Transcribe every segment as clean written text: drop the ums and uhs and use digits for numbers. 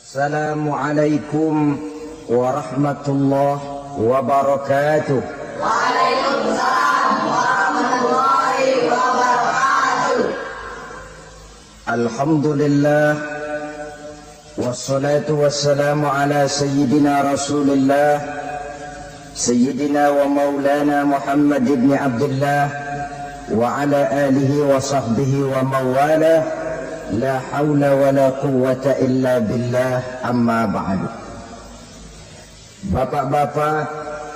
Assalamualaikum warahmatullahi wabarakatuh. Waalaikumsalam warahmatullahi wabarakatuh. Alhamdulillah wassalatu wassalamu ala sayyidina Rasulillah sayyidina wa maulana Muhammad ibn Abdullah wa ala alihi wa sahbihi wa mawala. La hawla wa la quwwata illa billah, amma ba'du. Bapak-bapak,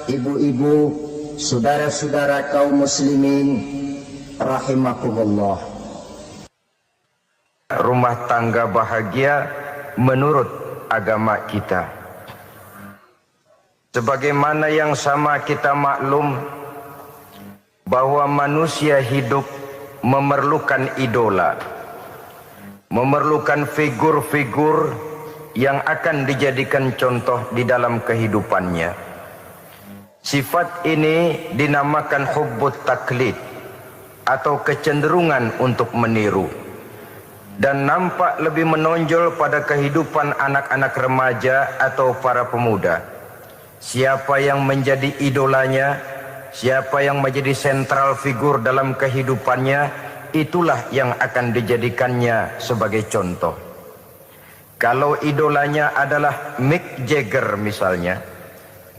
ibu-ibu, saudara-saudara kaum muslimin rahimakumullah. Rumah tangga bahagia menurut agama kita. Sebagaimana yang sama kita maklum bahwa manusia hidup memerlukan idola, memerlukan figur-figur yang akan dijadikan contoh di dalam kehidupannya. Sifat ini dinamakan hubbut taklid atau kecenderungan untuk meniru, dan nampak lebih menonjol pada kehidupan anak-anak remaja atau para pemuda. Siapa yang menjadi idolanya, siapa yang menjadi sentral figur dalam kehidupannya, itulah yang akan dijadikannya sebagai contoh. Kalau idolanya adalah Mick Jagger misalnya,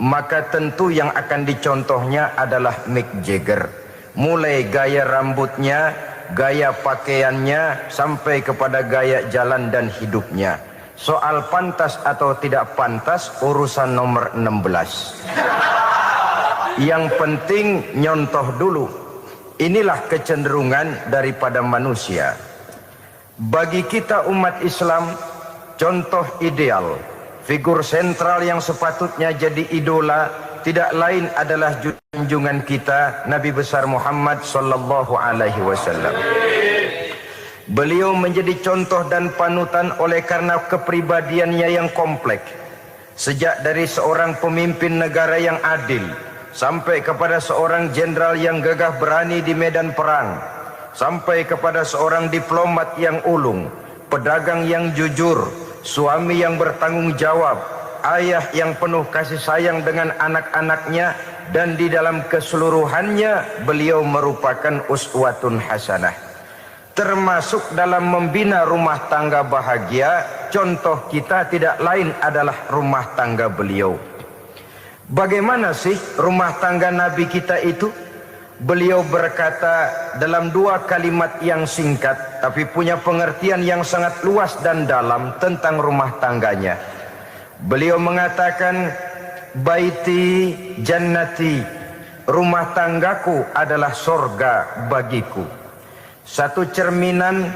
maka tentu yang akan dicontohnya adalah Mick Jagger. Mulai gaya rambutnya, gaya pakaiannya, sampai kepada gaya jalan dan hidupnya. Soal pantas atau tidak pantas urusan nomor 16. Yang penting nyontoh dulu. Inilah kecenderungan daripada manusia. Bagi kita umat Islam, contoh ideal, figur sentral yang sepatutnya jadi idola tidak lain adalah junjungan kita Nabi besar Muhammad sallallahu alaihi wasallam. Beliau menjadi contoh dan panutan oleh karena kepribadiannya yang kompleks. Sejak dari seorang pemimpin negara yang adil, sampai kepada seorang jenderal yang gagah berani di medan perang, sampai kepada seorang diplomat yang ulung, pedagang yang jujur, suami yang bertanggung jawab, ayah yang penuh kasih sayang dengan anak-anaknya, dan di dalam keseluruhannya beliau merupakan uswatun hasanah. Termasuk dalam membina rumah tangga bahagia, contoh kita tidak lain adalah rumah tangga beliau. Bagaimana sih rumah tangga Nabi kita itu? Beliau berkata dalam dua kalimat yang singkat, tapi punya pengertian yang sangat luas dan dalam tentang rumah tangganya. Beliau mengatakan, baiti jannati, rumah tanggaku adalah sorga bagiku. Satu cerminan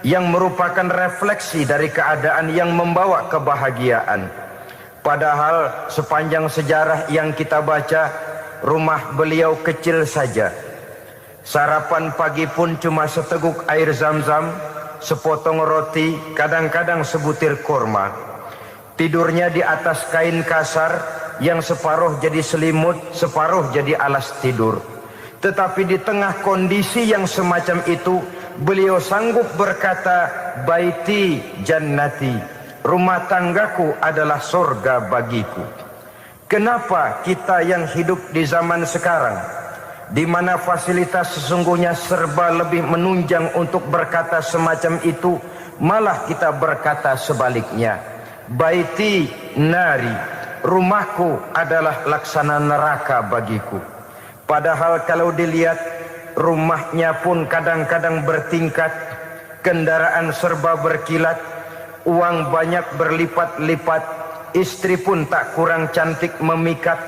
yang merupakan refleksi dari keadaan yang membawa kebahagiaan. Padahal sepanjang sejarah yang kita baca, rumah beliau kecil saja. Sarapan pagi pun cuma seteguk air zam-zam, sepotong roti, kadang-kadang sebutir kurma. Tidurnya di atas kain kasar yang separuh jadi selimut, separuh jadi alas tidur. Tetapi di tengah kondisi yang semacam itu, beliau sanggup berkata, baiti jannati, rumah tanggaku adalah surga bagiku. Kenapa kita yang hidup di zaman sekarang, di mana fasilitas sesungguhnya serba lebih menunjang untuk berkata semacam itu, malah kita berkata sebaliknya, baiti nari, rumahku adalah laksana neraka bagiku. Padahal kalau dilihat, rumahnya pun kadang-kadang bertingkat, kendaraan serba berkilat, uang banyak berlipat-lipat, istri pun tak kurang cantik memikat,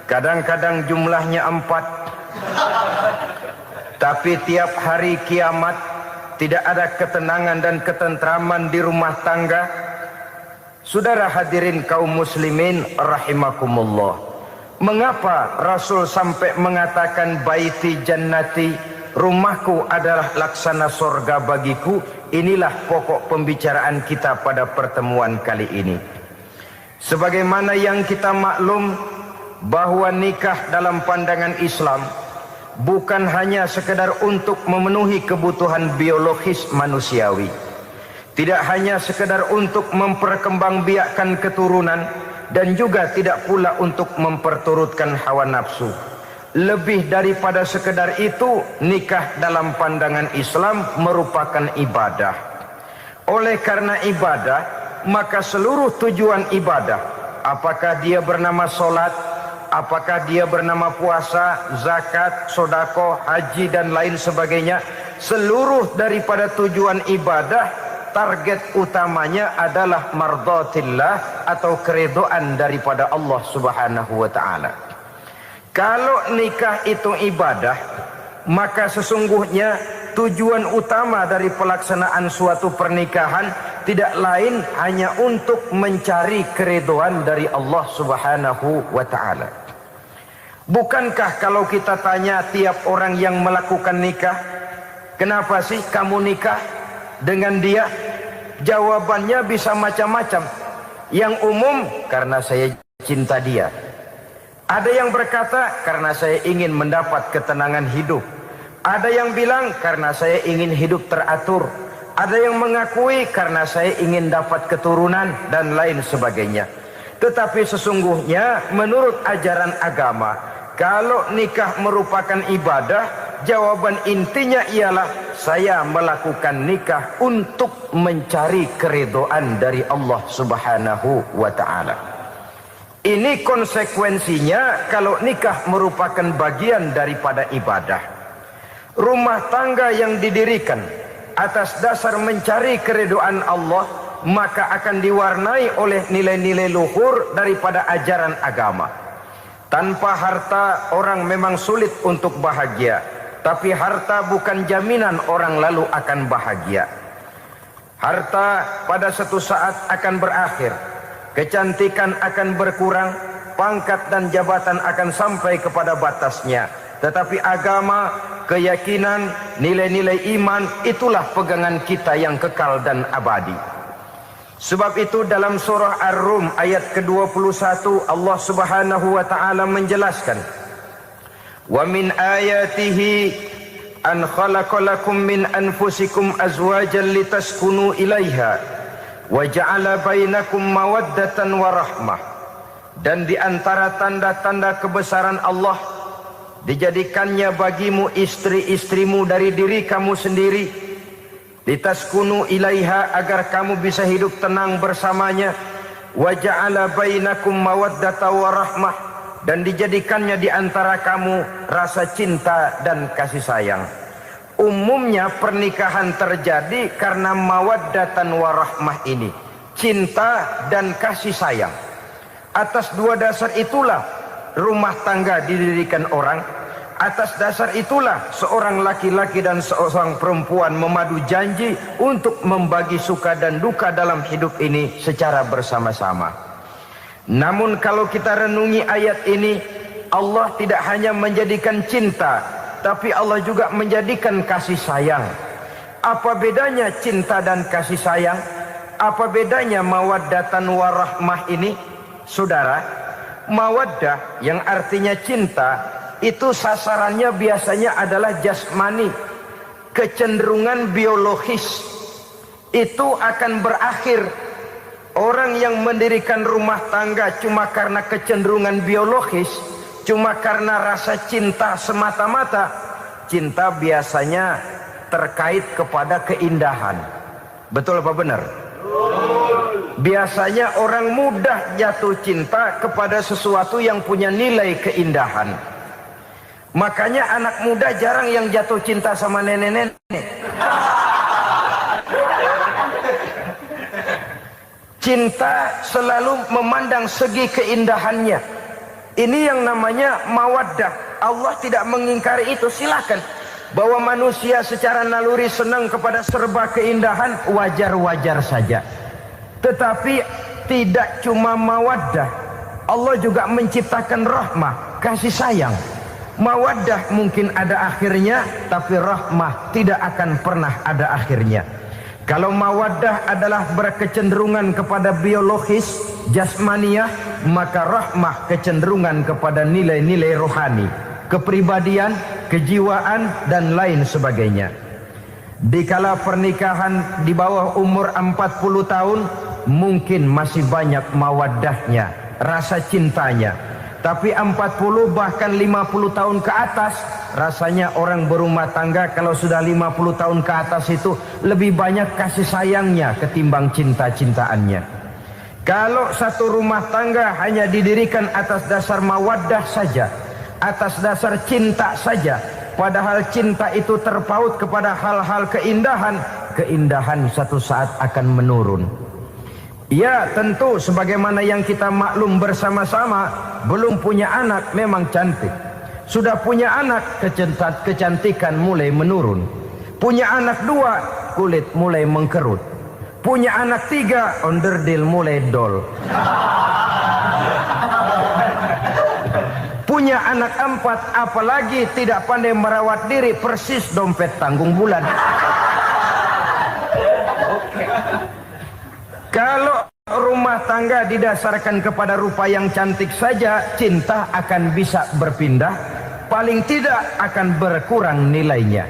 kadang-kadang jumlahnya 4. Tapi tiap hari kiamat tidak ada ketenangan dan ketentraman di rumah tangga. Saudara hadirin kaum muslimin rahimakumullah, mengapa Rasul sampai mengatakan baiti jannati, rumahku adalah laksana sorga bagiku? Inilah pokok pembicaraan kita pada pertemuan kali ini. Sebagaimana yang kita maklum bahwa nikah dalam pandangan Islam bukan hanya sekedar untuk memenuhi kebutuhan biologis manusiawi, tidak hanya sekedar untuk memperkembangbiakkan keturunan, dan juga tidak pula untuk memperturutkan hawa nafsu. Lebih daripada sekedar itu, nikah dalam pandangan Islam merupakan ibadah. Oleh karena ibadah, maka seluruh tujuan ibadah, apakah dia bernama solat, apakah dia bernama puasa, zakat, sodako, haji dan lain sebagainya, seluruh daripada tujuan ibadah, target utamanya adalah mardhatillah atau keridhaan daripada Allah Subhanahu wa taala. Kalau nikah itu ibadah, maka sesungguhnya tujuan utama dari pelaksanaan suatu pernikahan tidak lain hanya untuk mencari keridhaan dari Allah Subhanahu wa taala. Bukankah kalau kita tanya tiap orang yang melakukan nikah, kenapa sih kamu nikah dengan dia? Jawabannya bisa macam-macam. Yang umum, karena saya cinta dia. Ada yang berkata, karena saya ingin mendapat ketenangan hidup. Ada yang bilang, karena saya ingin hidup teratur. Ada yang mengakui, karena saya ingin dapat keturunan dan lain sebagainya. Tetapi sesungguhnya menurut ajaran agama, kalau nikah merupakan ibadah, jawaban intinya ialah saya melakukan nikah untuk mencari keridhaan dari Allah Subhanahu wa taala. Ini konsekuensinya kalau nikah merupakan bagian daripada ibadah. Rumah tangga yang didirikan atas dasar mencari keridhaan Allah, maka akan diwarnai oleh nilai-nilai luhur daripada ajaran agama. Tanpa harta orang memang sulit untuk bahagia, tapi harta bukan jaminan orang lalu akan bahagia. Harta pada satu saat akan berakhir, kecantikan akan berkurang, pangkat dan jabatan akan sampai kepada batasnya. Tetapi agama, keyakinan, nilai-nilai iman, itulah pegangan kita yang kekal dan abadi. Sebab itu dalam surah Ar-Rum ayat ke-21 Allah Subhanahu wa taala menjelaskan, "Wa min ayatihi an khalaqalakum min anfusikum azwajan litaskunu ilaiha wa ja'ala bainakum mawaddatan wa rahmah." Dan di antara tanda-tanda kebesaran Allah, dijadikannya bagimu istri-istrimu dari diri kamu sendiri, litaskunu ilaiha, agar kamu bisa hidup tenang bersamanya, wa ja'ala bainakum mawaddatan wa rahmah, dan dijadikannya di antara kamu rasa cinta dan kasih sayang. Umumnya pernikahan terjadi karena mawaddatan warahmah ini, cinta dan kasih sayang. Atas dua dasar itulah rumah tangga didirikan orang. Atas dasar itulah seorang laki-laki dan seorang perempuan memadu janji untuk membagi suka dan duka dalam hidup ini secara bersama-sama. Namun kalau kita renungi ayat ini, Allah tidak hanya menjadikan cinta, tapi Allah juga menjadikan kasih sayang. Apa bedanya cinta dan kasih sayang? Apa bedanya mawaddatan warahmah ini? Saudara, mawaddah yang artinya cinta, itu sasarannya biasanya adalah jasmani, kecenderungan biologis. Itu akan berakhir. Orang yang mendirikan rumah tangga cuma karena kecenderungan biologis, cuma karena rasa cinta semata-mata, cinta biasanya terkait kepada keindahan. Betul apa benar? Biasanya orang mudah jatuh cinta kepada sesuatu yang punya nilai keindahan. Makanya anak muda jarang yang jatuh cinta sama nenek-nenek. Cinta selalu memandang segi keindahannya. Ini yang namanya mawaddah. Allah tidak mengingkari itu, silakan. Bahwa manusia secara naluri senang kepada serba keindahan, wajar-wajar saja. Tetapi tidak cuma mawaddah, Allah juga menciptakan rahmah, kasih sayang. Mawaddah mungkin ada akhirnya, tapi rahmah tidak akan pernah ada akhirnya. Kalau mawaddah adalah berkecenderungan kepada biologis, jasmaniah, maka rahmah kecenderungan kepada nilai-nilai rohani, kepribadian, kejiwaan, dan lain sebagainya. Dikala pernikahan di bawah umur 40 tahun, mungkin masih banyak mawaddahnya, rasa cintanya. Tapi 40 bahkan 50 tahun ke atas, rasanya orang berumah tangga kalau sudah 50 tahun ke atas itu lebih banyak kasih sayangnya ketimbang cinta-cintaannya. Kalau satu rumah tangga hanya didirikan atas dasar mawaddah saja, atas dasar cinta saja, padahal cinta itu terpaut kepada hal-hal keindahan, keindahan satu saat akan menurun. Ya, tentu sebagaimana yang kita maklum bersama-sama, belum punya anak memang cantik. Sudah punya anak, kecantikan mulai menurun. Punya anak 2, kulit mulai mengkerut. Punya anak 3, onderdil mulai dol. Punya anak 4, apalagi tidak pandai merawat diri, persis dompet tanggung bulan. Kalau rumah tangga didasarkan kepada rupa yang cantik saja, cinta akan bisa berpindah, paling tidak akan berkurang nilainya.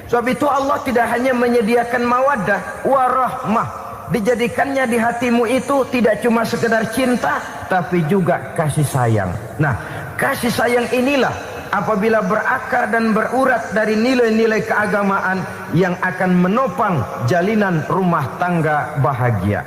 Sebab itu Allah tidak hanya menyediakan mawaddah warahmah, dijadikannya di hatimu itu tidak cuma sekedar cinta, tapi juga kasih sayang. Nah, kasih sayang inilah apabila berakar dan berurat dari nilai-nilai keagamaan yang akan menopang jalinan rumah tangga bahagia.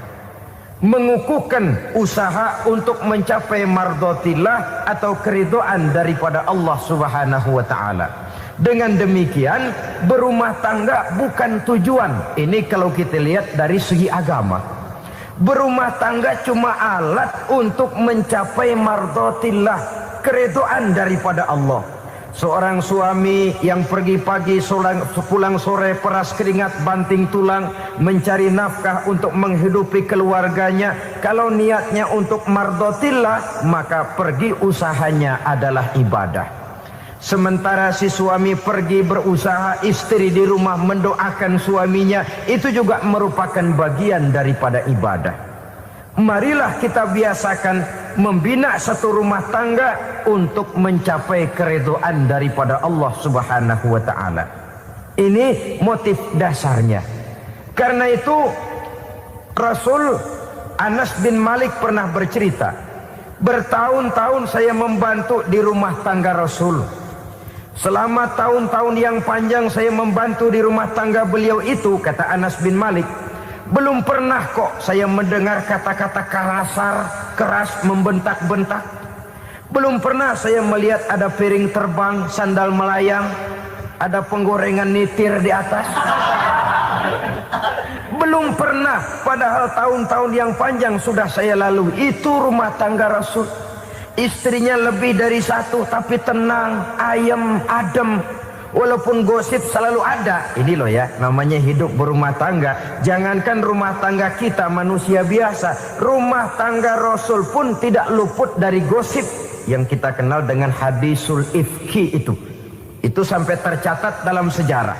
Mengukuhkan usaha untuk mencapai mardhatillah atau keridhaan daripada Allah Subhanahu wa taala. Dengan demikian, berumah tangga bukan tujuan. Ini kalau kita lihat dari segi agama. Berumah tangga cuma alat untuk mencapai mardhatillah, keridhaan daripada Allah. Seorang suami yang pergi pagi pulang sore peras keringat banting tulang mencari nafkah untuk menghidupi keluarganya, kalau niatnya untuk mardhatillah maka pergi usahanya adalah ibadah. Sementara si suami pergi berusaha, istri di rumah mendoakan suaminya, itu juga merupakan bagian daripada ibadah. Marilah kita biasakan membina satu rumah tangga untuk mencapai keridhaan daripada Allah Subhanahu wa taala. Ini motif dasarnya. Karena itu Rasul Anas bin Malik pernah bercerita, bertahun-tahun saya membantu di rumah tangga Rasul. Selama tahun-tahun yang panjang saya membantu di rumah tangga beliau itu, kata Anas bin Malik, belum pernah kok saya mendengar kata-kata kasar, keras, membentak-bentak. Belum pernah saya melihat ada piring terbang, sandal melayang, ada penggorengan nitir di atas. Belum pernah, padahal tahun-tahun yang panjang sudah saya lalui. Itu rumah tangga Rasul. Istrinya lebih dari 1, tapi tenang, ayem, adem. Walaupun gosip selalu ada. Ini loh ya, namanya hidup berumah tangga. Jangankan rumah tangga kita manusia biasa, rumah tangga Rasul pun tidak luput dari gosip yang kita kenal dengan hadisul ifki itu. Itu sampai tercatat dalam sejarah.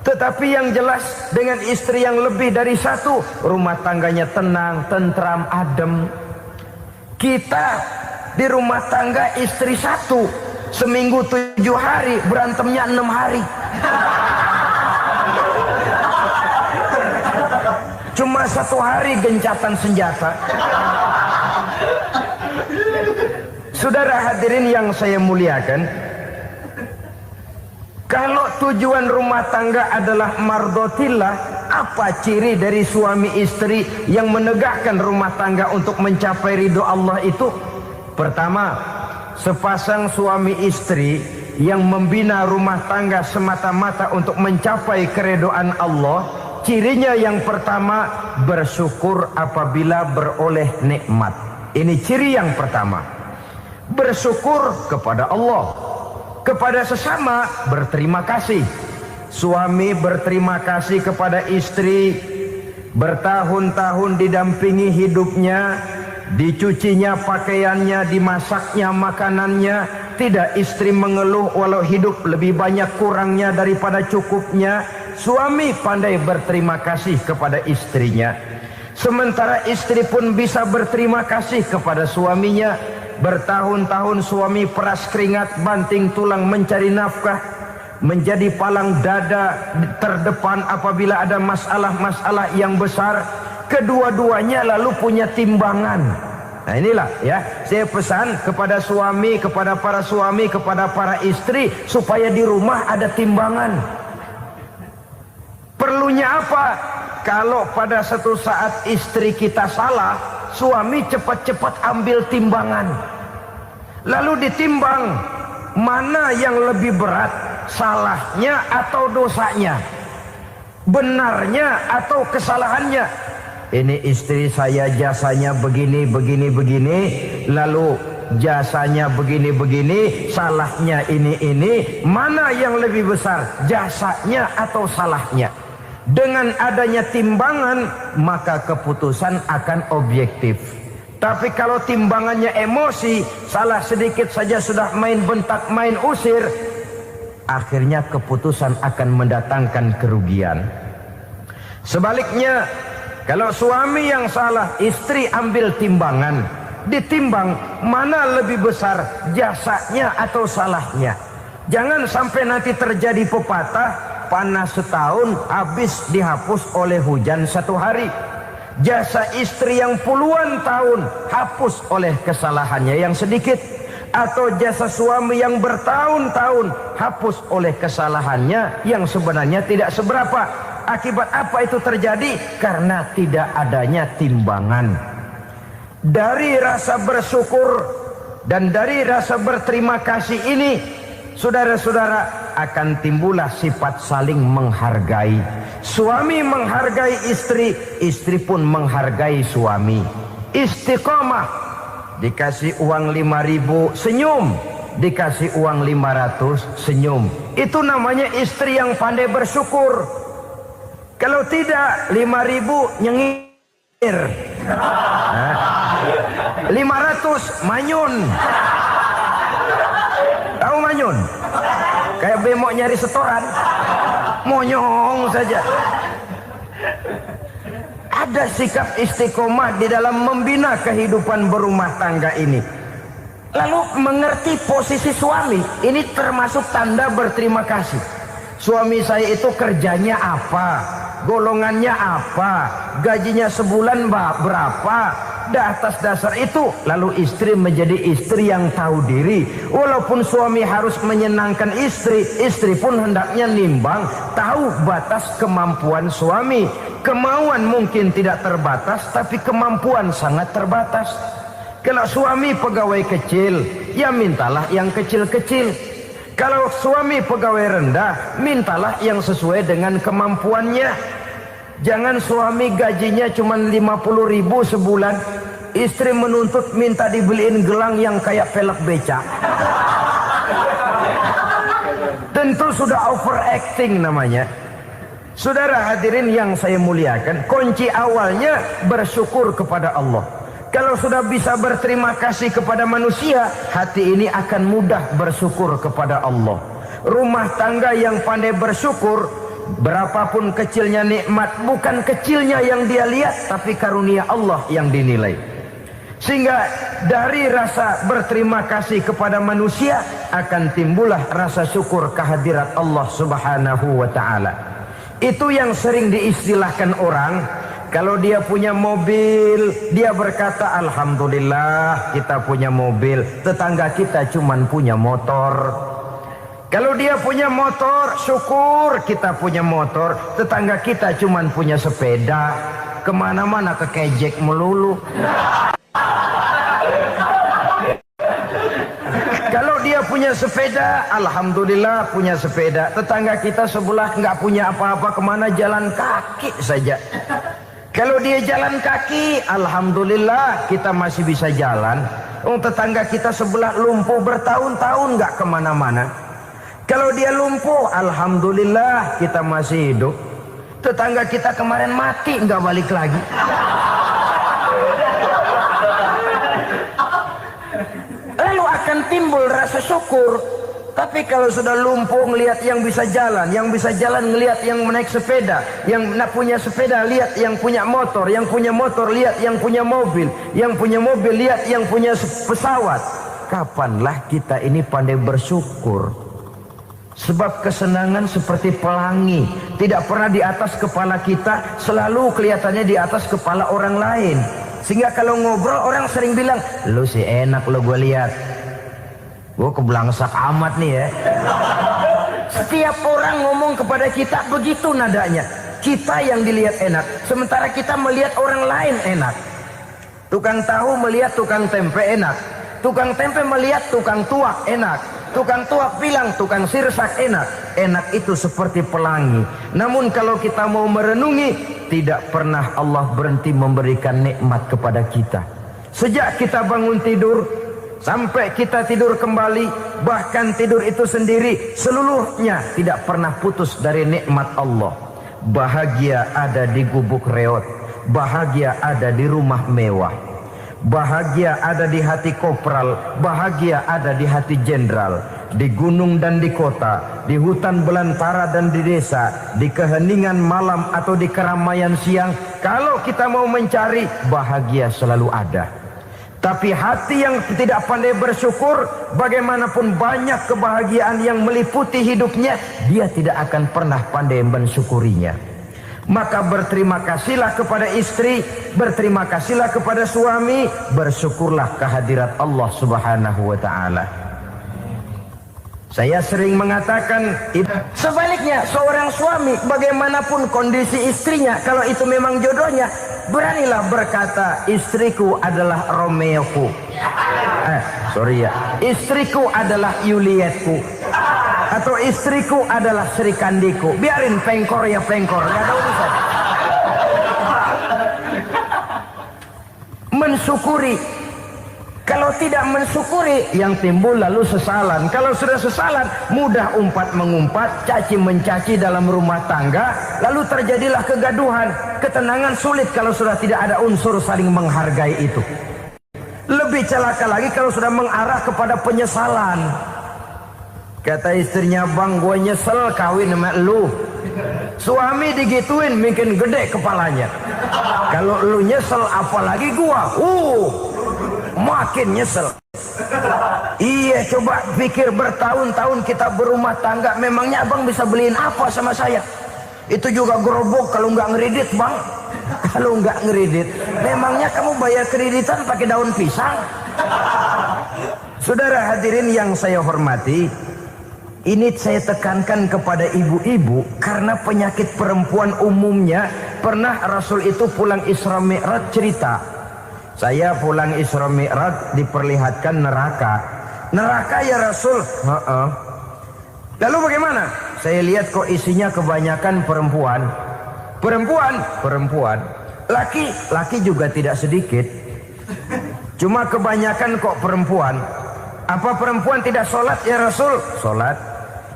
Tetapi yang jelas, dengan istri yang lebih dari 1, rumah tangganya tenang, tentram, adem. Kita di rumah tangga istri 1, seminggu 7 hari, berantemnya 6 hari. Cuma 1 hari gencatan senjata. Saudara hadirin yang saya muliakan, kalau tujuan rumah tangga adalah mardhatillah, apa ciri dari suami istri yang menegakkan rumah tangga untuk mencapai ridho Allah itu? Pertama, sepasang suami istri yang membina rumah tangga semata-mata untuk mencapai keridhaan Allah, cirinya yang pertama, bersyukur apabila beroleh nikmat. Ini ciri yang pertama. Bersyukur kepada Allah, kepada sesama berterima kasih. Suami berterima kasih kepada istri, bertahun-tahun didampingi hidupnya, dicucinya pakaiannya, dimasaknya makanannya. Tidak istri mengeluh walau hidup lebih banyak kurangnya daripada cukupnya. Suami pandai berterima kasih kepada istrinya. Sementara istri pun bisa berterima kasih kepada suaminya. Bertahun-tahun suami peras keringat, banting tulang mencari nafkah, menjadi palang dada terdepan apabila ada masalah-masalah yang besar. Kedua-duanya lalu punya timbangan. Nah inilah ya, saya pesan kepada suami, kepada para suami, kepada para istri, supaya di rumah ada timbangan. Perlunya apa? Kalau pada satu saat istri kita salah, suami cepat-cepat ambil timbangan, lalu ditimbang mana yang lebih berat, salahnya atau dosanya, benarnya atau kesalahannya. Ini istri saya jasanya begini, lalu jasanya begini, salahnya ini, mana yang lebih besar, jasanya atau salahnya? Dengan adanya timbangan, maka keputusan akan objektif. Tapi kalau timbangannya emosi, salah sedikit saja sudah main bentak, main usir, akhirnya keputusan akan mendatangkan kerugian. Sebaliknya, kalau suami yang salah, istri ambil timbangan, ditimbang mana lebih besar, jasanya atau salahnya. Jangan sampai nanti terjadi pepatah, panas setahun habis dihapus oleh hujan satu hari. Jasa istri yang puluhan tahun hapus oleh kesalahannya yang sedikit, atau jasa suami yang bertahun-tahun hapus oleh kesalahannya yang sebenarnya tidak seberapa. Akibat apa itu terjadi? Karena tidak adanya timbangan. Dari rasa bersyukur dan dari rasa berterima kasih ini, saudara-saudara, akan timbullah sifat saling menghargai. Suami menghargai istri, istri pun menghargai suami. Istiqomah, dikasih uang 5.000 senyum, dikasih uang 500 senyum. Itu namanya istri yang pandai bersyukur. Kalau tidak, 5.000 nyengir, 500 manyun. Tahu manyun? Kayak bemok nyari setoran, monyong saja. Ada sikap istiqomah di dalam membina kehidupan berumah tangga ini. Lalu mengerti posisi suami, ini termasuk tanda berterima kasih. Suami saya itu kerjanya apa, golongannya apa, gajinya sebulan berapa. Atas dasar itu, lalu istri menjadi istri yang tahu diri. Walaupun suami harus menyenangkan istri, istri pun hendaknya nimbang, tahu batas kemampuan suami. Kemauan mungkin tidak terbatas, tapi kemampuan sangat terbatas. Kalau suami pegawai kecil, ya mintalah yang kecil-kecil. Kalau suami pegawai rendah, mintalah yang sesuai dengan kemampuannya. Jangan suami gajinya cuma 50.000 sebulan, istri menuntut minta dibeliin gelang yang kayak pelek becak. Tentu sudah overacting namanya. Saudara hadirin yang saya muliakan, kunci awalnya bersyukur kepada Allah. Kalau sudah bisa berterima kasih kepada manusia, hati ini akan mudah bersyukur kepada Allah. Rumah tangga yang pandai bersyukur, berapapun kecilnya nikmat, bukan kecilnya yang dia lihat, tapi karunia Allah yang dinilai. Sehingga dari rasa berterima kasih kepada manusia akan timbullah rasa syukur kehadirat Allah Subhanahu wa ta'ala. Itu yang sering diistilahkan orang, kalau dia punya mobil, dia berkata alhamdulillah kita punya mobil, tetangga kita cuman punya motor. Kalau dia punya motor, syukur kita punya motor, tetangga kita cuman punya sepeda, kemana-mana kekejek melulu. Kalau dia punya sepeda, alhamdulillah punya sepeda, tetangga kita sebelah nggak punya apa-apa, kemana jalan kaki saja. Kalau dia jalan kaki, alhamdulillah kita masih bisa jalan. Tetangga kita sebelah lumpuh bertahun-tahun nggak kemana-mana. Kalau dia lumpuh, alhamdulillah kita masih hidup. Tetangga kita kemarin mati nggak balik lagi. Lalu akan timbul rasa syukur. Tapi kalau sudah lumpuh ngelihat yang bisa jalan ngelihat yang naik sepeda, yang punya sepeda lihat yang punya motor lihat yang punya mobil lihat yang punya pesawat. Kapanlah kita ini pandai bersyukur? Sebab kesenangan seperti pelangi, tidak pernah di atas kepala kita, selalu kelihatannya di atas kepala orang lain. Sehingga kalau ngobrol orang sering bilang, lu sih enak lo gue lihat, gue keblangsak amat nih ya. Setiap orang ngomong kepada kita begitu nadanya. Kita yang dilihat enak, sementara kita melihat orang lain enak. Tukang tahu melihat tukang tempe enak, tukang tempe melihat tukang tuak enak, tukang tuak bilang tukang sirsak enak. Enak itu seperti pelangi. Namun kalau kita mau merenungi, tidak pernah Allah berhenti memberikan nikmat kepada kita. Sejak kita bangun tidur sampai kita tidur kembali, bahkan tidur itu sendiri, seluruhnya tidak pernah putus dari nikmat Allah. Bahagia ada di gubuk reot, bahagia ada di rumah mewah, bahagia ada di hati kopral, bahagia ada di hati jenderal, di gunung dan di kota, di hutan belantara dan di desa, di keheningan malam atau di keramaian siang. Kalau kita mau mencari, bahagia selalu ada. Tapi hati yang tidak pandai bersyukur, bagaimanapun banyak kebahagiaan yang meliputi hidupnya, dia tidak akan pernah pandai mensyukurinya. Maka berterima kasihlah kepada istri, berterima kasihlah kepada suami, bersyukurlah kehadirat Allah Subhanahu wa ta'ala. Saya sering mengatakan, sebaliknya seorang suami bagaimanapun kondisi istrinya, kalau itu memang jodohnya, beranilah berkata, istriku adalah Romeoku, istriku adalah Julietku, atau istriku adalah Sri Kandiku. Biarin pengkor ya pengkor, gak ada urusan. Mensyukuri. Kalau tidak mensyukuri, yang timbul lalu sesalan. Kalau sudah sesalan, mudah umpat mengumpat, caci mencaci dalam rumah tangga, lalu terjadilah kegaduhan. Ketenangan sulit kalau sudah tidak ada unsur saling menghargai itu. Lebih celaka lagi kalau sudah mengarah kepada penyesalan. Kata istrinya, bang gue nyesel kawin sama lu. Suami digituin bikin gede kepalanya. Kalau lu nyesel apalagi gua, makin nyesel. Iya, coba pikir bertahun-tahun kita berumah tangga, memangnya abang bisa beliin apa sama saya? Itu juga gerobok kalau nggak ngeridit bang. Kalau nggak ngeridit, memangnya kamu bayar kreditan pakai daun pisang? Saudara hadirin yang saya hormati, ini saya tekankan kepada ibu-ibu karena penyakit perempuan umumnya. Pernah Rasul itu pulang Isra Mi'raj cerita, saya pulang Isra Mi'raj diperlihatkan neraka. Neraka ya Rasul? Lalu bagaimana? Saya lihat kok isinya kebanyakan perempuan. Perempuan. Laki juga tidak sedikit. Cuma kebanyakan kok perempuan. Apa perempuan tidak sholat ya Rasul? Sholat.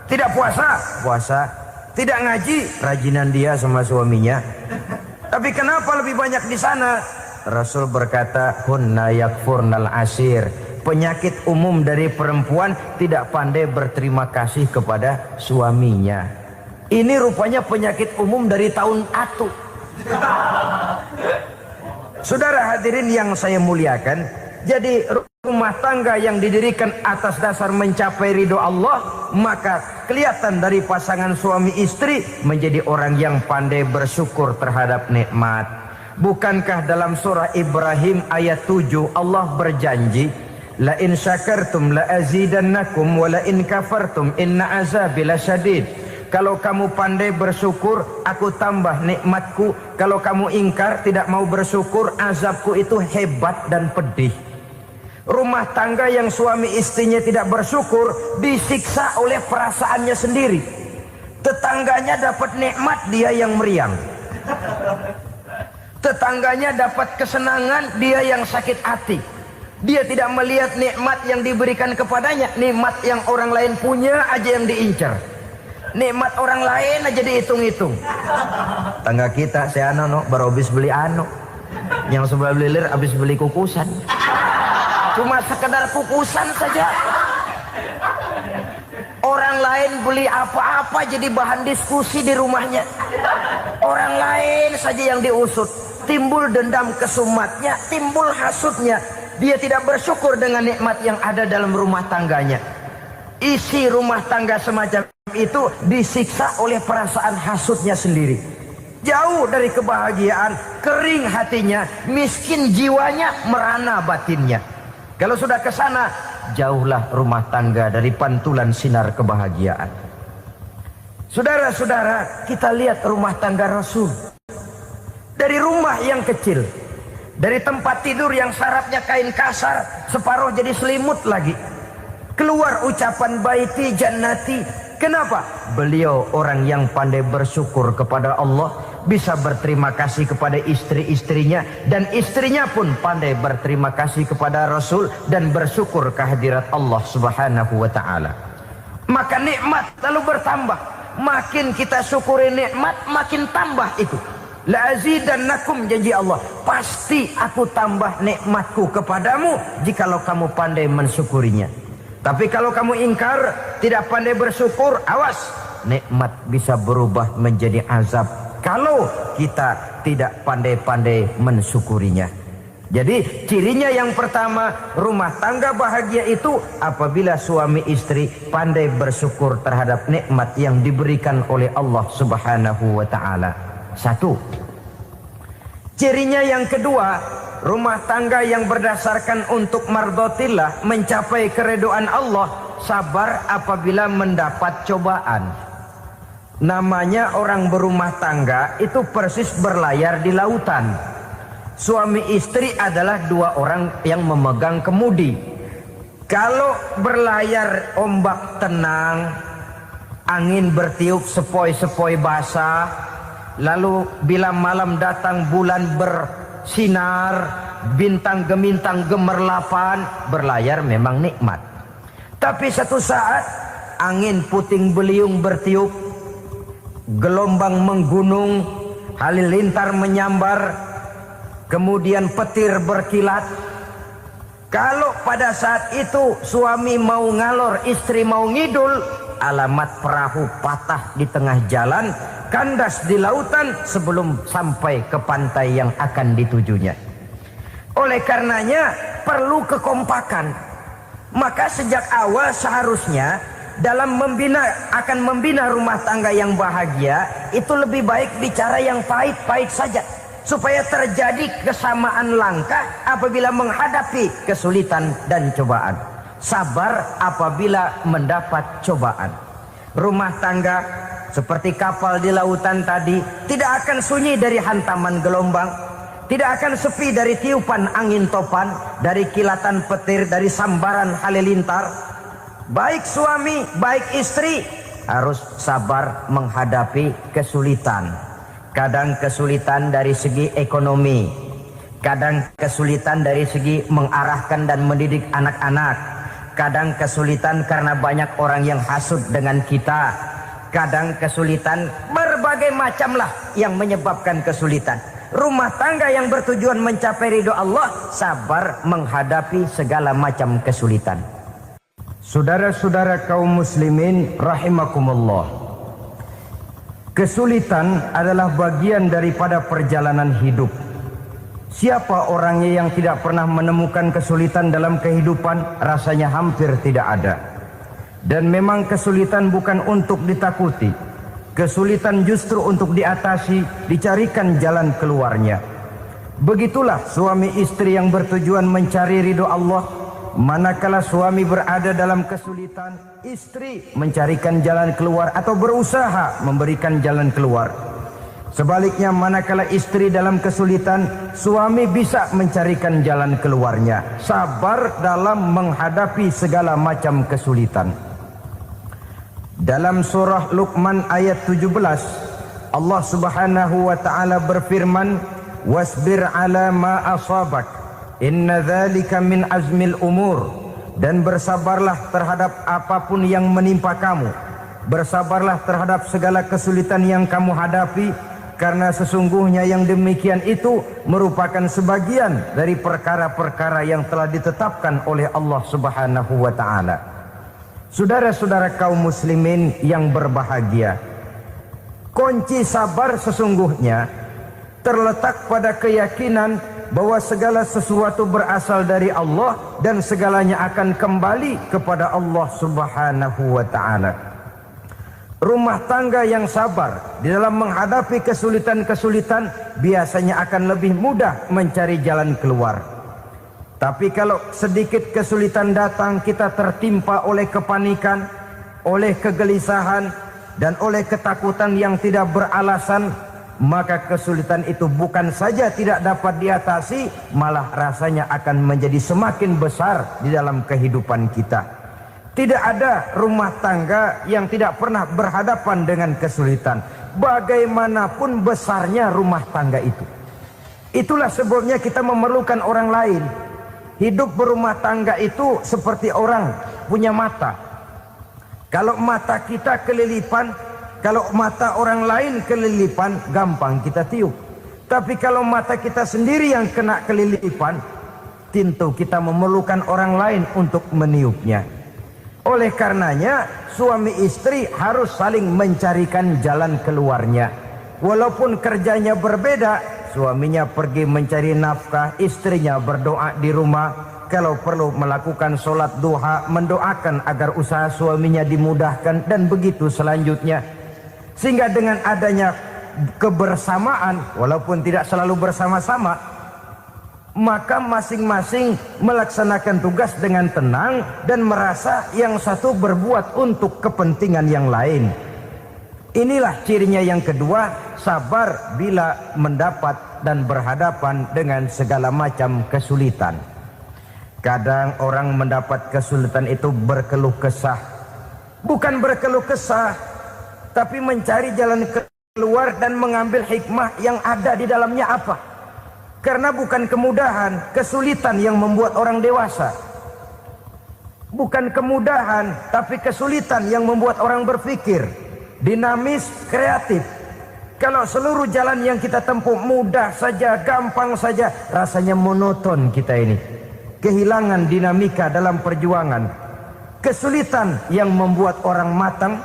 Tidak puasa? Puasa. Tidak ngaji? Rajinan dia sama suaminya. Tapi kenapa lebih banyak di sana? Rasul berkata, hunna yakfurnal ashir. Penyakit umum dari perempuan tidak pandai berterima kasih kepada suaminya. Ini rupanya penyakit umum dari tahun atu. Saudara hadirin yang saya muliakan, jadi rumah tangga yang didirikan atas dasar mencapai ridho Allah, maka kelihatan dari pasangan suami istri menjadi orang yang pandai bersyukur terhadap nikmat. Bukankah dalam surah Ibrahim ayat 7 Allah berjanji, la in syakartum la azidannakum wa la in kafartum inna azabi lasyadid. Kalau kamu pandai bersyukur, aku tambah nikmatku. Kalau kamu ingkar, tidak mau bersyukur, azabku itu hebat dan pedih. Rumah tangga yang suami istrinya tidak bersyukur disiksa oleh perasaannya sendiri. Tetangganya dapat nikmat, dia yang meriang. Tetangganya dapat kesenangan, dia yang sakit hati. Dia tidak melihat nikmat yang diberikan kepadanya. Nikmat yang orang lain punya aja yang diincar. Nikmat orang lain aja dihitung-hitung. Tangga kita, si Ano baru habis beli yang sebelah belilir habis beli kukusan. Cuma sekedar kukusan saja. Orang lain beli apa-apa jadi bahan diskusi di rumahnya. Orang lain saja yang diusut. Timbul dendam kesumatnya, timbul hasutnya. Dia tidak bersyukur dengan nikmat yang ada dalam rumah tangganya. Isi rumah tangga semacam itu disiksa oleh perasaan hasutnya sendiri. Jauh dari kebahagiaan, kering hatinya, miskin jiwanya, merana batinnya. Kalau sudah ke sana, jauhlah rumah tangga dari pantulan sinar kebahagiaan. Saudara-saudara, kita lihat rumah tangga Rasul. Dari rumah yang kecil, dari tempat tidur yang sarapnya kain kasar, separuh jadi selimut lagi, keluar ucapan baiti jannati. Kenapa? Beliau orang yang pandai bersyukur kepada Allah, bisa berterima kasih kepada istri-istrinya, dan istrinya pun pandai berterima kasih kepada Rasul dan bersyukur kehadirat Allah Subhanahu wa taala. Maka nikmat lalu bertambah. Makin kita syukuri nikmat, makin tambah itu. La azidannakum, janji Allah, pasti aku tambah nikmatku kepadamu jikalau kamu pandai mensyukurinya. Tapi kalau kamu ingkar, tidak pandai bersyukur, awas, nikmat bisa berubah menjadi azab kalau kita tidak pandai-pandai mensyukurinya. Jadi cirinya yang pertama, rumah tangga bahagia itu apabila suami istri pandai bersyukur terhadap nikmat yang diberikan oleh Allah Subhanahu wa taala. Satu. Cirinya yang kedua, rumah tangga yang berdasarkan untuk mardotillah, mencapai keredoan Allah, sabar apabila mendapat cobaan. Namanya orang berumah tangga itu persis berlayar di lautan. Suami istri adalah dua orang yang memegang kemudi. Kalau berlayar ombak tenang, angin bertiup sepoi-sepoi basah, lalu bila malam datang bulan bersinar, bintang gemintang gemerlapan, berlayar memang nikmat. Tapi satu saat angin puting beliung bertiup, gelombang menggunung, halilintar menyambar, kemudian petir berkilat. Kalau pada saat itu suami mau ngalor, istri mau ngidul, alamat perahu patah di tengah jalan, kandas di lautan sebelum sampai ke pantai yang akan ditujunya. Oleh karenanya perlu kekompakan. Maka sejak awal seharusnya dalam akan membina rumah tangga yang bahagia, itu lebih baik bicara yang pahit-pahit saja, supaya terjadi kesamaan langkah apabila menghadapi kesulitan dan cobaan. Sabar apabila mendapat cobaan. Rumah tangga seperti kapal di lautan tadi tidak akan sunyi dari hantaman gelombang, tidak akan sepi dari tiupan angin topan, dari kilatan petir, dari sambaran halilintar. Baik suami, baik istri harus sabar menghadapi kesulitan. Kadang kesulitan dari segi ekonomi, kadang kesulitan dari segi mengarahkan dan mendidik anak-anak, kadang kesulitan karena banyak orang yang hasut dengan kita, kadang kesulitan berbagai macam lah yang menyebabkan kesulitan. Rumah tangga yang bertujuan mencapai ridho Allah, sabar menghadapi segala macam kesulitan. Saudara-saudara kaum muslimin rahimakumullah, kesulitan adalah bagian daripada perjalanan hidup. Siapa orangnya yang tidak pernah menemukan kesulitan dalam kehidupan? Rasanya hampir tidak ada. Dan memang kesulitan bukan untuk ditakuti. Kesulitan justru untuk diatasi, dicarikan jalan keluarnya. Begitulah suami istri yang bertujuan mencari ridho Allah. Manakala suami berada dalam kesulitan, istri mencarikan jalan keluar atau berusaha memberikan jalan keluar. Sebaliknya, manakala istri dalam kesulitan, suami bisa mencarikan jalan keluarnya. Sabar dalam menghadapi segala macam kesulitan. Dalam surah Luqman ayat 17, Allah Subhanahu wa taala berfirman, "Wasbir 'ala ma asabak, inna dzalika min azmil umur." Dan bersabarlah terhadap apapun yang menimpa kamu. Bersabarlah terhadap segala kesulitan yang kamu hadapi, karena sesungguhnya yang demikian itu merupakan sebagian dari perkara-perkara yang telah ditetapkan oleh Allah Subhanahu wa taala. Saudara-saudara kaum muslimin yang berbahagia, kunci sabar sesungguhnya terletak pada keyakinan bahwa segala sesuatu berasal dari Allah dan segalanya akan kembali kepada Allah Subhanahu wa taala. Rumah tangga yang sabar di dalam menghadapi kesulitan-kesulitan biasanya akan lebih mudah mencari jalan keluar. Tapi kalau sedikit kesulitan datang, kita tertimpa oleh kepanikan, oleh kegelisahan, dan oleh ketakutan yang tidak beralasan, maka kesulitan itu bukan saja tidak dapat diatasi, malah rasanya akan menjadi semakin besar di dalam kehidupan kita. Tidak ada rumah tangga yang tidak pernah berhadapan dengan kesulitan, bagaimanapun besarnya rumah tangga itu. Itulah sebabnya kita memerlukan orang lain. Hidup berumah tangga itu seperti orang punya mata. Kalau mata kita kelilipan, kalau mata orang lain kelilipan, gampang kita tiup. Tapi kalau mata kita sendiri yang kena kelilipan, tentu kita memerlukan orang lain untuk meniupnya. Oleh karenanya, suami istri harus saling mencarikan jalan keluarnya. Walaupun kerjanya berbeda, suaminya pergi mencari nafkah, istrinya berdoa di rumah. Kalau perlu melakukan sholat duha, mendoakan agar usaha suaminya dimudahkan, dan begitu selanjutnya. Sehingga dengan adanya kebersamaan, walaupun tidak selalu bersama-sama, maka masing-masing melaksanakan tugas dengan tenang dan merasa yang satu berbuat untuk kepentingan yang lain. Inilah cirinya yang kedua, sabar bila mendapat dan berhadapan dengan segala macam kesulitan. Kadang orang mendapat kesulitan itu berkeluh kesah. Bukan berkeluh kesah, tapi mencari jalan keluar dan mengambil hikmah yang ada di dalamnya apa? Karena bukan kemudahan, kesulitan yang membuat orang dewasa. Bukan kemudahan, tapi kesulitan yang membuat orang berpikir, dinamis, kreatif. Kalau seluruh jalan yang kita tempuh mudah saja, gampang saja, rasanya monoton kita ini. Kehilangan dinamika dalam perjuangan. Kesulitan yang membuat orang matang,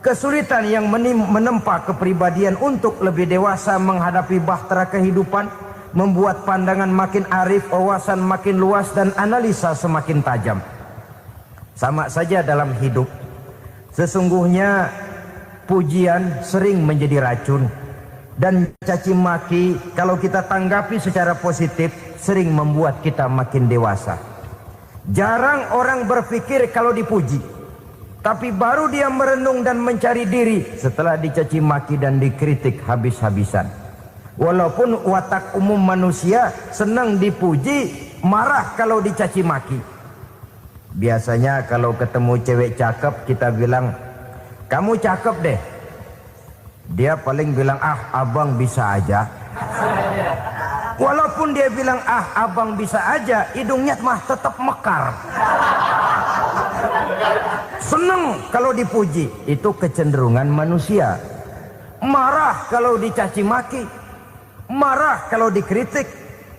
kesulitan yang menempa kepribadian untuk lebih dewasa menghadapi bahtera kehidupan, membuat pandangan makin arif, wawasan makin luas, dan analisa semakin tajam. Sama saja dalam hidup. Sesungguhnya pujian sering menjadi racun, dan caci maki kalau kita tanggapi secara positif sering membuat kita makin dewasa. Jarang orang berpikir kalau dipuji, tapi baru dia merenung dan mencari diri setelah dicaci maki dan dikritik habis-habisan. Walaupun watak umum manusia senang dipuji, marah kalau dicaci maki. Biasanya kalau ketemu cewek cakep kita bilang, "Kamu cakep deh." Dia paling bilang, "Ah, abang bisa aja." Walaupun dia bilang, "Ah, abang bisa aja," hidungnya mah tetap mekar. Senang kalau dipuji, itu kecenderungan manusia. Marah kalau dicaci maki, marah kalau dikritik.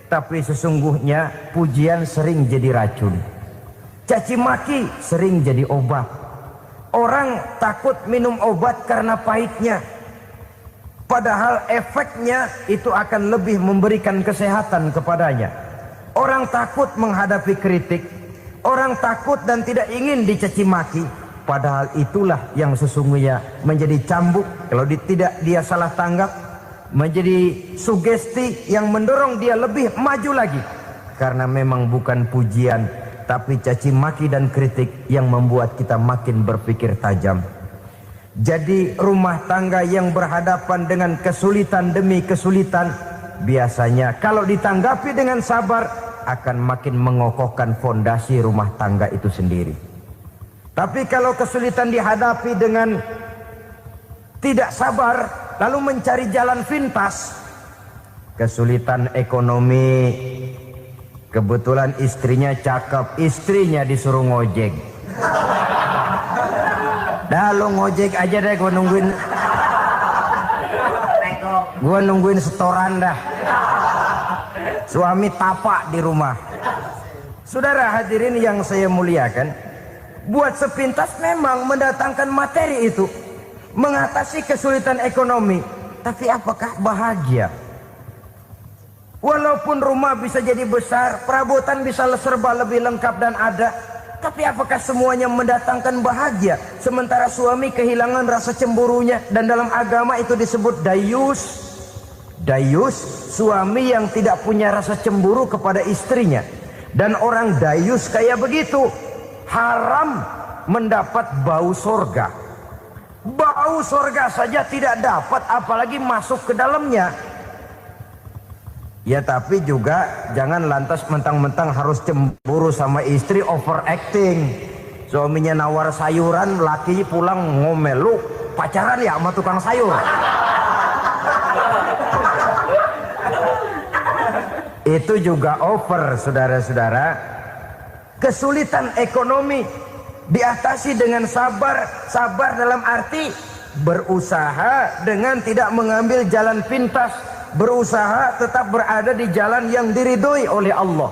Tapi sesungguhnya pujian sering jadi racun, caci maki sering jadi obat. Orang takut minum obat karena pahitnya, padahal efeknya itu akan lebih memberikan kesehatan kepadanya. Orang takut menghadapi kritik, orang takut dan tidak ingin dicaci maki, padahal itulah yang sesungguhnya menjadi cambuk kalau tidak dia salah tanggap, menjadi sugesti yang mendorong dia lebih maju lagi. Karena memang bukan pujian, tapi caci maki dan kritik yang membuat kita makin berpikir tajam. Jadi rumah tangga yang berhadapan dengan kesulitan demi kesulitan, biasanya kalau ditanggapi dengan sabar akan makin mengokohkan fondasi rumah tangga itu sendiri. Tapi kalau kesulitan dihadapi dengan tidak sabar, lalu mencari jalan pintas, kesulitan ekonomi, kebetulan istrinya cakep, istrinya disuruh ngojek. Dah lo ngojek aja deh, gua nungguin setoran dah. Suami tapak di rumah. Saudara hadirin yang saya muliakan, buat sepintas memang mendatangkan materi itu, mengatasi kesulitan ekonomi, tapi apakah bahagia? Walaupun rumah bisa jadi besar, perabotan bisa serba lebih lengkap dan ada, Tapi apakah semuanya mendatangkan bahagia? Sementara suami kehilangan rasa cemburunya. Dan dalam agama itu disebut dayus. Dayus, suami yang tidak punya rasa cemburu kepada istrinya. Dan orang dayus kayak begitu, haram mendapat bau sorga. Bau sorga saja tidak dapat, apalagi masuk ke dalamnya. Ya tapi juga jangan lantas mentang-mentang harus cemburu sama istri, overacting. Suaminya nawar sayuran, laki pulang ngomel, lu pacaran ya sama tukang sayur. Itu juga over, saudara-saudara. Kesulitan ekonomi diatasi dengan sabar. Sabar dalam arti berusaha dengan tidak mengambil jalan pintas. Berusaha tetap berada di jalan yang diridhoi oleh Allah.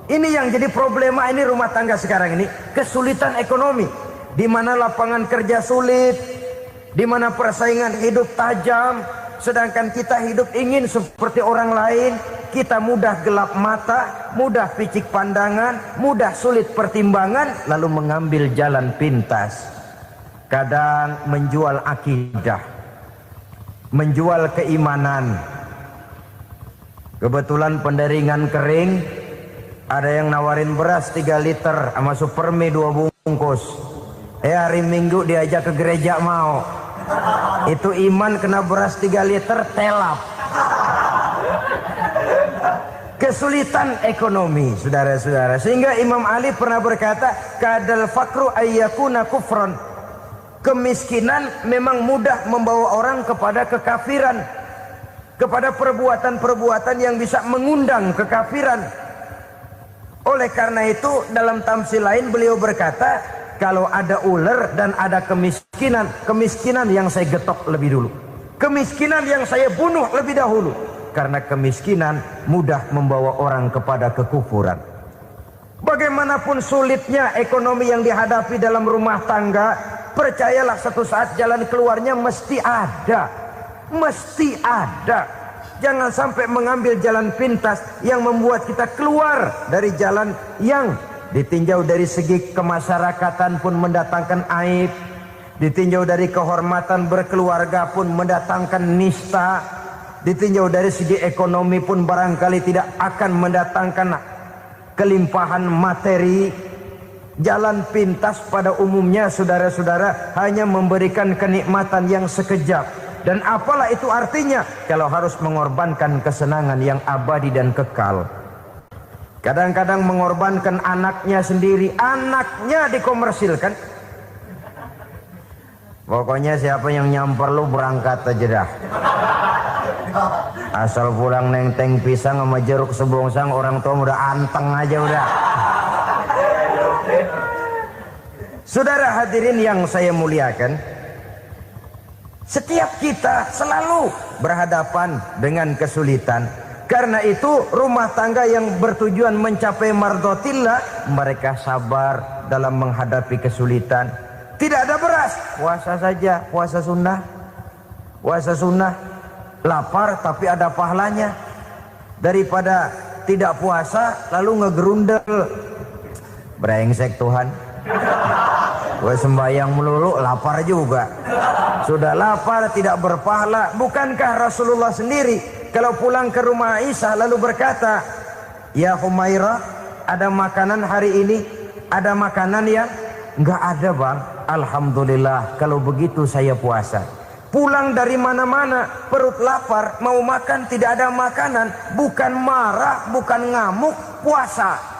Ini yang jadi problema ini rumah tangga sekarang ini. Kesulitan ekonomi, di mana lapangan kerja sulit, di mana persaingan hidup tajam. Sedangkan kita hidup ingin seperti orang lain. Kita mudah gelap mata, mudah picik pandangan, mudah sulit pertimbangan, lalu mengambil jalan pintas. Kadang menjual akidah, menjual keimanan. Kebetulan pendaringan kering, ada yang nawarin beras 3 liter sama supermi 2 bungkus. Hari Minggu diajak ke gereja mau. Itu iman kena beras 3 liter telap. Kesulitan ekonomi, saudara-saudara. Sehingga Imam Ali pernah berkata, kadal fakru ayyakuna kufran. Kemiskinan memang mudah membawa orang kepada kekafiran, kepada perbuatan-perbuatan yang bisa mengundang kekafiran. Oleh karena itu dalam tamsil lain beliau berkata, kalau ada ular dan ada kemiskinan, kemiskinan yang saya getok lebih dulu, kemiskinan yang saya bunuh lebih dahulu. Karena kemiskinan mudah membawa orang kepada kekufuran. Bagaimanapun sulitnya ekonomi yang dihadapi dalam rumah tangga, percayalah satu saat jalan keluarnya mesti ada. Mesti ada. Jangan sampai mengambil jalan pintas yang membuat kita keluar dari jalan yang ditinjau dari segi kemasyarakatan pun mendatangkan aib, ditinjau dari kehormatan berkeluarga pun mendatangkan nista, ditinjau dari segi ekonomi pun barangkali tidak akan mendatangkan kelimpahan materi. Jalan pintas pada umumnya, saudara-saudara, hanya memberikan kenikmatan yang sekejap. Dan apalah itu artinya kalau harus mengorbankan kesenangan yang abadi dan kekal. Kadang-kadang mengorbankan anaknya sendiri, anaknya dikomersilkan. Pokoknya siapa yang nyamper lu berangkat aja dah. Asal pulang nenteng pisang sama jeruk sebongsang, orang tua udah anteng aja udah. Saudara hadirin yang saya muliakan, setiap kita selalu berhadapan dengan kesulitan. Karena itu rumah tangga yang bertujuan mencapai mardhatillah, mereka sabar dalam menghadapi kesulitan. Tidak ada beras, puasa saja, puasa sunnah. Puasa sunnah, lapar tapi ada pahalanya. Daripada tidak puasa lalu ngegerundel. Brengsek Tuhan. Gue sembahyang melulu, lapar juga. Sudah lapar, tidak berpahala. Bukankah Rasulullah sendiri kalau pulang ke rumah Aisyah lalu berkata, ya Humairah, ada makanan hari ini? Ada makanan ya? Enggak ada bang. Alhamdulillah, kalau begitu saya puasa. Pulang dari mana-mana, perut lapar, mau makan tidak ada makanan. Bukan marah, bukan ngamuk, puasa.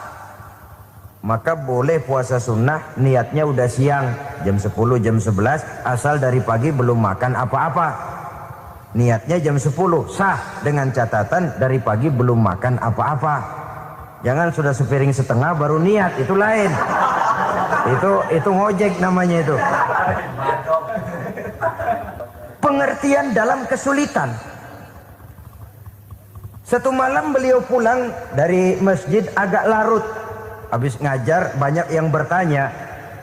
Maka boleh puasa sunnah, niatnya udah siang, jam 10, jam 11, asal dari pagi belum makan apa-apa. Niatnya jam 10, sah, dengan catatan dari pagi belum makan apa-apa. Jangan sudah sepiring setengah baru niat, itu lain. Itu ngojek namanya itu. Pengertian dalam kesulitan. Satu malam beliau pulang dari masjid agak larut. Habis ngajar banyak yang bertanya,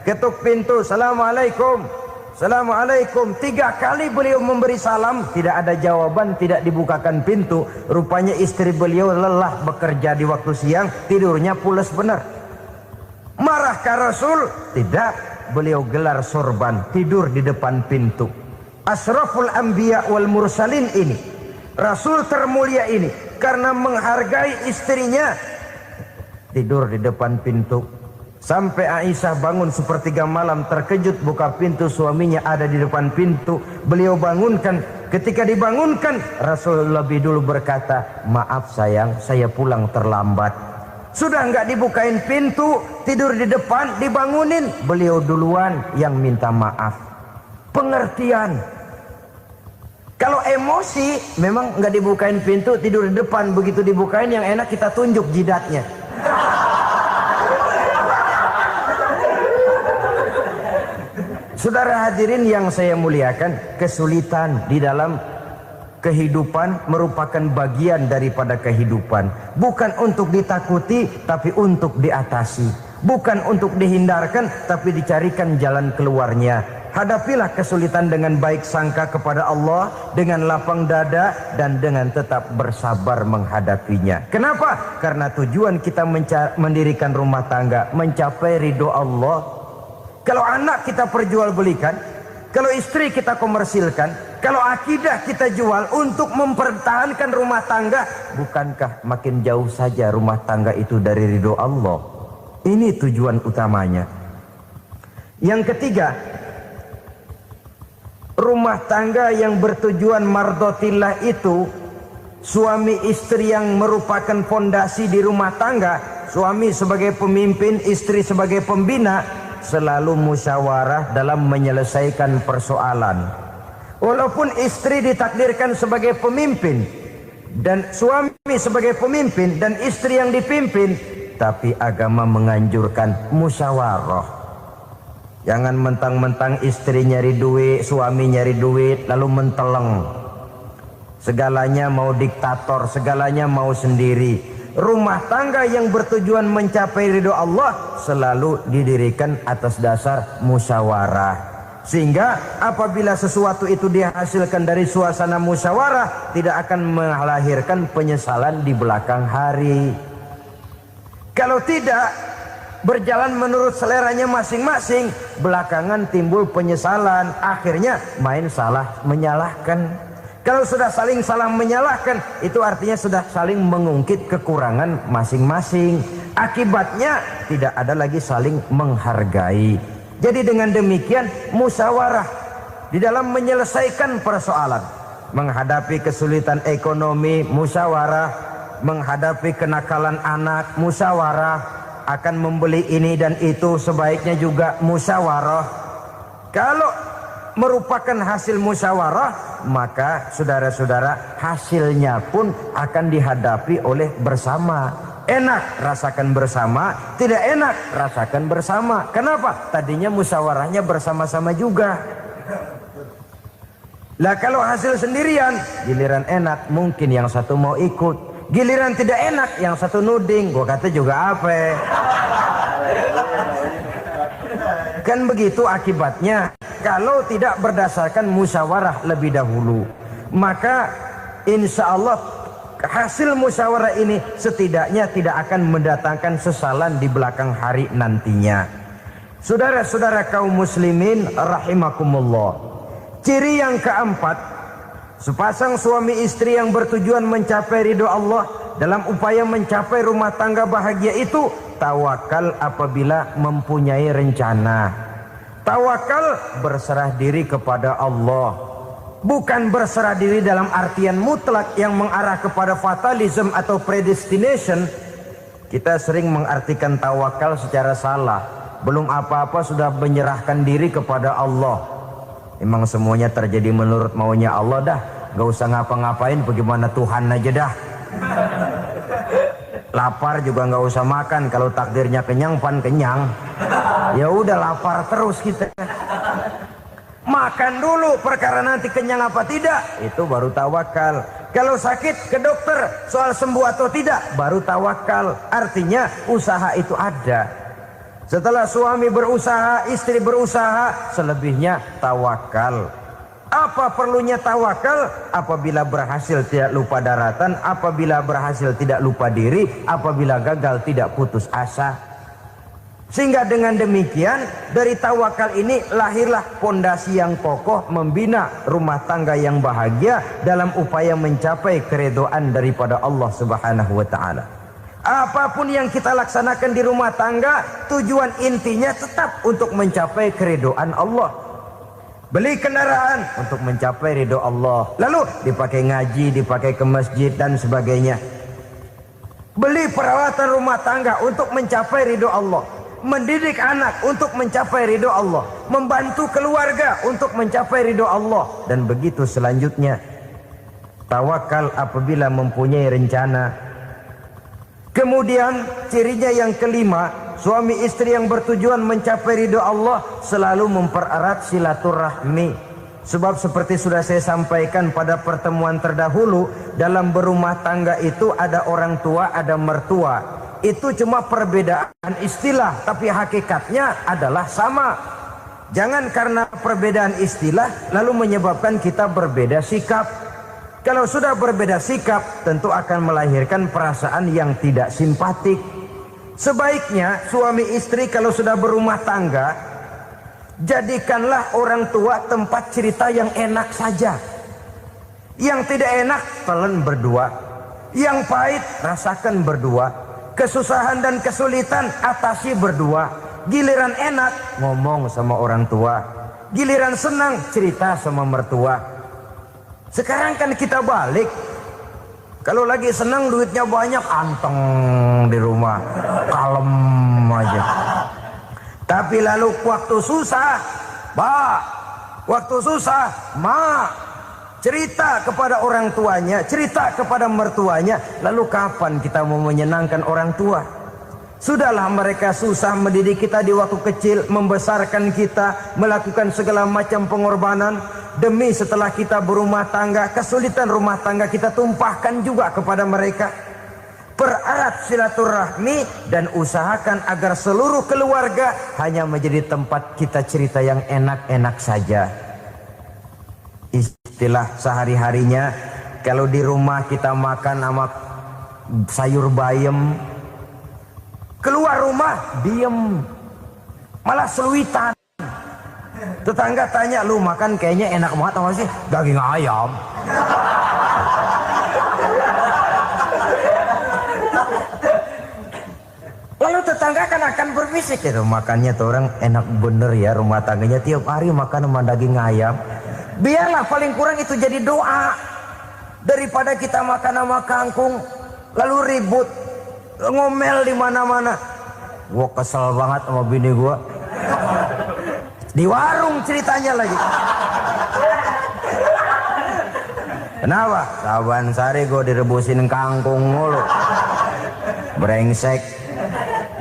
ketuk pintu, Assalamualaikum, Assalamualaikum. 3 kali beliau memberi salam, tidak ada jawaban, tidak dibukakan pintu. Rupanya istri beliau lelah bekerja di waktu siang, tidurnya pules benar. Marahkah Rasul? Tidak. Beliau gelar sorban, tidur di depan pintu. Asraful anbiya wal mursalin ini, Rasul termulia ini, karena menghargai istrinya, tidur di depan pintu. Sampai Aisyah bangun sepertiga malam, terkejut buka pintu, suaminya ada di depan pintu. Beliau bangunkan. Ketika dibangunkan, Rasul lebih dulu berkata, maaf sayang, saya pulang terlambat. Sudah nggak dibukain pintu, tidur di depan, dibangunin, beliau duluan yang minta maaf. Pengertian. Kalau emosi, memang nggak dibukain pintu, tidur di depan. Begitu dibukain, yang enak kita tunjuk jidatnya. Saudara hadirin yang saya muliakan, kesulitan di dalam kehidupan merupakan bagian daripada kehidupan. Bukan untuk ditakuti, tapi untuk diatasi. Bukan untuk dihindarkan, tapi dicarikan jalan keluarnya. Hadapilah kesulitan dengan baik sangka kepada Allah, dengan lapang dada, dan dengan tetap bersabar menghadapinya. Kenapa? Karena tujuan kita mendirikan rumah tangga, mencapai ridho Allah. Kalau anak kita perjualbelikan, kalau istri kita komersilkan, kalau akidah kita jual untuk mempertahankan rumah tangga, bukankah makin jauh saja rumah tangga itu dari ridho Allah? Ini tujuan utamanya. Yang ketiga, rumah tangga yang bertujuan mardotillah itu, suami istri yang merupakan fondasi di rumah tangga, suami sebagai pemimpin, istri sebagai pembina, selalu musyawarah dalam menyelesaikan persoalan. Walaupun istri ditakdirkan sebagai pemimpin dan suami sebagai pemimpin dan istri yang dipimpin, tapi agama menganjurkan musyawarah. Jangan mentang-mentang istri nyari duit, suami nyari duit, lalu menteleng. Segalanya mau diktator, segalanya mau sendiri. Rumah tangga yang bertujuan mencapai ridho Allah selalu didirikan atas dasar musyawarah. Sehingga apabila sesuatu itu dihasilkan dari suasana musyawarah, tidak akan melahirkan penyesalan di belakang hari. Kalau tidak, berjalan menurut seleranya masing-masing, belakangan timbul penyesalan, akhirnya main salah menyalahkan. Kalau sudah saling salah menyalahkan, itu artinya sudah saling mengungkit kekurangan masing-masing. Akibatnya tidak ada lagi saling menghargai. Jadi dengan demikian musyawarah di dalam menyelesaikan persoalan. Menghadapi kesulitan ekonomi, musyawarah. Menghadapi kenakalan anak, musyawarah. Akan membeli ini dan itu, sebaiknya juga musyawarah. Kalau merupakan hasil musyawarah, maka saudara-saudara hasilnya pun akan dihadapi oleh bersama. Enak rasakan bersama, tidak enak rasakan bersama. Kenapa? Tadinya musyawarahnya bersama-sama juga. Lah kalau hasil sendirian, giliran enak mungkin yang satu mau ikut, giliran tidak enak yang satu nuding, gua kata juga apa? Kan begitu akibatnya. Kalau tidak berdasarkan musyawarah lebih dahulu, maka insya Allah hasil musyawarah ini setidaknya tidak akan mendatangkan sesalan di belakang hari nantinya. Saudara-saudara kaum muslimin rahimakumullah, ciri yang keempat, sepasang suami istri yang bertujuan mencapai ridho Allah dalam upaya mencapai rumah tangga bahagia itu tawakal apabila mempunyai rencana. Tawakal berserah diri kepada Allah. Bukan berserah diri dalam artian mutlak yang mengarah kepada fatalism atau predestination. Kita sering mengartikan tawakal secara salah. Belum apa-apa sudah menyerahkan diri kepada Allah. Emang semuanya terjadi menurut maunya Allah dah. Gak usah ngapa-ngapain, bagaimana Tuhan aja dah. Lapar juga nggak usah makan, kalau takdirnya kenyang pan kenyang. Ya udah lapar terus kita. Makan dulu, perkara nanti kenyang apa tidak, itu baru tawakal. Kalau sakit ke dokter, soal sembuh atau tidak, baru tawakal. Artinya usaha itu ada. Setelah suami berusaha, istri berusaha, selebihnya tawakal. Apa perlunya tawakal? Apabila berhasil tidak lupa daratan, apabila berhasil tidak lupa diri, apabila gagal tidak putus asa. Sehingga dengan demikian dari tawakal ini lahirlah pondasi yang kokoh membina rumah tangga yang bahagia dalam upaya mencapai keridhaan daripada Allah Subhanahu wa taala. Apapun yang kita laksanakan di rumah tangga, tujuan intinya tetap untuk mencapai keridhaan Allah. Beli kendaraan untuk mencapai ridho Allah, lalu dipakai ngaji, dipakai ke masjid dan sebagainya. Beli peralatan rumah tangga untuk mencapai ridho Allah. Mendidik anak untuk mencapai ridho Allah, membantu keluarga untuk mencapai ridho Allah, dan begitu selanjutnya. Tawakal apabila mempunyai rencana. Kemudian cirinya yang kelima, suami istri yang bertujuan mencapai ridho Allah selalu mempererat silaturahmi. Sebab seperti sudah saya sampaikan pada pertemuan terdahulu, dalam berumah tangga itu ada orang tua, ada mertua. Itu cuma perbedaan istilah, tapi hakikatnya adalah sama. Jangan karena perbedaan istilah lalu menyebabkan kita berbeda sikap. Kalau sudah berbeda sikap, tentu akan melahirkan perasaan yang tidak simpatik. Sebaiknya suami istri kalau sudah berumah tangga, jadikanlah orang tua tempat cerita yang enak saja. Yang tidak enak telan berdua, yang pahit rasakan berdua. Kesusahan dan kesulitan atasi berdua. Giliran enak ngomong sama orang tua, giliran senang cerita sama mertua. Sekarang kan kita balik, kalau lagi senang duitnya banyak, anteng di rumah, kalem aja. Tapi lalu waktu susah, waktu susah, cerita kepada orang tuanya, cerita kepada mertuanya. Lalu kapan kita mau menyenangkan orang tua? Sudahlah mereka susah mendidik kita di waktu kecil, membesarkan kita, melakukan segala macam pengorbanan. Demi setelah kita berumah tangga, kesulitan rumah tangga kita tumpahkan juga kepada mereka. Pererat silaturahmi dan usahakan agar seluruh keluarga hanya menjadi tempat kita cerita yang enak-enak saja. Istilah sehari-harinya, kalau di rumah kita makan sama sayur bayam, keluar rumah diem, malah seluitan. Tetangga tanya, lu makan kayaknya enak banget apa sih? Daging ayam. Lalu tetangga kan akan berbisik, itu makannya tuh orang enak bener ya, rumah tangganya tiap hari makan sama daging ayam. Biarlah paling kurang itu jadi doa, daripada kita makan sama kangkung lalu ribut ngomel di mana-mana. Gua kesel banget sama bini gua. Di warung ceritanya lagi. Kenapa? Saban sari gua direbusin kangkung mulu. Brengsek.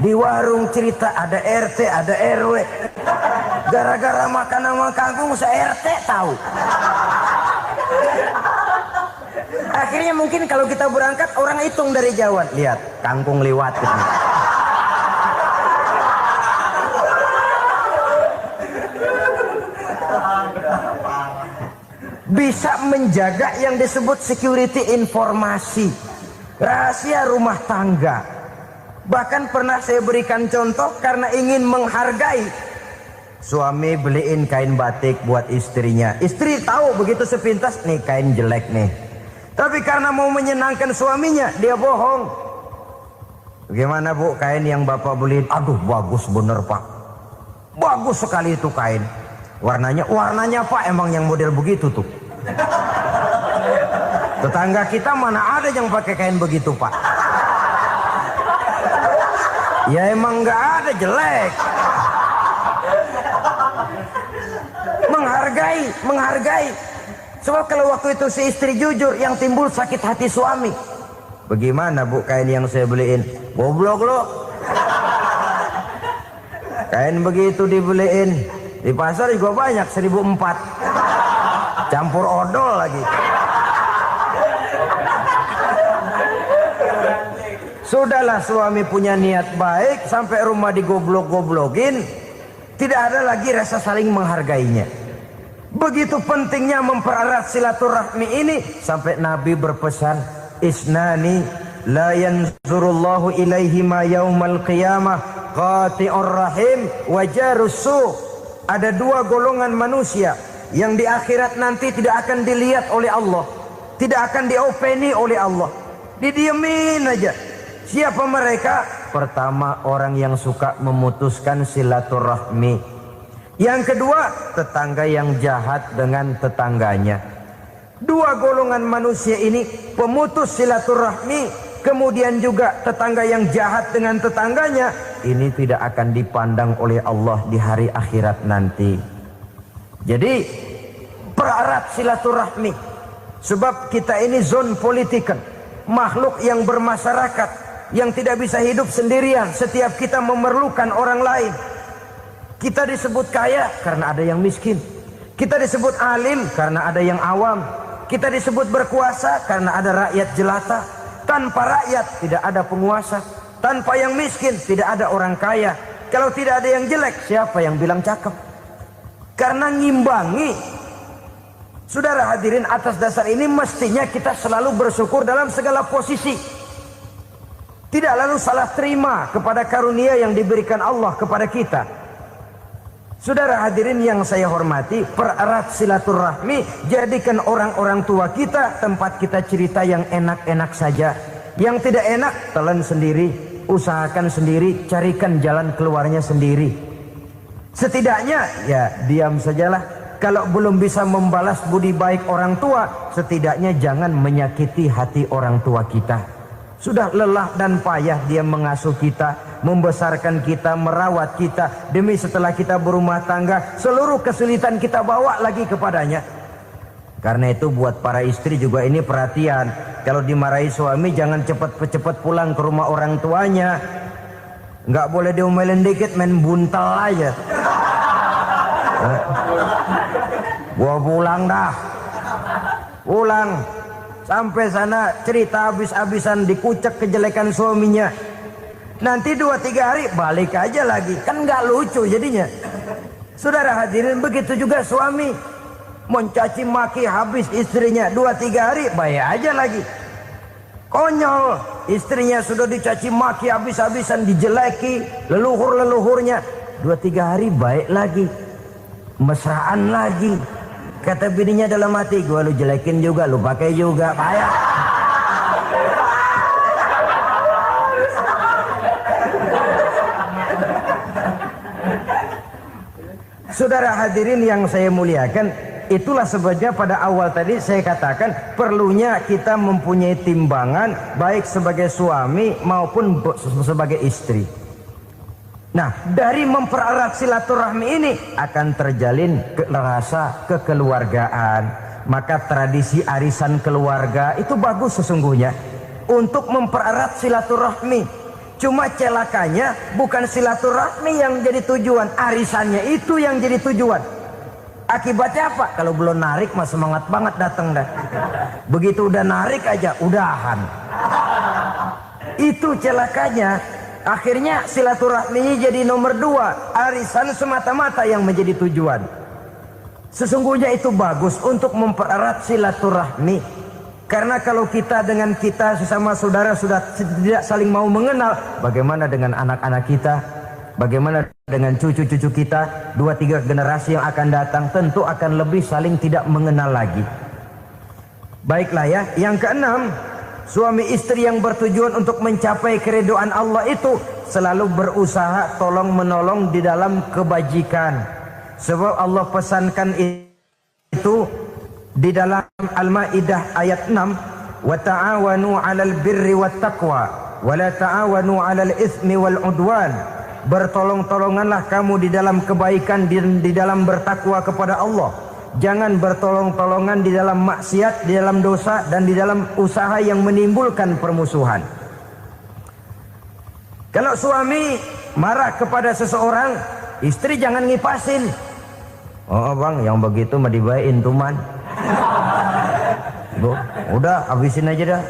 Di warung cerita ada RT, ada RW. Gara-gara makan sama kangkung se-RT tahu. Akhirnya mungkin kalau kita berangkat orang hitung dari jauhan. Lihat, kangkung liwat gitu. Bisa menjaga yang disebut security informasi, rahasia rumah tangga. Bahkan pernah saya berikan contoh karena ingin menghargai. Suami beliin kain batik buat istrinya. Istri tahu begitu sepintas, nih kain jelek nih. Tapi karena mau menyenangkan suaminya, dia bohong. Bagaimana bu, kain yang bapak beliin? Aduh bagus bener pak. Bagus sekali itu kain. Warnanya pak emang yang model begitu tuh. Tetangga kita mana ada yang pakai kain begitu pak. Ya emang nggak ada, jelek. Menghargai. Sebab kalau waktu itu si istri jujur, yang timbul sakit hati suami. Bagaimana bu kain yang saya beliin? Goblok lo. Kain begitu dibeliin di pasar juga banyak 1.400. Campur odol lagi. Sudahlah suami punya niat baik, sampai rumah digoblok-goblokin, tidak ada lagi rasa saling menghargainya. Begitu pentingnya mempererat silaturahmi ini, sampai Nabi berpesan, isnani la yanzurullahu ilaihima yaumal qiyamah qati'ur rahim wa jarus su'. Ada dua golongan manusia yang di akhirat nanti tidak akan dilihat oleh Allah, tidak akan diopeni oleh Allah, didiemin aja. Siapa mereka? Pertama, orang yang suka memutuskan silaturahmi. Yang kedua, tetangga yang jahat dengan tetangganya. Dua golongan manusia ini, pemutus silaturahmi, kemudian juga tetangga yang jahat dengan tetangganya, ini tidak akan dipandang oleh Allah di hari akhirat nanti. Jadi pererat silaturahmi, sebab kita ini zon politikan, makhluk yang bermasyarakat, yang tidak bisa hidup sendirian. Setiap kita memerlukan orang lain. Kita disebut kaya karena ada yang miskin, kita disebut alim karena ada yang awam, kita disebut berkuasa karena ada rakyat jelata. Tanpa rakyat tidak ada penguasa, tanpa yang miskin tidak ada orang kaya. Kalau tidak ada yang jelek, siapa yang bilang cakep? Karena ngimbangi. Saudara hadirin, atas dasar ini mestinya kita selalu bersyukur dalam segala posisi, tidak lalu salah terima kepada karunia yang diberikan Allah kepada kita. Saudara hadirin yang saya hormati, pererat silaturahmi, jadikan orang-orang tua kita tempat kita cerita yang enak-enak saja. Yang tidak enak, telan sendiri, usahakan sendiri, carikan jalan keluarnya sendiri. Setidaknya ya diam sajalah. Kalau belum bisa membalas budi baik orang tua, setidaknya jangan menyakiti hati orang tua kita. Sudah lelah dan payah dia mengasuh kita, membesarkan kita, merawat kita. Demi setelah kita berumah tangga, seluruh kesulitan kita bawa lagi kepadanya. Karena itu buat para istri juga ini perhatian. Kalau dimarahi suami, jangan cepat-cepat pulang ke rumah orang tuanya. Nggak boleh diomelin dikit, main buntal aja. Gua pulang dah. Pulang. Sampai sana cerita habis-habisan, dikucek kejelekan suaminya. Nanti 2-3 hari balik aja lagi. Kan nggak lucu jadinya. Saudara hadirin, begitu juga suami. Mencaci maki habis istrinya, 2-3 hari baik aja lagi. Konyol, istrinya sudah dicaci maki habis-habisan, dijeleki leluhur-leluhurnya, 2-3 hari baik lagi, mesraan lagi. Kata bininya dalam hati, gua lu jelekin juga, lu pakai juga, payah. Saudara hadirin yang saya muliakan, itulah sebabnya pada awal tadi saya katakan perlunya kita mempunyai timbangan baik sebagai suami maupun sebagai istri. Nah, dari mempererat silaturahmi ini akan terjalin rasa kekeluargaan. Maka tradisi arisan keluarga itu bagus sesungguhnya untuk mempererat silaturahmi. Cuma celakanya bukan silaturahmi yang jadi tujuan, arisannya itu yang jadi tujuan. Akibatnya apa? Kalau belum narik mah semangat banget datang dah. Begitu udah narik aja udahan. Itu celakanya. Akhirnya silaturahminya jadi nomor 2, arisan semata-mata yang menjadi tujuan. Sesungguhnya itu bagus untuk mempererat silaturahmi. Karena kalau kita dengan kita sesama saudara sudah tidak saling mau mengenal, bagaimana dengan anak-anak kita? Bagaimana dengan cucu-cucu kita? 2-3 generasi yang akan datang tentu akan lebih saling tidak mengenal lagi. Baiklah ya, yang keenam, suami istri yang bertujuan untuk mencapai keridhaan Allah itu selalu berusaha tolong menolong di dalam kebajikan. Sebab Allah pesankan itu di dalam Al-Maidah ayat 6, wa ta'awanu 'alal birri wat taqwa wa la ta'awanu 'alal itsmi wal 'udwan. Bertolong-tolonganlah kamu di dalam kebaikan, di dalam bertakwa kepada Allah. Jangan bertolong-tolongan di dalam maksiat, di dalam dosa, dan di dalam usaha yang menimbulkan permusuhan. Kalau suami marah kepada seseorang, istri jangan ngipasin. Oh bang, yang begitu mah dibayain tuman. Bu, udah habisin aja dah.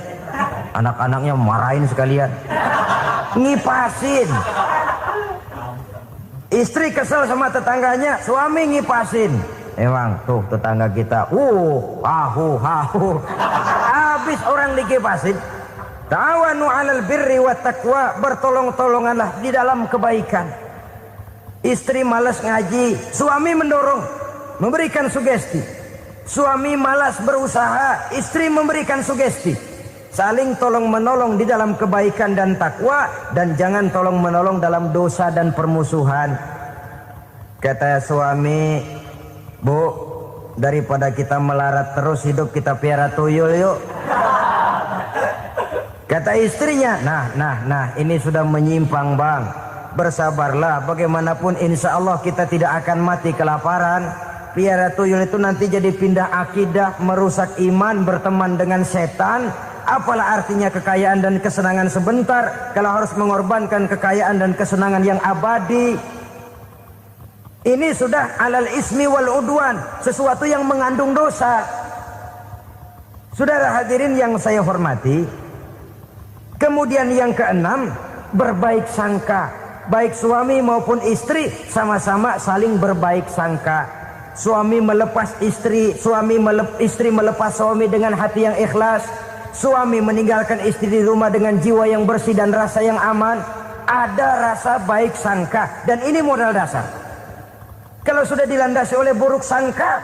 Anak-anaknya marahin sekalian. Ngipasin. Istri kesel sama tetangganya, suami ngipasin. Emang tuh tetangga kita, hahu. Habis orang dikipasin. Ta'awanu 'alal birri wat taqwa, bertolong-tolonganlah di dalam kebaikan. Istri malas ngaji, suami mendorong, memberikan sugesti. Suami malas berusaha, istri memberikan sugesti. Saling tolong menolong di dalam kebaikan dan takwa, dan jangan tolong menolong dalam dosa dan permusuhan. Kata suami, "Bu, daripada kita melarat terus hidup, kita piara tuyul yuk." Kata istrinya, nah, ini sudah menyimpang bang. Bersabarlah, bagaimanapun insya Allah kita tidak akan mati kelaparan. Piara tuyul itu nanti jadi pindah akidah, merusak iman, berteman dengan setan. Apalah artinya kekayaan dan kesenangan sebentar kalau harus mengorbankan kekayaan dan kesenangan yang abadi. Ini sudah alal ismi wal udwan, sesuatu yang mengandung dosa. Saudara hadirin yang saya hormati, kemudian yang keenam, berbaik sangka. Baik suami maupun istri sama-sama saling berbaik sangka. Suami melepas istri, istri melepas suami dengan hati yang ikhlas. Suami meninggalkan istri di rumah dengan jiwa yang bersih dan rasa yang aman. Ada rasa baik sangka, dan ini modal dasar. Kalau sudah dilandasi oleh buruk sangka,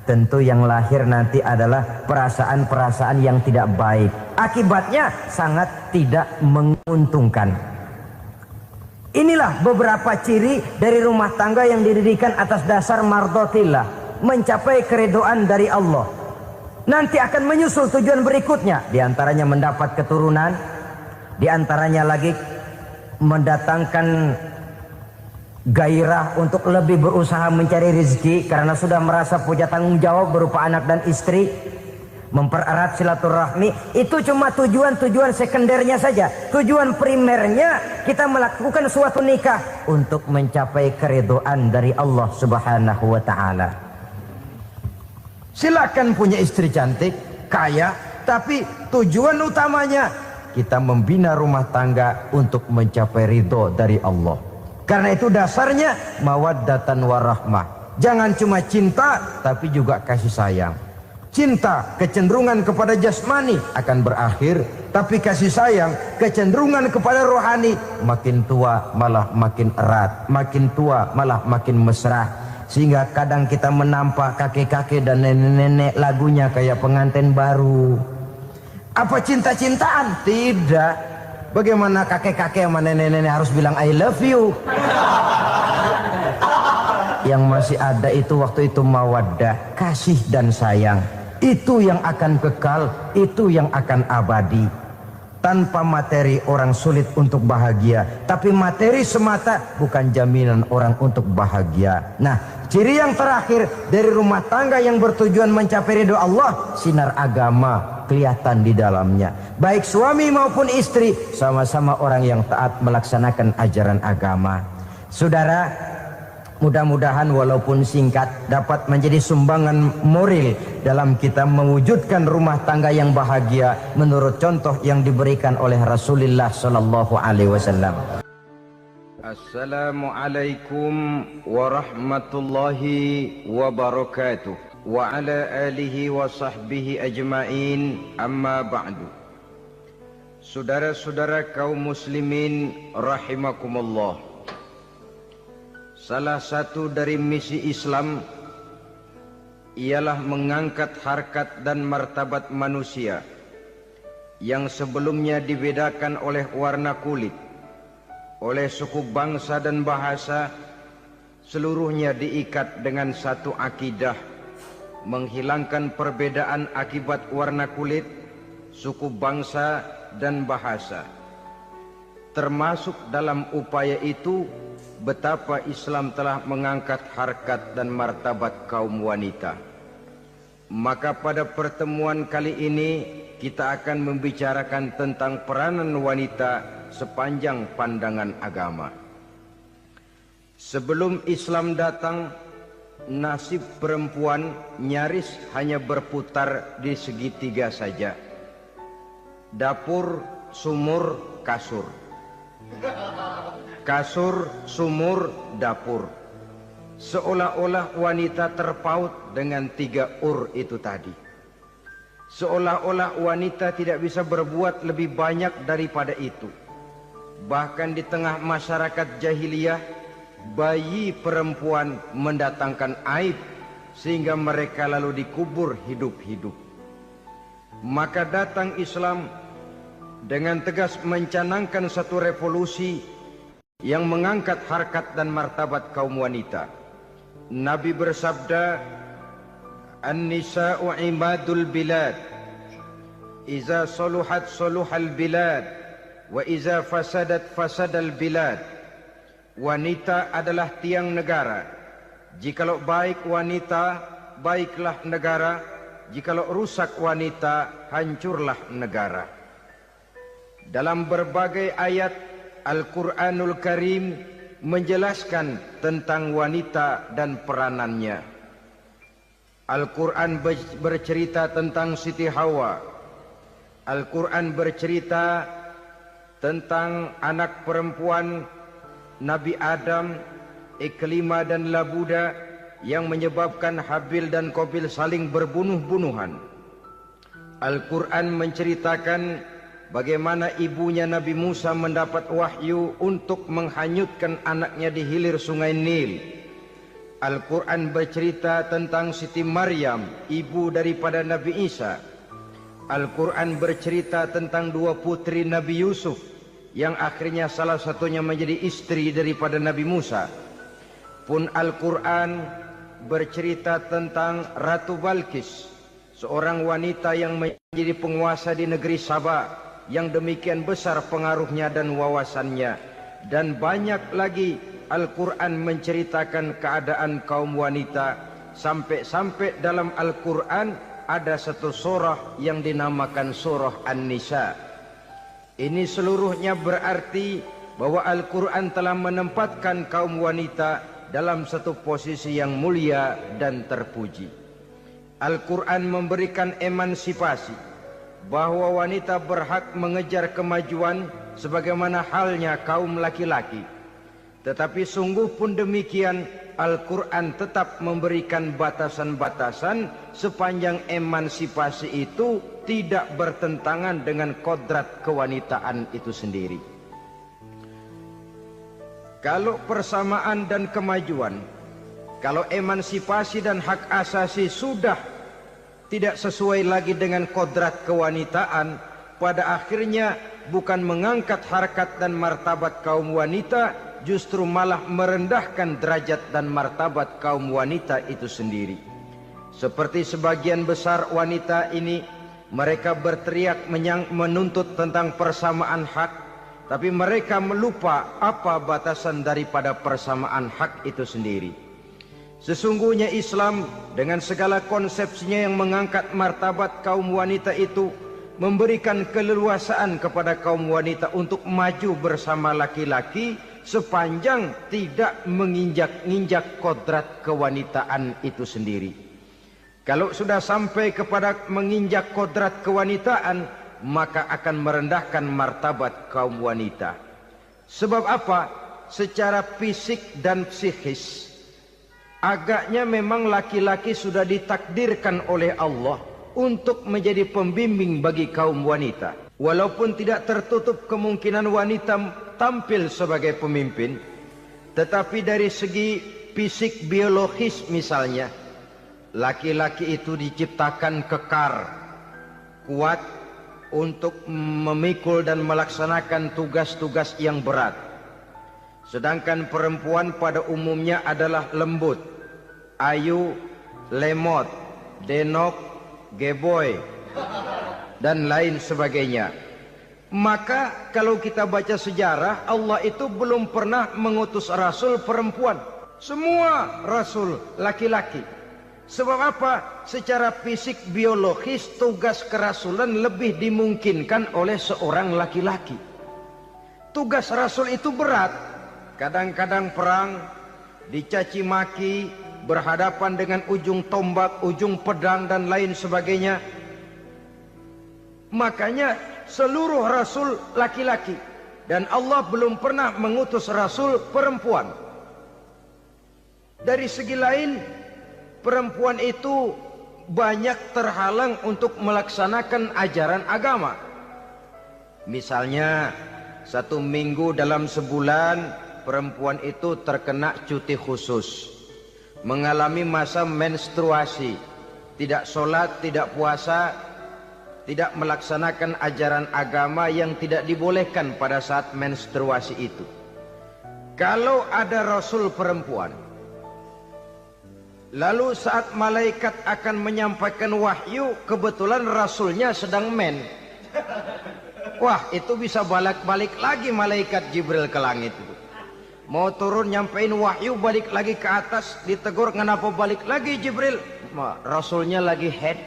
tentu yang lahir nanti adalah perasaan-perasaan yang tidak baik. Akibatnya sangat tidak menguntungkan. Inilah beberapa ciri dari rumah tangga yang didirikan atas dasar mardhatillah, mencapai keridhaan dari Allah. Nanti akan menyusul tujuan berikutnya, diantaranya mendapat keturunan, diantaranya lagi mendatangkan gairah untuk lebih berusaha mencari rezeki karena sudah merasa punya tanggung jawab berupa anak dan istri. Mempererat silaturahmi, itu cuma tujuan-tujuan sekundernya saja. Tujuan primernya kita melakukan suatu nikah untuk mencapai keridhaan dari Allah Subhanahu wa taala. Silakan punya istri cantik, kaya, tapi tujuan utamanya kita membina rumah tangga untuk mencapai ridho dari Allah. Karena itu dasarnya mawaddatan warahmah. Jangan cuma cinta, tapi juga kasih sayang. Cinta, kecenderungan kepada jasmani akan berakhir, tapi kasih sayang, kecenderungan kepada rohani, makin tua malah makin erat, makin tua malah makin mesra. Sehingga kadang kita menampak kakek-kakek dan nenek-nenek lagunya kayak pengantin baru. Apa cinta-cintaan? Tidak. Bagaimana kakek-kakek sama nenek-nenek harus bilang I love you? Yang masih ada itu waktu itu mawaddah, kasih dan sayang. Itu yang akan kekal, itu yang akan abadi. Tanpa materi orang sulit untuk bahagia, tapi materi semata bukan jaminan orang untuk bahagia. Nah, ciri yang terakhir dari rumah tangga yang bertujuan mencapai ridho Allah, sinar agama kelihatan di dalamnya. Baik suami maupun istri sama-sama orang yang taat melaksanakan ajaran agama. Saudara, mudah-mudahan walaupun singkat dapat menjadi sumbangan moral dalam kita mewujudkan rumah tangga yang bahagia menurut contoh yang diberikan oleh Rasulullah sallallahu alaihi wasallam. Assalamualaikum warahmatullahi wabarakatuh. Wa ala alihi wa sahbihi ajmain, amma ba'du. Saudara-saudara kaum muslimin rahimakumullah. Salah satu dari misi Islam ialah mengangkat harkat dan martabat manusia yang sebelumnya dibedakan oleh warna kulit, oleh suku bangsa dan bahasa, seluruhnya diikat dengan satu akidah, menghilangkan perbedaan akibat warna kulit, suku bangsa dan bahasa. Termasuk dalam upaya itu betapa Islam telah mengangkat harkat dan martabat kaum wanita. Maka pada pertemuan kali ini kita akan membicarakan tentang peranan wanita sepanjang pandangan agama. Sebelum Islam datang, nasib perempuan nyaris hanya berputar di segitiga saja. Dapur, sumur, kasur. Kasur, sumur, dapur. Seolah-olah wanita terpaut dengan tiga ur itu tadi. Seolah-olah wanita tidak bisa berbuat lebih banyak daripada itu. Bahkan di tengah masyarakat jahiliyah, bayi perempuan mendatangkan aib sehingga mereka lalu dikubur hidup-hidup. Maka datang Islam dengan tegas mencanangkan satu revolusi yang mengangkat harkat dan martabat kaum wanita. Nabi bersabda, "An-nisa'u imadul bilad, iza saluhat saluhal bilad, wa iza fasadat fasadal bilad." Wanita adalah tiang negara. Jikalau baik wanita, baiklah negara. Jikalau rusak wanita, hancurlah negara. Dalam berbagai ayat Al-Quranul Karim menjelaskan tentang wanita dan peranannya. Al-Quran bercerita tentang Siti Hawa. Al-Quran bercerita tentang anak perempuan Nabi Adam, Iklimah dan Labuda, yang menyebabkan Habil dan Qabil saling berbunuh-bunuhan. Al-Quran menceritakan bagaimana ibunya Nabi Musa mendapat wahyu untuk menghanyutkan anaknya di hilir sungai Nil. Al-Quran bercerita tentang Siti Maryam, ibu daripada Nabi Isa. Al-Quran bercerita tentang dua putri Nabi Yusuf, yang akhirnya salah satunya menjadi istri daripada Nabi Musa. Pun Al-Quran bercerita tentang Ratu Balkis, seorang wanita yang menjadi penguasa di negeri Sabah, yang demikian besar pengaruhnya dan wawasannya. Dan banyak lagi Al-Quran menceritakan keadaan kaum wanita, sampai-sampai dalam Al-Quran ada satu surah yang dinamakan surah An-Nisa. Ini seluruhnya berarti bahwa Al-Quran telah menempatkan kaum wanita dalam satu posisi yang mulia dan terpuji. Al-Quran memberikan emansipasi, bahwa wanita berhak mengejar kemajuan sebagaimana halnya kaum laki-laki. Tetapi sungguh pun demikian, Al-Quran tetap memberikan batasan-batasan sepanjang emansipasi itu tidak bertentangan dengan kodrat kewanitaan itu sendiri. Kalau persamaan dan kemajuan, kalau emansipasi dan hak asasi sudah tidak sesuai lagi dengan kodrat kewanitaan, pada akhirnya bukan mengangkat harkat dan martabat kaum wanita, justru malah merendahkan derajat dan martabat kaum wanita itu sendiri. Seperti sebagian besar wanita ini, mereka berteriak menuntut tentang persamaan hak, tapi mereka melupa apa batasan daripada persamaan hak itu sendiri. Sesungguhnya Islam dengan segala konsepsinya yang mengangkat martabat kaum wanita itu, memberikan keleluasaan kepada kaum wanita untuk maju bersama laki-laki sepanjang tidak menginjak-injak kodrat kewanitaan itu sendiri. Kalau sudah sampai kepada menginjak kodrat kewanitaan, maka akan merendahkan martabat kaum wanita. Sebab apa? Secara fisik dan psikis, agaknya memang laki-laki sudah ditakdirkan oleh Allah untuk menjadi pembimbing bagi kaum wanita. Walaupun tidak tertutup kemungkinan wanita tampil sebagai pemimpin, tetapi dari segi fisik biologis misalnya, laki-laki itu diciptakan kekar, kuat untuk memikul dan melaksanakan tugas-tugas yang berat. Sedangkan perempuan pada umumnya adalah lembut, ayu, lemot, denok, geboy, dan lain sebagainya. Maka kalau kita baca sejarah, Allah itu belum pernah mengutus rasul perempuan. Semua rasul laki-laki. Sebab apa? Secara fisik biologis tugas kerasulan lebih dimungkinkan oleh seorang laki-laki. Tugas rasul itu berat. Kadang-kadang perang, dicaci maki, berhadapan dengan ujung tombak, ujung pedang dan lain sebagainya. Makanya seluruh rasul laki-laki, dan Allah belum pernah mengutus rasul perempuan. Dari segi lain, perempuan itu banyak terhalang untuk melaksanakan ajaran agama. Misalnya 1 minggu dalam sebulan perempuan itu terkena cuti khusus, mengalami masa menstruasi, tidak sholat, tidak puasa, tidak melaksanakan ajaran agama yang tidak dibolehkan pada saat menstruasi itu. Kalau ada rasul perempuan, lalu saat malaikat akan menyampaikan wahyu, kebetulan rasulnya sedang wah, itu bisa balik lagi malaikat Jibril ke langit itu. Mau turun nyampein wahyu, balik lagi ke atas, ditegur, kenapa balik lagi Jibril? Rasulnya lagi head.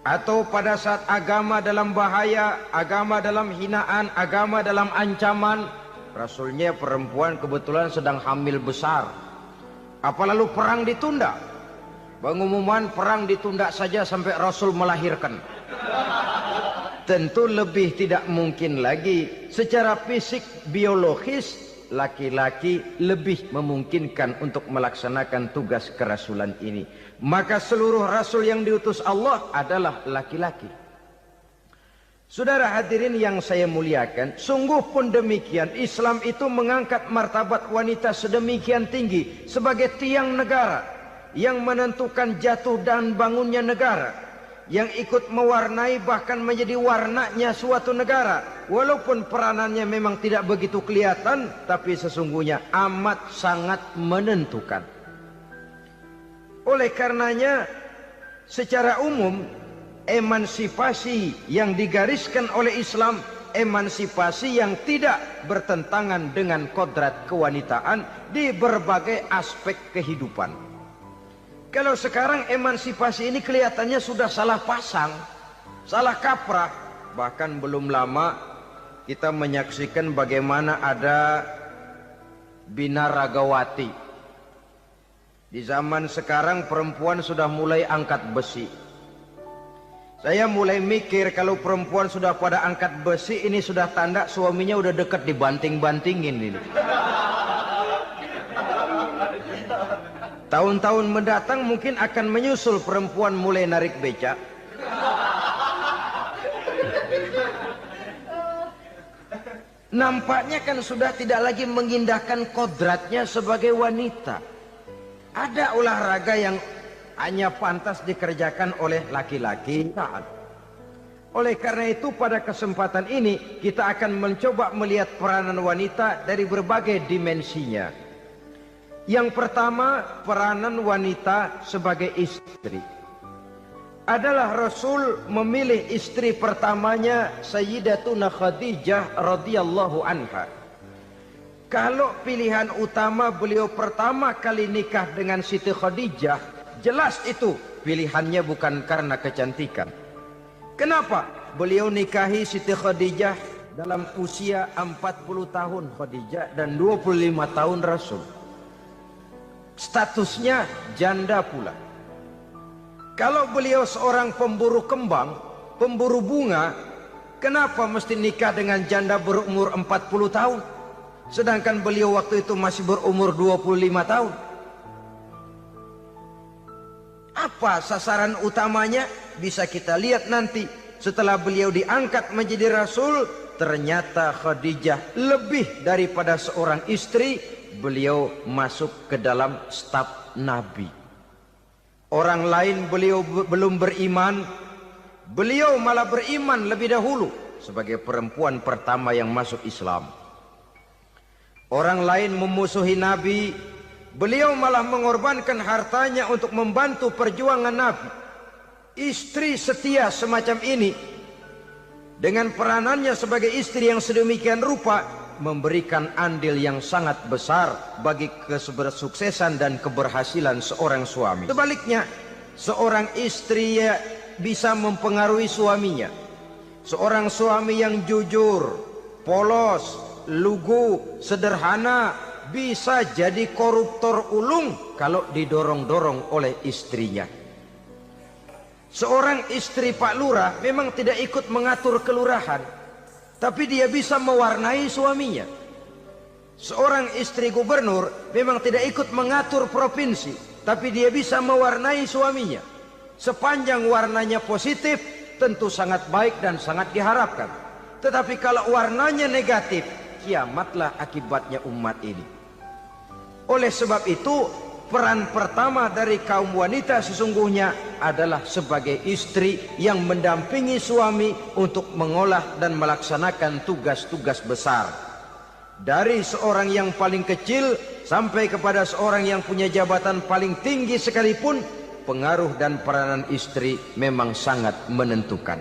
Atau pada saat agama dalam bahaya, agama dalam hinaan, agama dalam ancaman, rasulnya perempuan kebetulan sedang hamil besar. Apa lalu perang ditunda? Pengumuman perang ditunda saja sampai rasul melahirkan. Tentu lebih tidak mungkin lagi. Secara fisik biologis, laki-laki lebih memungkinkan untuk melaksanakan tugas kerasulan ini. Maka seluruh rasul yang diutus Allah adalah laki-laki. Saudara hadirin yang saya muliakan, sungguh pun demikian, Islam itu mengangkat martabat wanita sedemikian tinggi sebagai tiang negara yang menentukan jatuh dan bangunnya negara, yang ikut mewarnai bahkan menjadi warnanya suatu negara. Walaupun peranannya memang tidak begitu kelihatan, tapi sesungguhnya amat sangat menentukan. Oleh karenanya, secara umum, emansipasi yang digariskan oleh Islam, emansipasi yang tidak bertentangan dengan kodrat kewanitaan di berbagai aspek kehidupan. Kalau sekarang emansipasi ini kelihatannya sudah salah pasang, salah kaprah. Bahkan belum lama kita menyaksikan bagaimana ada binaragawati. Di zaman sekarang perempuan sudah mulai angkat besi. Saya mulai mikir kalau perempuan sudah pada angkat besi, ini sudah tanda suaminya udah dekat dibanting-bantingin ini. Tahun-tahun mendatang mungkin akan menyusul perempuan mulai narik becak. Nampaknya kan sudah tidak lagi mengindahkan kodratnya sebagai wanita. Ada olahraga yang hanya pantas dikerjakan oleh laki-laki. Oleh karena itu pada kesempatan ini kita akan mencoba melihat peranan wanita dari berbagai dimensinya. Yang pertama, peranan wanita sebagai istri. Adalah Rasul memilih istri pertamanya Sayyidatuna Khadijah radhiyallahu anha. Kalau pilihan utama beliau pertama kali nikah dengan Siti Khadijah, jelas itu pilihannya bukan karena kecantikan. Kenapa? Beliau nikahi Siti Khadijah dalam usia 40 tahun Khadijah dan 25 tahun Rasul. Statusnya janda pula. Kalau beliau seorang pemburu kembang, pemburu bunga, kenapa mesti nikah dengan janda berumur 40 tahun? Sedangkan beliau waktu itu masih berumur 25 tahun. Apa sasaran utamanya? Bisa kita lihat nanti. Setelah beliau diangkat menjadi Rasul, ternyata Khadijah lebih daripada seorang istri. Beliau masuk ke dalam staf Nabi. Orang lain beliau belum beriman, beliau malah beriman lebih dahulu sebagai perempuan pertama yang masuk Islam. Orang lain memusuhi Nabi, beliau malah mengorbankan hartanya untuk membantu perjuangan Nabi. Istri setia semacam ini dengan peranannya sebagai istri yang sedemikian rupa memberikan andil yang sangat besar bagi kesuksesan dan keberhasilan seorang suami. Sebaliknya, seorang istri bisa mempengaruhi suaminya. Seorang suami yang jujur, polos, lugu, sederhana bisa jadi koruptor ulung kalau didorong-dorong oleh istrinya. Seorang istri Pak Lurah memang tidak ikut mengatur kelurahan, tapi dia bisa mewarnai suaminya. Seorang istri gubernur memang tidak ikut mengatur provinsi, tapi dia bisa mewarnai suaminya. Sepanjang warnanya positif, tentu sangat baik dan sangat diharapkan. Tetapi kalau warnanya negatif, kiamatlah akibatnya umat ini. Oleh sebab itu, peran pertama dari kaum wanita sesungguhnya adalah sebagai istri yang mendampingi suami untuk mengolah dan melaksanakan tugas-tugas besar. Dari seorang yang paling kecil sampai kepada seorang yang punya jabatan paling tinggi sekalipun, pengaruh dan peranan istri memang sangat menentukan.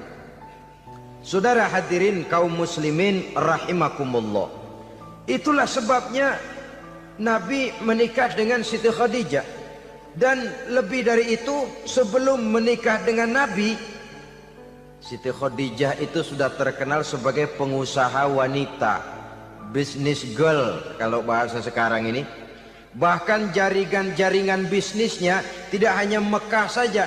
Saudara hadirin kaum muslimin rahimakumullah. Itulah sebabnya Nabi menikah dengan Siti Khadijah. Dan lebih dari itu, sebelum menikah dengan Nabi, Siti Khadijah itu sudah terkenal sebagai pengusaha wanita, business girl kalau bahasa sekarang ini. Bahkan jaringan bisnisnya tidak hanya Mekah saja,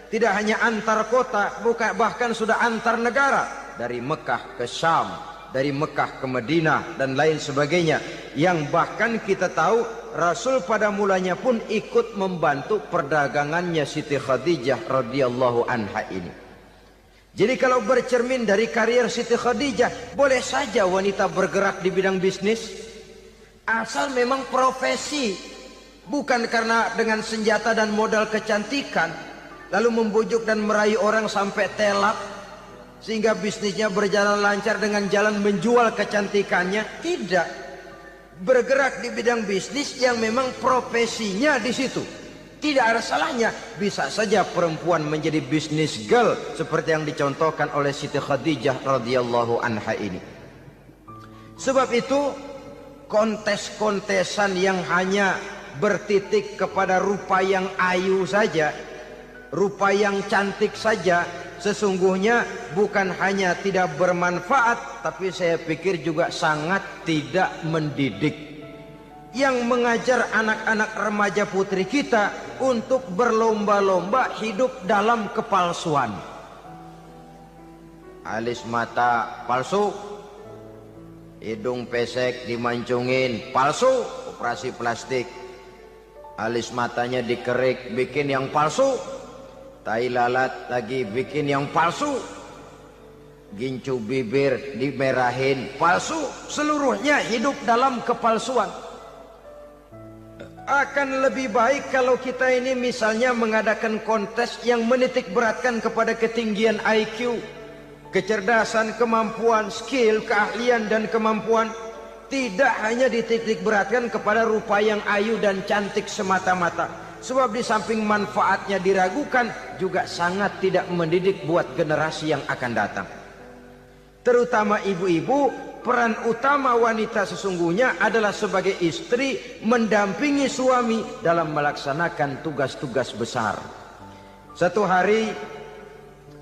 tidak hanya antar kota, bahkan sudah antar negara, dari Mekah ke Syam, dari Mekah ke Madinah dan lain sebagainya, yang bahkan kita tahu Rasul pada mulanya pun ikut membantu perdagangannya Siti Khadijah radhiyallahu anha ini. Jadi kalau bercermin dari karier Siti Khadijah, boleh saja wanita bergerak di bidang bisnis, asal memang profesi, bukan karena dengan senjata dan modal kecantikan lalu membujuk dan merayu orang sampai telak sehingga bisnisnya berjalan lancar dengan jalan menjual kecantikannya. Tidak, bergerak di bidang bisnis yang memang profesinya di situ. Tidak ada salahnya. Bisa saja perempuan menjadi bisnis girl seperti yang dicontohkan oleh Siti Khadijah radhiyallahu anha ini. Sebab itu, kontes-kontesan yang hanya bertitik kepada rupa yang ayu saja, rupa yang cantik saja, sesungguhnya bukan hanya tidak bermanfaat, tapi saya pikir juga sangat tidak mendidik. Yang mengajar anak-anak remaja putri kita untuk berlomba-lomba hidup dalam kepalsuan. Alis mata palsu, hidung pesek dimancungin palsu, operasi plastik. Alis matanya dikerik, bikin yang palsu. Tai lalat lagi bikin yang palsu. Gincu bibir dimerahin, palsu. Seluruhnya hidup dalam kepalsuan. Akan lebih baik kalau kita ini misalnya mengadakan kontes yang menitik beratkan kepada ketinggian IQ, kecerdasan, kemampuan, skill, keahlian dan kemampuan. Tidak hanya dititik beratkan kepada rupa yang ayu dan cantik semata-mata. Sebab di samping manfaatnya diragukan, juga sangat tidak mendidik buat generasi yang akan datang. Terutama ibu-ibu, peran utama wanita sesungguhnya adalah sebagai istri mendampingi suami dalam melaksanakan tugas-tugas besar. Satu hari,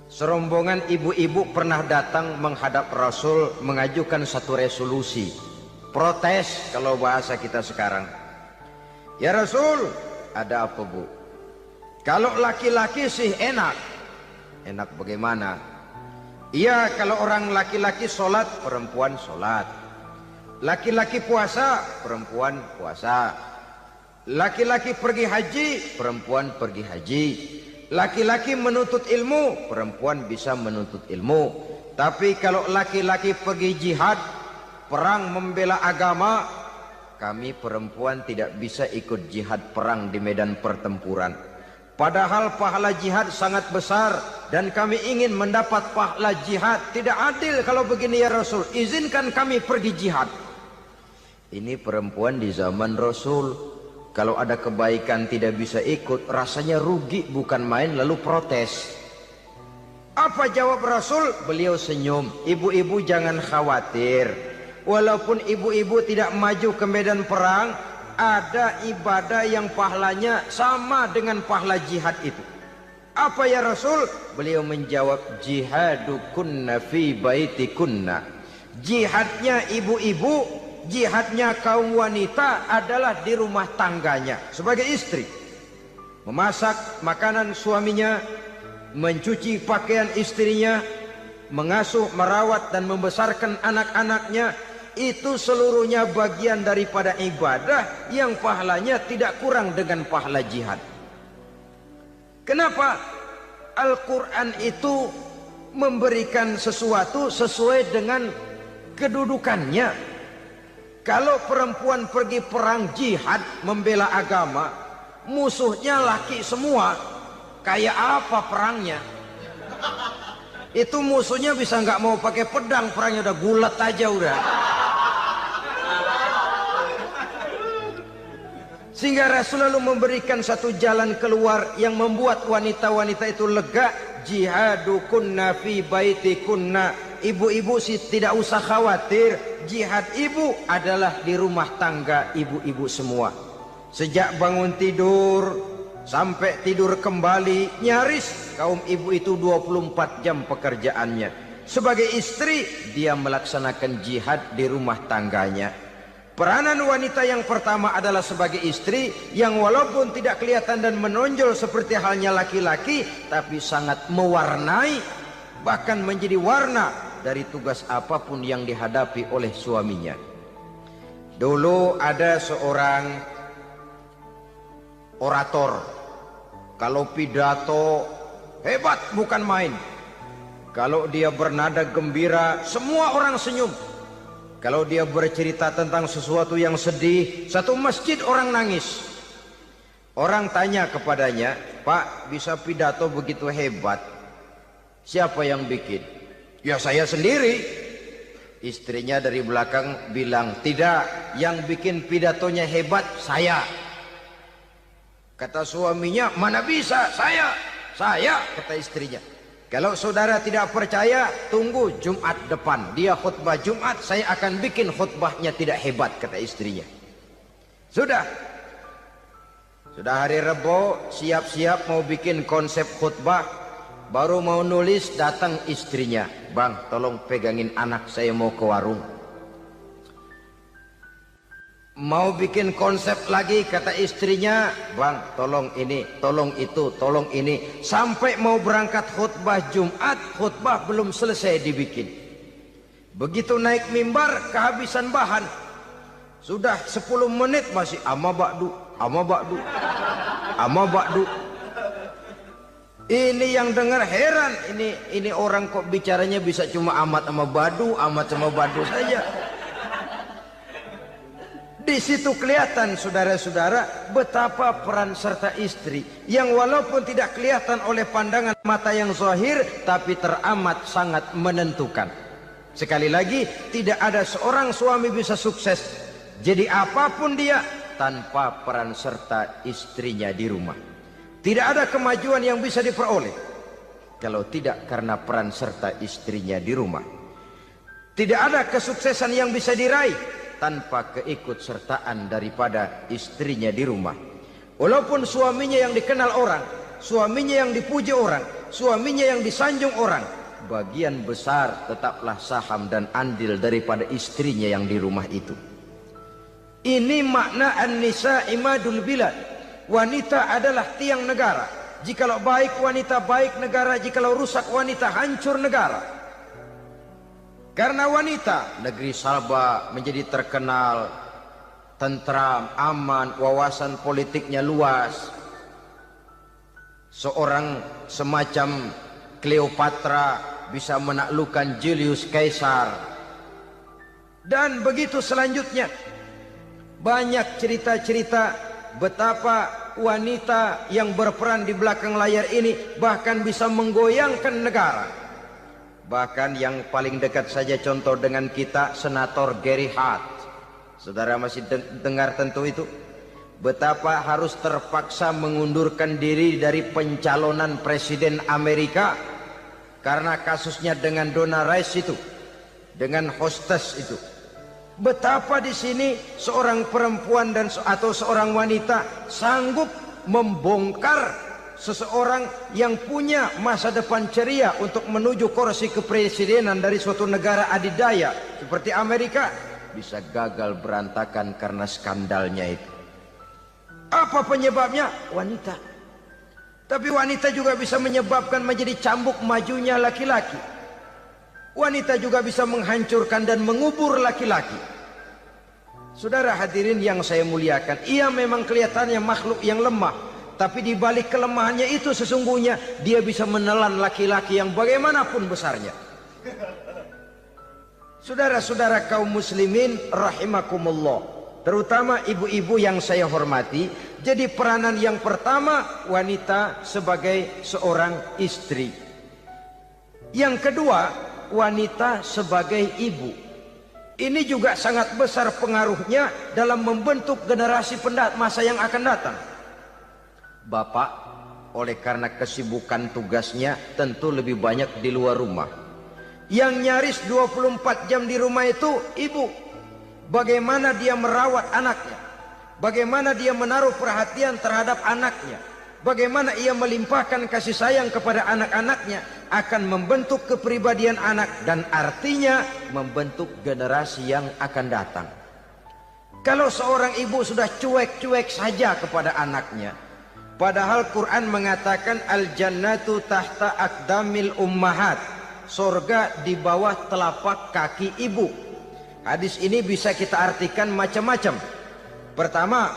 serombongan ibu-ibu pernah datang menghadap Rasul mengajukan satu resolusi. Protes kalau bahasa kita sekarang. Ya Rasul, ada apa bu? Kalau laki-laki sih enak. Enak bagaimana? Iya, kalau orang laki-laki sholat, perempuan sholat. Laki-laki puasa, perempuan puasa. Laki-laki pergi haji, perempuan pergi haji. Laki-laki menuntut ilmu, perempuan bisa menuntut ilmu. Tapi kalau laki-laki pergi jihad, perang membela agama, kami perempuan tidak bisa ikut jihad perang di medan pertempuran. Padahal pahala jihad sangat besar dan kami ingin mendapat pahala jihad. Tidak adil kalau begini ya Rasul, izinkan kami pergi jihad. Ini perempuan di zaman Rasul, kalau ada kebaikan tidak bisa ikut, rasanya rugi bukan main, lalu protes. Apa jawab Rasul? Beliau senyum. Ibu-ibu jangan khawatir. Walaupun ibu-ibu tidak maju ke medan perang, ada ibadah yang pahalanya sama dengan pahala jihad itu. Apa ya Rasul? Beliau menjawab, jihadukunna fi baitikunna. Jihadnya ibu-ibu, jihadnya kaum wanita adalah di rumah tangganya sebagai istri. Memasak makanan suaminya, mencuci pakaian istrinya, mengasuh, merawat dan membesarkan anak-anaknya. itu seluruhnya bagian daripada ibadah yang pahalanya tidak kurang dengan pahala jihad. Kenapa? Al-Quran itu memberikan sesuatu sesuai dengan kedudukannya. Kalau perempuan pergi perang jihad membela agama, musuhnya laki semua, kayak apa perangnya? Itu musuhnya bisa nggak mau pakai pedang, perangnya udah gulat aja udah. Sehingga Rasul lalu memberikan satu jalan keluar yang membuat wanita-wanita itu lega. Jihadukunna fi baitikunna. Ibu-ibu sih tidak usah khawatir, jihad ibu adalah di rumah tangga ibu-ibu semua. Sejak bangun tidur sampai tidur kembali, nyaris kaum ibu itu 24 jam pekerjaannya. Sebagai istri, dia melaksanakan jihad di rumah tangganya. Peranan wanita yang pertama adalah sebagai istri yang walaupun tidak kelihatan dan menonjol seperti halnya laki-laki, tapi sangat mewarnai, bahkan menjadi warna dari tugas apapun yang dihadapi oleh suaminya. Dulu ada seorang orator, kalau pidato hebat bukan main. Kalau dia bernada gembira, semua orang senyum. Kalau dia bercerita tentang sesuatu yang sedih, satu masjid orang nangis. Orang tanya kepadanya, "Pak, bisa pidato begitu hebat, siapa yang bikin?" "Ya saya sendiri." Istrinya dari belakang bilang, "Tidak, yang bikin pidatonya hebat saya." Kata suaminya, "Mana bisa, saya." "Saya," kata istrinya. "Kalau saudara tidak percaya, tunggu Jumat depan. Dia khutbah Jumat, saya akan bikin khutbahnya tidak hebat," kata istrinya. Sudah hari Rebo, siap-siap mau bikin konsep khutbah. Baru mau nulis, datang istrinya. "Bang, tolong pegangin anak, saya mau ke warung." Mau bikin konsep lagi, kata istrinya, "Bang, tolong ini, tolong itu, tolong ini." Sampai mau berangkat khutbah Jumat, khutbah belum selesai dibikin. Begitu naik mimbar, kehabisan bahan. Sudah 10 menit masih ama ba'du, ama ba'du, ama ba'du. Ini yang dengar heran, ini orang kok bicaranya bisa cuma amat sama badu, amat sama badu saja. Di situ kelihatan saudara-saudara betapa peran serta istri yang walaupun tidak kelihatan oleh pandangan mata yang zahir, tapi teramat sangat menentukan. Sekali lagi, tidak ada seorang suami bisa sukses jadi apapun dia tanpa peran serta istrinya di rumah. Tidak ada kemajuan yang bisa diperoleh kalau tidak karena peran serta istrinya di rumah. Tidak ada kesuksesan yang bisa diraih tanpa keikutsertaan daripada istrinya di rumah. Walaupun suaminya yang dikenal orang, suaminya yang dipuji orang, suaminya yang disanjung orang, bagian besar tetaplah saham dan andil daripada istrinya yang di rumah itu. Ini makna an-nisa imadul bilad. Wanita adalah tiang negara. Jikalau baik wanita, baik negara. Jikalau rusak wanita, hancur negara. Karena wanita, negeri Sabah menjadi terkenal, tentram, aman, wawasan politiknya luas. Seorang semacam Cleopatra bisa menaklukkan Julius Caesar. Dan begitu selanjutnya. Banyak cerita-cerita betapa wanita yang berperan di belakang layar ini bahkan bisa menggoyangkan negara. Bahkan yang paling dekat saja contoh dengan kita, Senator Gary Hart. Saudara masih dengar tentu itu. Betapa harus terpaksa mengundurkan diri dari pencalonan presiden Amerika karena kasusnya dengan Donna Rice itu, dengan hostess itu. Betapa di sini seorang perempuan atau seorang wanita sanggup membongkar seseorang yang punya masa depan ceria untuk menuju kursi kepresidenan dari suatu negara adidaya seperti Amerika, bisa gagal berantakan karena skandalnya itu. Apa penyebabnya? Wanita. Tapi wanita juga bisa menyebabkan menjadi cambuk majunya laki-laki. Wanita juga bisa menghancurkan dan mengubur laki-laki. Saudara hadirin yang saya muliakan, ia memang kelihatannya makhluk yang lemah, tapi di balik kelemahannya itu sesungguhnya dia bisa menelan laki-laki yang bagaimanapun besarnya. Saudara-saudara kaum muslimin rahimakumullah, terutama ibu-ibu yang saya hormati, jadi peranan yang pertama wanita sebagai seorang istri. Yang kedua, wanita sebagai ibu. Ini juga sangat besar pengaruhnya dalam membentuk generasi masa yang akan datang. Bapak, oleh karena kesibukan tugasnya tentu lebih banyak di luar rumah. Yang nyaris 24 jam di rumah itu ibu. Bagaimana dia merawat anaknya, bagaimana dia menaruh perhatian terhadap anaknya, bagaimana ia melimpahkan kasih sayang kepada anak-anaknya, akan membentuk kepribadian anak dan artinya membentuk generasi yang akan datang. Kalau seorang ibu sudah cuek-cuek saja kepada anaknya, padahal Quran mengatakan al-jannatu tahta aqdamil ummahat, surga di bawah telapak kaki ibu. Hadis ini bisa kita artikan macam-macam. Pertama,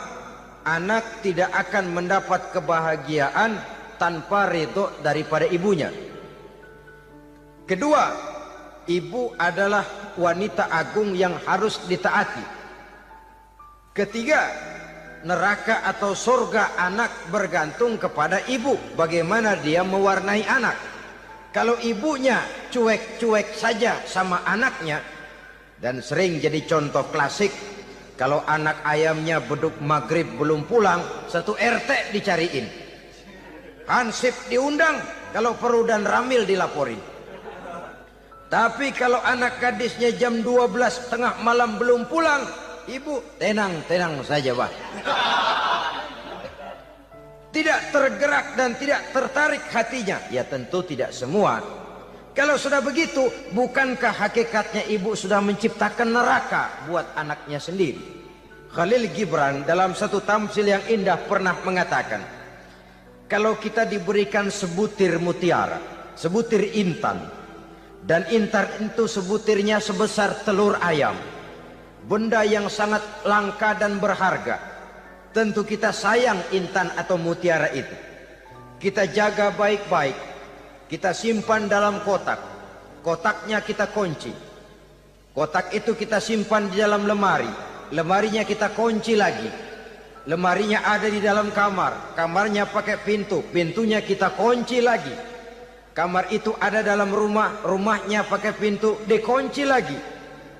anak tidak akan mendapat kebahagiaan tanpa ridho daripada ibunya. Kedua, ibu adalah wanita agung yang harus ditaati. Ketiga, neraka atau surga anak bergantung kepada ibu, bagaimana dia mewarnai anak. Kalau ibunya cuek-cuek saja sama anaknya, dan sering jadi contoh klasik, kalau anak ayamnya beduk maghrib belum pulang, satu RT dicariin, hansip diundang, kalau perlu dan ramil dilaporin. Tapi kalau anak gadisnya jam 12 tengah malam belum pulang, ibu tenang saja Pak. Tidak tergerak dan tidak tertarik hatinya. Ya tentu tidak semua. Kalau sudah begitu, bukankah hakikatnya ibu sudah menciptakan neraka buat anaknya sendiri? Khalil Gibran dalam satu tamsil yang indah pernah mengatakan, kalau kita diberikan sebutir mutiara, sebutir intan, dan intan itu sebutirnya sebesar telur ayam, benda yang sangat langka dan berharga, tentu kita sayang intan atau mutiara itu. Kita jaga baik-baik, kita simpan dalam kotak, kotaknya kita kunci, kotak itu kita simpan di dalam lemari, lemarinya kita kunci lagi, lemarinya ada di dalam kamar, kamarnya pakai pintu, pintunya kita kunci lagi. Kamar itu ada dalam rumah, rumahnya pakai pintu, dikunci lagi.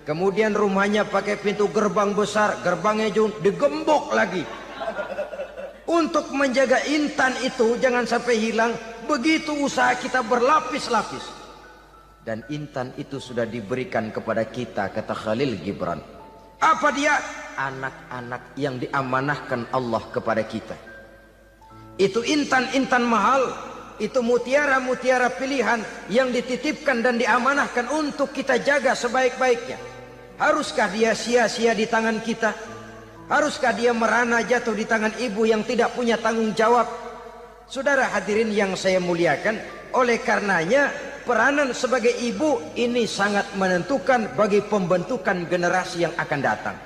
Kemudian rumahnya pakai pintu gerbang besar, gerbangnya juga digembok lagi. Untuk menjaga intan itu jangan sampai hilang, begitu usaha kita berlapis-lapis. Dan intan itu sudah diberikan kepada kita, kata Khalil Gibran. Apa dia? Anak-anak yang diamanahkan Allah kepada kita. Itu intan-intan mahal, itu mutiara-mutiara pilihan yang dititipkan dan diamanahkan untuk kita jaga sebaik-baiknya. Haruskah dia sia-sia di tangan kita? Haruskah dia merana jatuh di tangan ibu yang tidak punya tanggung jawab? Saudara hadirin yang saya muliakan, oleh karenanya peranan sebagai ibu ini sangat menentukan bagi pembentukan generasi yang akan datang.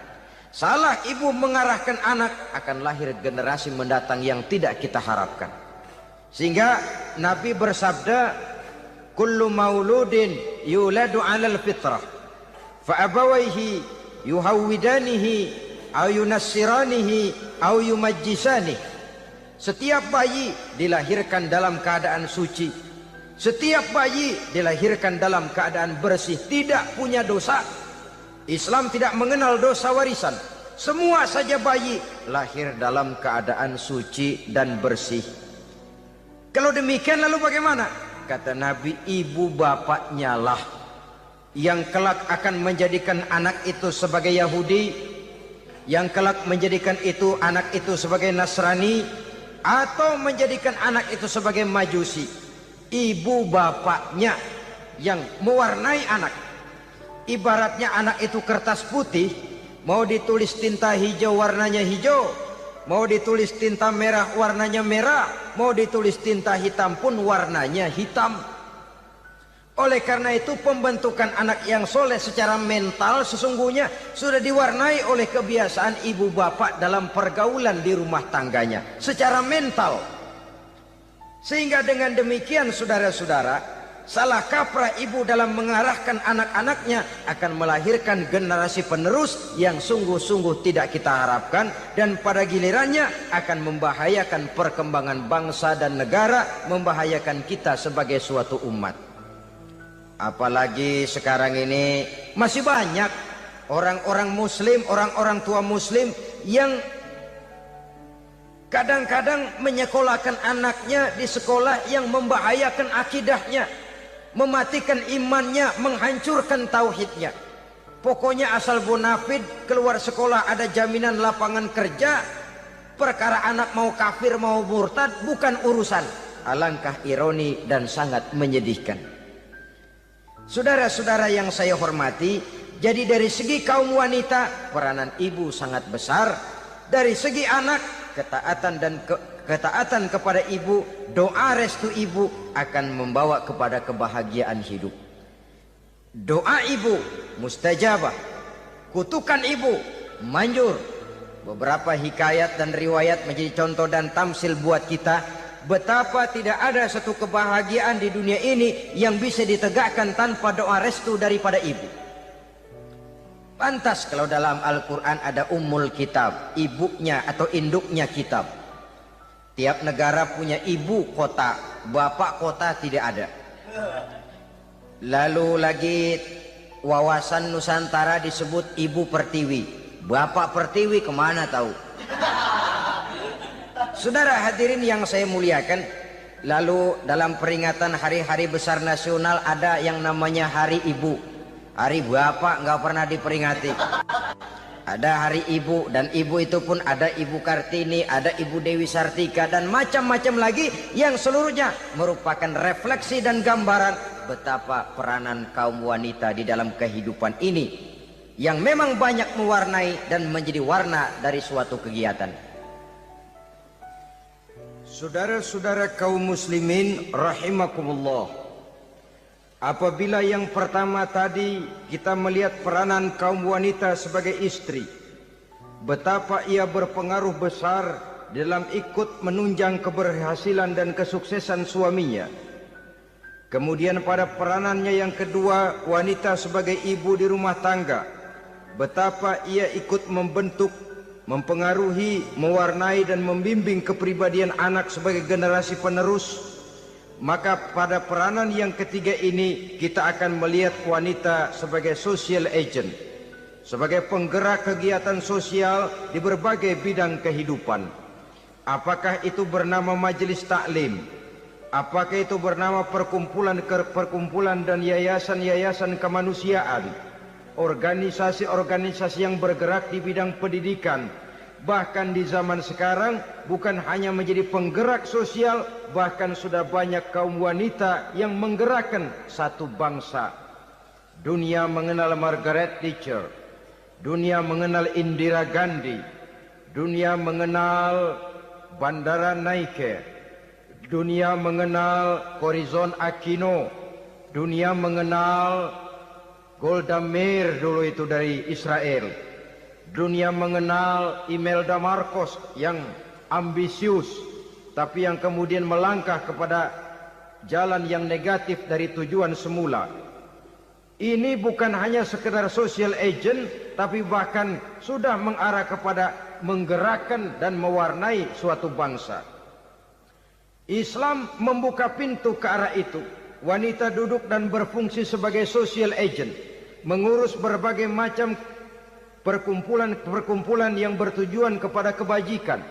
Salah ibu mengarahkan anak, akan lahir generasi mendatang yang tidak kita harapkan. Sehingga Nabi bersabda, kullu mauludin yuladu 'alal fitrah fa abawaihi yuhawwidanihi aw yunassiranihi aw yumajjisanihi. Setiap bayi dilahirkan dalam keadaan suci, setiap bayi dilahirkan dalam keadaan bersih, tidak punya dosa. Islam tidak mengenal dosa warisan. Semua saja bayi lahir dalam keadaan suci dan bersih. Kalau demikian lalu bagaimana? Kata Nabi, ibu bapaknya lah yang kelak akan menjadikan anak itu sebagai Yahudi, yang kelak menjadikan itu anak itu sebagai Nasrani, atau menjadikan anak itu sebagai Majusi. Ibu bapaknya yang mewarnai anak. Ibaratnya anak itu kertas putih, mau ditulis tinta hijau warnanya hijau, mau ditulis tinta merah warnanya merah, mau ditulis tinta hitam pun warnanya hitam. Oleh karena itu pembentukan anak yang soleh secara mental sesungguhnya sudah diwarnai oleh kebiasaan ibu bapak dalam pergaulan di rumah tangganya secara mental. Sehingga dengan demikian saudara-saudara, salah kaprah ibu dalam mengarahkan anak-anaknya akan melahirkan generasi penerus yang sungguh-sungguh tidak kita harapkan, dan pada gilirannya akan membahayakan perkembangan bangsa dan negara, membahayakan kita sebagai suatu umat. Apalagi sekarang ini masih banyak orang-orang muslim, orang-orang tua muslim yang kadang-kadang menyekolahkan anaknya di sekolah yang membahayakan akidahnya, mematikan imannya, menghancurkan tauhidnya. Pokoknya asal bonafid keluar sekolah ada jaminan lapangan kerja, perkara anak mau kafir mau murtad bukan urusan. Alangkah ironi dan sangat menyedihkan. Saudara-saudara yang saya hormati, jadi dari segi kaum wanita peranan ibu sangat besar. Dari segi anak, ketaatan kepada ibu, doa restu ibu akan membawa kepada kebahagiaan hidup. Doa ibu mustajabah, kutukan ibu manjur. Beberapa hikayat dan riwayat menjadi contoh dan tamsil buat kita betapa tidak ada satu kebahagiaan di dunia ini yang bisa ditegakkan tanpa doa restu daripada ibu. Pantas kalau dalam Al-Quran ada ummul kitab, ibunya atau induknya kitab. Tiap negara punya ibu kota, bapak kota tidak ada. Lalu lagi wawasan Nusantara disebut ibu pertiwi, bapak pertiwi kemana tahu. Saudara hadirin yang saya muliakan, lalu dalam peringatan hari-hari besar nasional ada yang namanya Hari Ibu. Hari bapak nggak pernah diperingati. Ada Hari Ibu, dan ibu itu pun ada Ibu Kartini, ada Ibu Dewi Sartika, dan macam-macam lagi yang seluruhnya merupakan refleksi dan gambaran betapa peranan kaum wanita di dalam kehidupan ini yang memang banyak mewarnai dan menjadi warna dari suatu kegiatan. Saudara-saudara kaum muslimin rahimakumullah, apabila yang pertama tadi kita melihat peranan kaum wanita sebagai istri, betapa ia berpengaruh besar dalam ikut menunjang keberhasilan dan kesuksesan suaminya. Kemudian pada peranannya yang kedua, wanita sebagai ibu di rumah tangga, betapa ia ikut membentuk, mempengaruhi, mewarnai dan membimbing kepribadian anak sebagai generasi penerus. Maka pada peranan yang ketiga ini kita akan melihat wanita sebagai social agent, sebagai penggerak kegiatan sosial di berbagai bidang kehidupan. Apakah itu bernama majelis taklim, apakah itu bernama perkumpulan dan yayasan-yayasan kemanusiaan, organisasi-organisasi yang bergerak di bidang pendidikan, bahkan di zaman sekarang bukan hanya menjadi penggerak sosial, bahkan sudah banyak kaum wanita yang menggerakkan satu bangsa. Dunia mengenal Margaret Thatcher, dunia mengenal Indira Gandhi, dunia mengenal Bandara Naike, dunia mengenal Corazon Aquino, dunia mengenal Golda Meir dulu itu dari Israel. Dunia mengenal Imelda Marcos yang ambisius, tapi yang kemudian melangkah kepada jalan yang negatif dari tujuan semula. Ini bukan hanya sekedar social agent, tapi bahkan sudah mengarah kepada menggerakkan dan mewarnai suatu bangsa. Islam membuka pintu ke arah itu. Wanita duduk dan berfungsi sebagai social agent, mengurus berbagai macam perkumpulan yang bertujuan kepada kebajikan,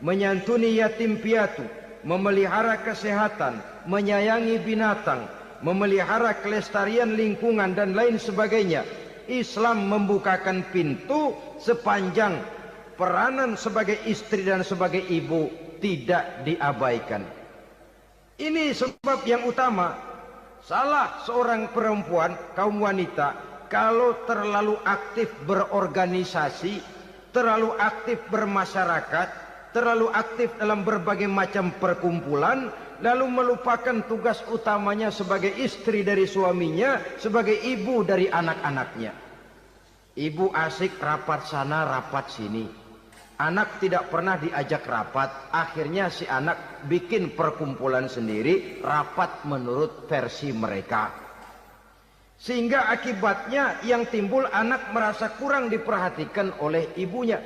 menyantuni yatim piatu, memelihara kesehatan, menyayangi binatang, memelihara kelestarian lingkungan dan lain sebagainya. Islam membukakan pintu sepanjang peranan sebagai istri dan sebagai ibu tidak diabaikan. Ini sebab yang utama. Salah seorang perempuan, kaum wanita, kalau terlalu aktif berorganisasi, terlalu aktif bermasyarakat, terlalu aktif dalam berbagai macam perkumpulan, lalu melupakan tugas utamanya sebagai istri dari suaminya, sebagai ibu dari anak-anaknya. Ibu asik rapat sana rapat sini, anak tidak pernah diajak rapat. Akhirnya si anak bikin perkumpulan sendiri, rapat menurut versi mereka. Sehingga akibatnya yang timbul anak merasa kurang diperhatikan oleh ibunya.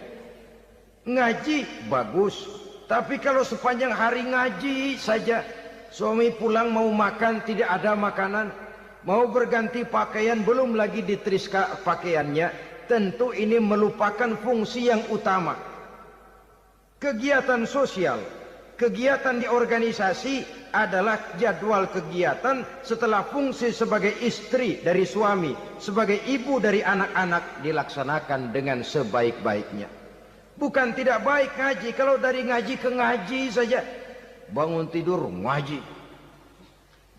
Ngaji bagus, tapi kalau sepanjang hari ngaji saja, suami pulang mau makan tidak ada makanan, mau berganti pakaian belum lagi diteriskan pakaiannya, tentu ini melupakan fungsi yang utama. Kegiatan sosial, kegiatan di organisasi adalah jadwal kegiatan setelah fungsi sebagai istri dari suami, sebagai ibu dari anak-anak dilaksanakan dengan sebaik-baiknya. Bukan tidak baik ngaji, kalau dari ngaji ke ngaji saja. Bangun tidur ngaji,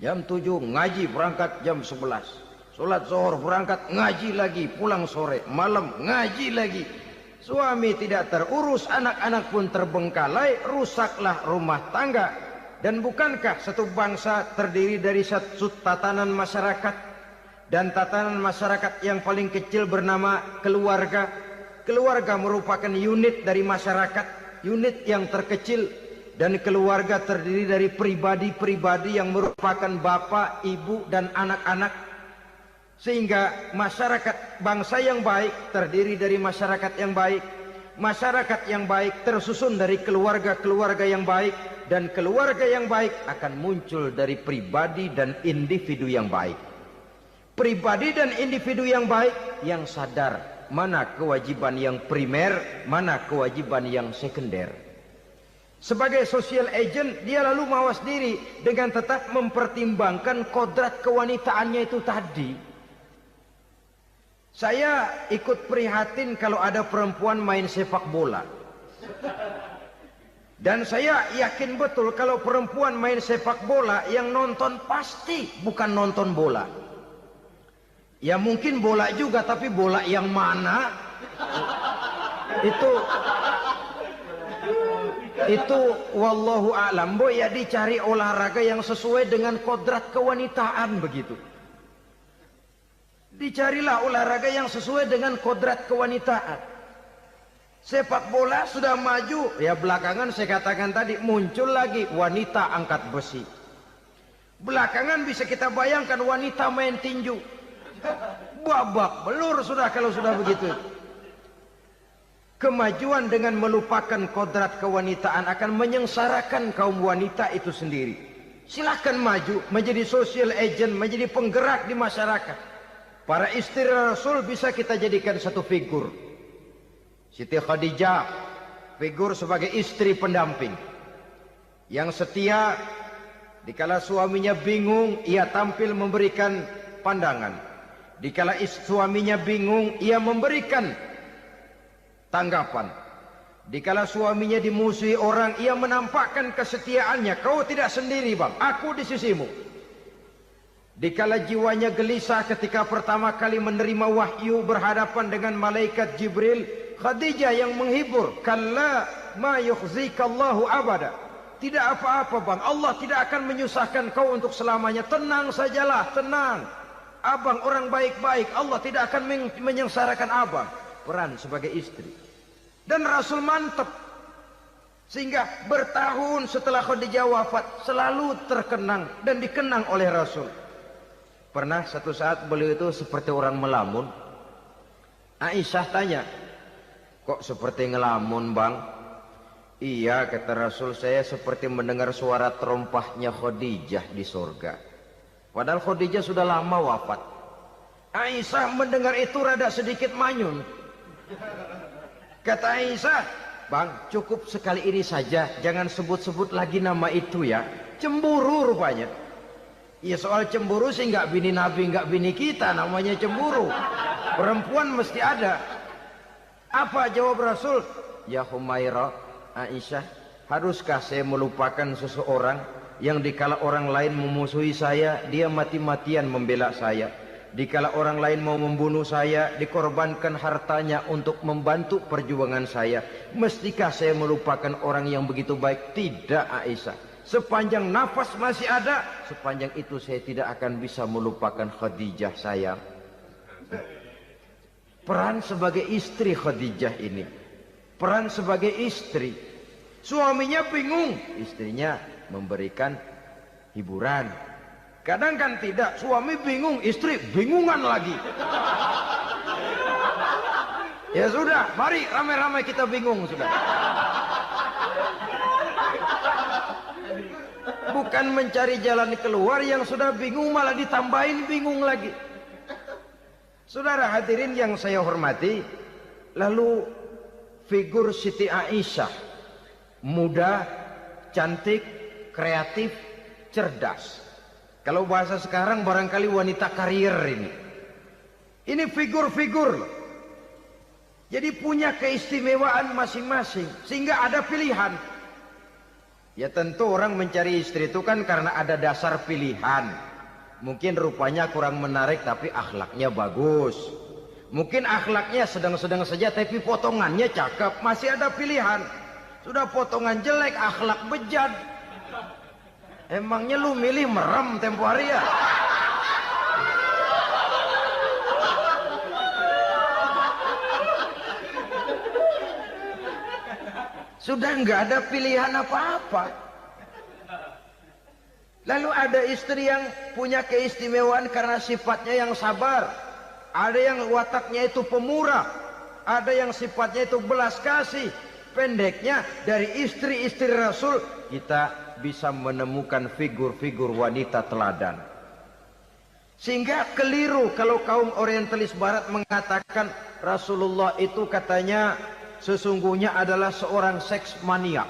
jam 7 ngaji, berangkat jam 11. Sholat zuhur berangkat ngaji lagi, pulang sore, malam ngaji lagi. Suami tidak terurus, anak-anak pun terbengkalai, rusaklah rumah tangga. Dan bukankah satu bangsa terdiri dari satu tatanan masyarakat, dan tatanan masyarakat yang paling kecil bernama keluarga. Keluarga merupakan unit dari masyarakat, unit yang terkecil, dan keluarga terdiri dari pribadi-pribadi yang merupakan bapak, ibu, dan anak-anak. Sehingga masyarakat bangsa yang baik terdiri dari masyarakat yang baik. Masyarakat yang baik tersusun dari keluarga-keluarga yang baik, dan keluarga yang baik akan muncul dari pribadi dan individu yang baik. Pribadi dan individu yang baik yang sadar mana kewajiban yang primer, mana kewajiban yang sekunder. Sebagai social agent, dia lalu mawas diri dengan tetap mempertimbangkan kodrat kewanitaannya itu tadi. Saya ikut prihatin kalau ada perempuan main sepak bola. Dan saya yakin betul kalau perempuan main sepak bola, yang nonton pasti bukan nonton bola. Ya mungkin bola juga, tapi bola yang mana? Itu wallahu a'lam. Ya dicari olahraga yang sesuai dengan kodrat kewanitaan begitu. Dicarilah olahraga yang sesuai dengan kodrat kewanitaan. Sepak bola sudah maju, ya belakangan saya katakan tadi muncul lagi wanita angkat besi. Belakangan bisa kita bayangkan wanita main tinju. Babak belur sudah kalau sudah begitu. Kemajuan dengan melupakan kodrat kewanitaan akan menyengsarakan kaum wanita itu sendiri. Silahkan maju menjadi social agent, menjadi penggerak di masyarakat. Para istri Rasul bisa kita jadikan satu figur. Siti Khadijah, figur sebagai istri pendamping yang setia. Dikala suaminya bingung, ia tampil memberikan pandangan. Dikala suaminya bingung, ia memberikan tanggapan. Dikala suaminya dimusuhi orang, ia menampakkan kesetiaannya. Kau tidak sendiri bang, aku di sisimu. Dikala jiwanya gelisah ketika pertama kali menerima wahyu berhadapan dengan malaikat Jibril, Khadijah yang menghibur. Kalla ma yukhzikallahu abada. Tidak apa-apa bang, Allah tidak akan menyusahkan kau untuk selamanya. Tenang sajalah, tenang. Abang orang baik-baik, Allah tidak akan menyengsarakan abang. Peran sebagai istri. Dan Rasul mantap. Sehingga bertahun setelah Khadijah wafat, selalu terkenang dan dikenang oleh Rasul. Pernah satu saat beliau itu seperti orang melamun. Aisyah tanya, kok seperti ngelamun bang? Iya kata Rasul, saya seperti mendengar suara terompahnya Khadijah di surga. Padahal Khadijah sudah lama wafat. Aisyah mendengar itu rada sedikit manyun. Kata Aisyah, bang cukup sekali ini saja, jangan sebut-sebut lagi nama itu ya. Cemburu rupanya. Ya soal cemburu sih nggak bini Nabi, nggak bini kita, namanya cemburu. Perempuan mesti ada. Apa jawab Rasul? Ya Humairah, Aisyah, haruskah saya melupakan seseorang yang dikala orang lain memusuhi saya, dia mati-matian membela saya. Dikala orang lain mau membunuh saya, dikorbankan hartanya untuk membantu perjuangan saya. Mestikah saya melupakan orang yang begitu baik? Tidak Aisyah. sepanjang nafas masih ada, sepanjang itu saya tidak akan bisa melupakan Khadijah sayang. Peran sebagai istri Khadijah ini, peran sebagai istri. Suaminya bingung, istrinya memberikan hiburan. Kadang kan tidak, suami bingung, istri bingungan lagi. Ya sudah, mari ramai-ramai kita bingung sudah. Bukan mencari jalan keluar, yang sudah bingung malah ditambahin bingung lagi. Saudara hadirin yang saya hormati, lalu figur Siti Aisyah, muda, cantik, kreatif, cerdas. Kalau bahasa sekarang barangkali wanita karier ini. Ini figur-figur loh. Jadi punya keistimewaan masing-masing, sehingga ada pilihan. Ya tentu orang mencari istri itu kan karena ada dasar pilihan. Mungkin rupanya kurang menarik tapi akhlaknya bagus. Mungkin akhlaknya sedang-sedang saja tapi potongannya cakep, masih ada pilihan. Sudah potongan jelek, akhlak bejat. Emangnya lu milih merem tempo hari ya? Sudah nggak ada pilihan apa-apa. Lalu ada istri yang punya keistimewaan karena sifatnya yang sabar. Ada yang wataknya itu pemurah. Ada yang sifatnya itu belas kasih. Pendeknya dari istri-istri Rasul kita bisa menemukan figur-figur wanita teladan. Sehingga keliru kalau kaum orientalis barat mengatakan Rasulullah itu katanya sesungguhnya adalah seorang seks maniak.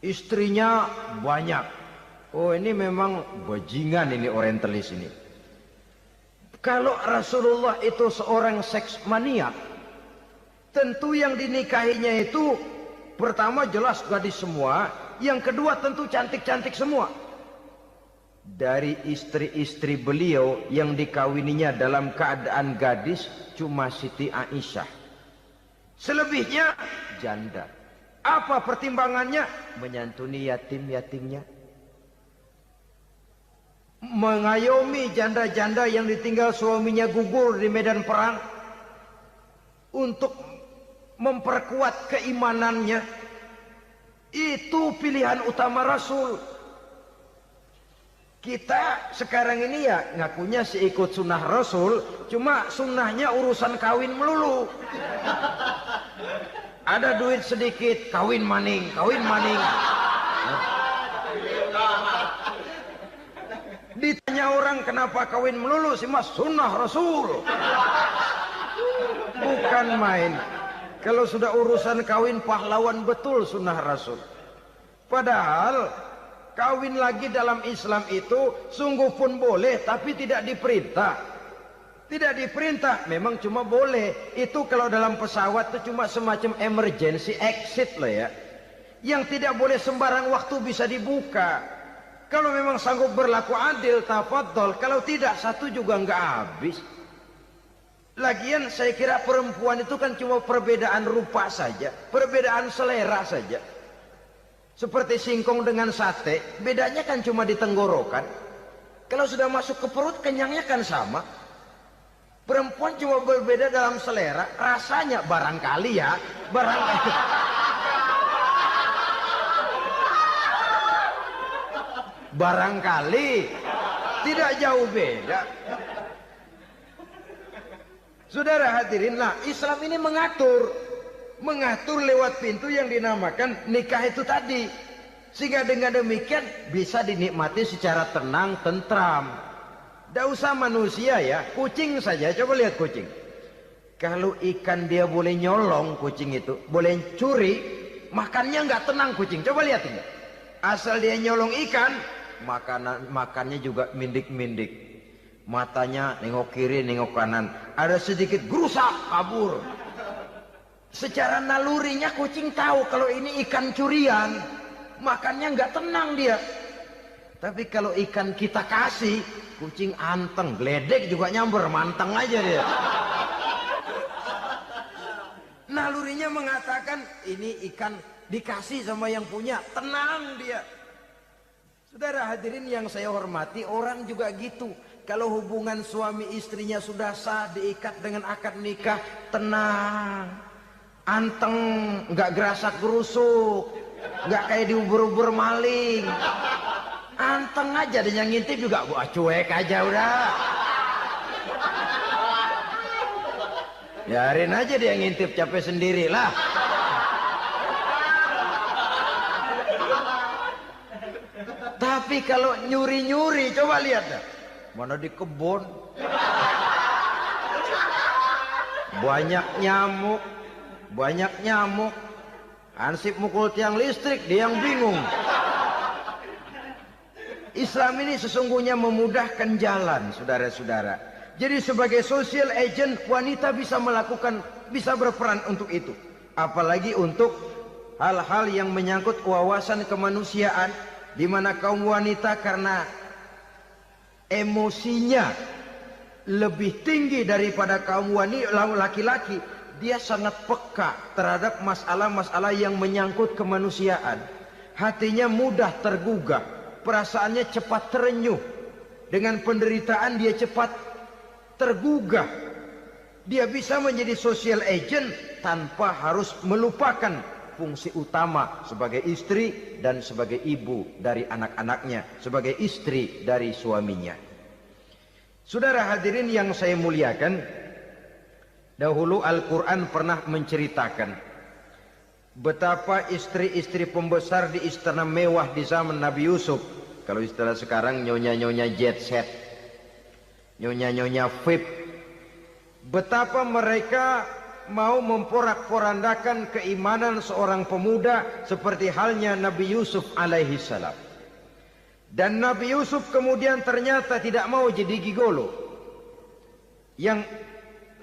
Istrinya banyak. Oh ini memang bajingan ini orientalis ini. Kalau Rasulullah itu seorang seks maniak, tentu yang dinikahinya itu pertama jelas gadis semua, yang kedua tentu cantik-cantik semua. Dari istri-istri beliau yang dikawininya dalam keadaan gadis cuma Siti Aisyah. Selebihnya janda. Apa pertimbangannya? Menyantuni yatim-yatimnya, mengayomi janda-janda yang ditinggal suaminya gugur di medan perang, untuk memperkuat keimanannya. Itu pilihan utama Rasul. Kita sekarang ini ya ngakunya sih ikut sunnah Rasul, cuma sunnahnya urusan kawin melulu. Ada duit sedikit, kawin maning, kawin maning. Ditanya orang kenapa kawin melulu, sih mas sunnah Rasul. Bukan main. Kalau sudah urusan kawin pahlawan betul sunnah Rasul. Padahal kawin lagi dalam Islam itu sungguh pun boleh, tapi tidak diperintah. Tidak diperintah, memang cuma boleh. Itu kalau dalam pesawat itu cuma semacam emergency exit loh ya. Yang tidak boleh sembarang waktu bisa dibuka. Kalau memang sanggup berlaku adil, tafadhol. Kalau tidak, satu juga nggak habis. Lagian saya kira perempuan itu kan cuma perbedaan rupa saja, perbedaan selera saja. Seperti singkong dengan sate, bedanya kan cuma di tenggorokan. Kalau sudah masuk ke perut, kenyangnya kan sama. Perempuan cuma berbeda dalam selera, rasanya barangkali ya, barangkali. Barangkali tidak jauh beda. Saudara hadirin, nah Islam ini mengatur lewat pintu yang dinamakan nikah itu tadi, sehingga dengan demikian bisa dinikmati secara tenang, tentram. Tidak usah manusia ya, kucing saja. Coba lihat kucing. Kalau ikan dia boleh nyolong, kucing itu boleh curi, makannya nggak tenang kucing. Coba lihat ini. Asal dia nyolong ikan, makannya juga mindik-mindik. Matanya nengok kiri, nengok kanan. Ada sedikit gerusak, kabur. Secara nalurinya kucing tahu kalau ini ikan curian, makannya nggak tenang dia. Tapi kalau ikan kita kasih, kucing anteng, geledek juga nyamber, manteng aja dia. Nalurinya mengatakan ini ikan dikasih sama yang punya, tenang dia. Saudara hadirin yang saya hormati, orang juga gitu. Kalau hubungan suami istrinya sudah sah, diikat dengan akad nikah, tenang, anteng, nggak gerasak gerusuk, nggak kayak diubur-ubur maling, anteng aja. Dan yang ngintip juga gua cuek aja udah. Biarin aja dia ngintip, capek sendirilah. Tapi kalau nyuri-nyuri, coba lihat dah. Mana di kebun. Banyak nyamuk. Banyak nyamuk. Hansip mukul tiang listrik, dia yang bingung. Islam ini sesungguhnya memudahkan jalan, saudara-saudara. Jadi sebagai social agent, wanita bisa melakukan, bisa berperan untuk itu. Apalagi untuk hal-hal yang menyangkut wawasan kemanusiaan, di mana kaum wanita karena emosinya lebih tinggi daripada kaum wanita laki-laki, dia sangat peka terhadap masalah-masalah yang menyangkut kemanusiaan. Hatinya mudah tergugah, perasaannya cepat terenyuh. Dengan penderitaan dia cepat tergugah. Dia bisa menjadi social agent tanpa harus melupakan fungsi utama sebagai istri dan sebagai ibu dari anak-anaknya, sebagai istri dari suaminya. Saudara hadirin yang saya muliakan, dahulu Al-Quran pernah menceritakan betapa istri-istri pembesar di istana mewah di zaman Nabi Yusuf. Kalau istilah sekarang nyonya-nyonya jet set, nyonya-nyonya VIP. Betapa mereka mau memporak-porandakan keimanan seorang pemuda seperti halnya Nabi Yusuf alaihi salam. Dan Nabi Yusuf kemudian ternyata tidak mau jadi gigolo yang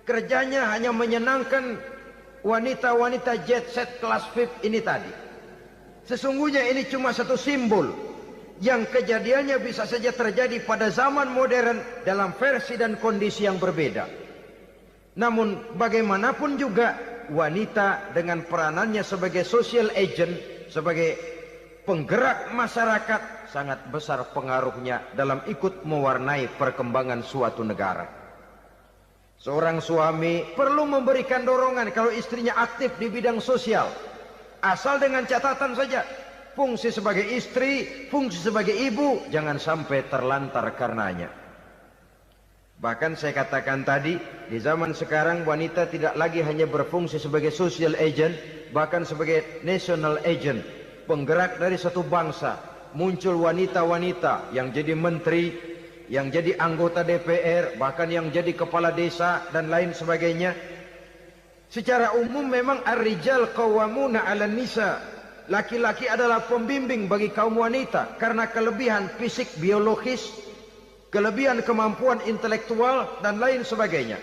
kerjanya hanya menyenangkan wanita-wanita jet set kelas VIP ini tadi. Sesungguhnya ini cuma satu simbol yang kejadiannya bisa saja terjadi pada zaman modern dalam versi dan kondisi yang berbeda. Namun bagaimanapun juga wanita dengan peranannya sebagai social agent, sebagai penggerak masyarakat, sangat besar pengaruhnya dalam ikut mewarnai perkembangan suatu negara. Seorang suami perlu memberikan dorongan kalau istrinya aktif di bidang sosial, asal dengan catatan saja, fungsi sebagai istri, fungsi sebagai ibu jangan sampai terlantar karenanya. Bahkan saya katakan tadi, di zaman sekarang wanita tidak lagi hanya berfungsi sebagai social agent, bahkan sebagai national agent, penggerak dari satu bangsa. Muncul wanita-wanita yang jadi menteri, yang jadi anggota DPR, bahkan yang jadi kepala desa dan lain sebagainya. Secara umum memang ar-rijal qawwamuna 'alan nisa. Laki-laki adalah pembimbing bagi kaum wanita karena kelebihan fisik biologis, kelebihan kemampuan intelektual dan lain sebagainya.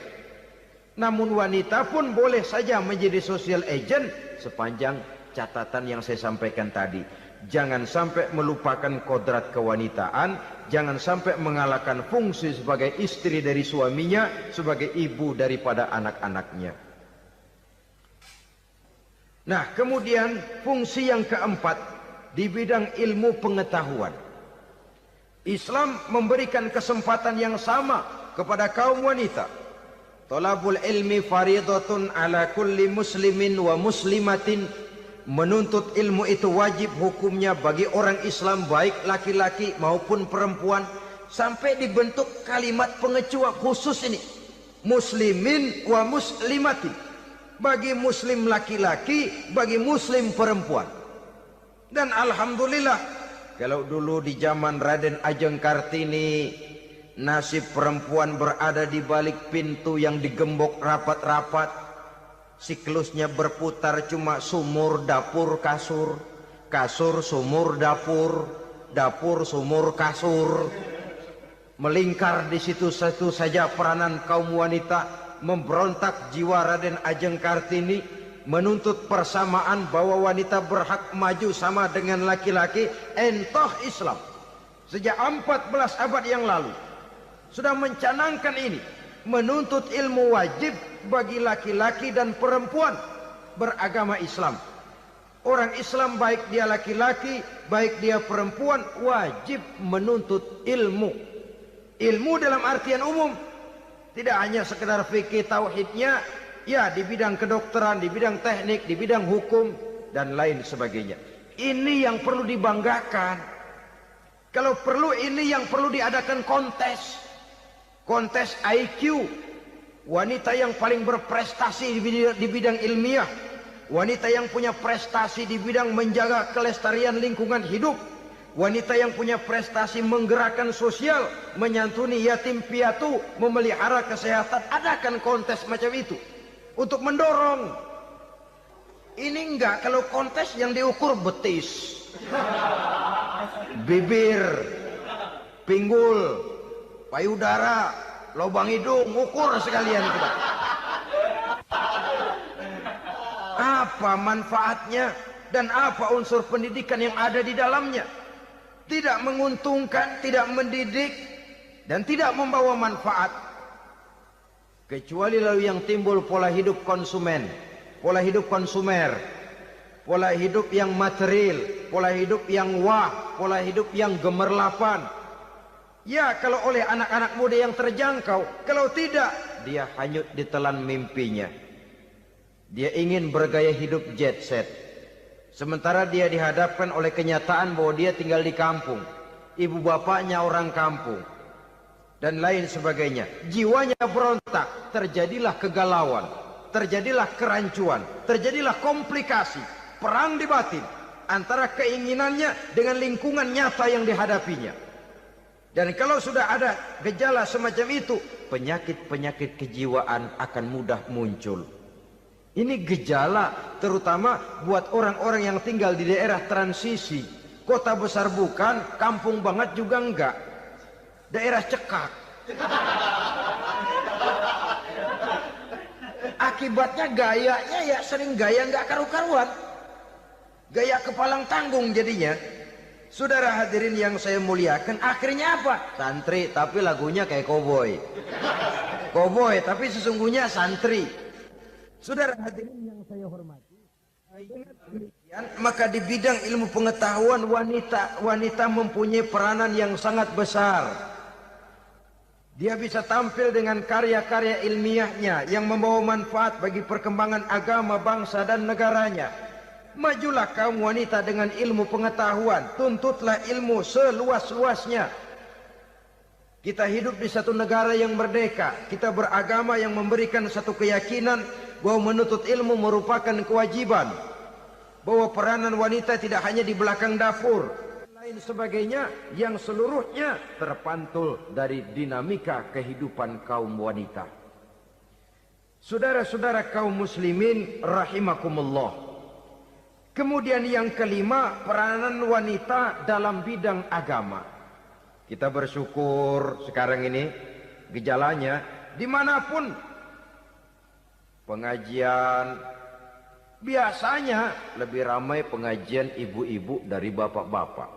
Namun wanita pun boleh saja menjadi social agent sepanjang catatan yang saya sampaikan tadi. Jangan sampai melupakan kodrat kewanitaan, jangan sampai mengalahkan fungsi sebagai istri dari suaminya, sebagai ibu daripada anak-anaknya. Nah, kemudian fungsi yang keempat di bidang ilmu pengetahuan. Islam memberikan kesempatan yang sama kepada kaum wanita. Thalabul ilmi faridatun ala kulli muslimin wa muslimatin. Menuntut ilmu itu wajib hukumnya bagi orang Islam, baik laki-laki maupun perempuan. Sampai dibentuk kalimat pengecuali khusus ini, muslimin wa muslimatin, bagi muslim laki-laki, bagi muslim perempuan. Dan alhamdulillah, kalau dulu di zaman Raden Ajeng Kartini, nasib perempuan berada di balik pintu yang digembok rapat-rapat, siklusnya berputar cuma sumur, dapur, kasur, kasur, sumur, dapur, dapur, sumur, kasur. Melingkar di situ satu saja peranan kaum wanita. Memberontak jiwa Raden Ajeng Kartini, menuntut persamaan bahwa wanita berhak maju sama dengan laki-laki. Entah Islam sejak 14 abad yang lalu sudah mencanangkan ini, menuntut ilmu wajib bagi laki-laki dan perempuan beragama Islam. Orang Islam baik dia laki-laki, baik dia perempuan, wajib menuntut ilmu. Ilmu dalam artian umum, tidak hanya sekedar fikih tauhidnya, ya di bidang kedokteran, di bidang teknik, di bidang hukum dan lain sebagainya. Ini yang perlu dibanggakan. Kalau perlu ini yang perlu diadakan kontes. Kontes IQ. Wanita yang paling berprestasi di bidang ilmiah. Wanita yang punya prestasi di bidang menjaga kelestarian lingkungan hidup. Wanita yang punya prestasi menggerakkan sosial, menyantuni yatim piatu, memelihara kesehatan. Adakan kontes macam itu untuk mendorong. Ini enggak, kalau kontes yang diukur betis, bibir, pinggul, payudara, lubang hidung, ukur sekalian kita. Apa manfaatnya dan apa unsur pendidikan yang ada di dalamnya? Tidak menguntungkan, tidak mendidik, dan tidak membawa manfaat. Kecuali lalu yang timbul pola hidup konsumen, pola hidup konsumer, pola hidup yang material, pola hidup yang wah, pola hidup yang gemerlapan. Ya, kalau oleh anak-anak muda yang terjangkau, kalau tidak, dia hanyut ditelan mimpinya. Dia ingin bergaya hidup jet set. Sementara dia dihadapkan oleh kenyataan bahwa dia tinggal di kampung. Ibu bapaknya orang kampung. Dan lain sebagainya. Jiwanya berontak. Terjadilah kegalauan. Terjadilah kerancuan. Terjadilah komplikasi. Perang di batin. Antara keinginannya dengan lingkungan nyata yang dihadapinya. Dan kalau sudah ada gejala semacam itu, penyakit-penyakit kejiwaan akan mudah muncul. Ini gejala terutama buat orang-orang yang tinggal di daerah transisi. Kota besar bukan, kampung banget juga enggak. Daerah cekak. Akibatnya gayanya ya sering gaya enggak karu-karuan. Gaya kepalang tanggung jadinya. Saudara hadirin yang saya muliakan, akhirnya apa? Santri tapi lagunya kayak koboi. Koboi tapi sesungguhnya santri. Saudara hadirin yang saya hormati, maka di bidang ilmu pengetahuan wanita mempunyai peranan yang sangat besar. Dia bisa tampil dengan karya-karya ilmiahnya yang membawa manfaat bagi perkembangan agama, bangsa dan negaranya. Majulah kaum wanita dengan ilmu pengetahuan, tuntutlah ilmu seluas-luasnya. Kita hidup di satu negara yang merdeka, kita beragama yang memberikan satu keyakinan bahwa menuntut ilmu merupakan kewajiban, bahwa peranan wanita tidak hanya di belakang dapur, lain sebagainya yang seluruhnya terpantul dari dinamika kehidupan kaum wanita. Saudara-saudara kaum muslimin rahimakumullah. Kemudian yang kelima, peranan wanita dalam bidang agama. Kita bersyukur sekarang ini gejalanya dimanapun pengajian, biasanya lebih ramai pengajian ibu-ibu dari bapak-bapak.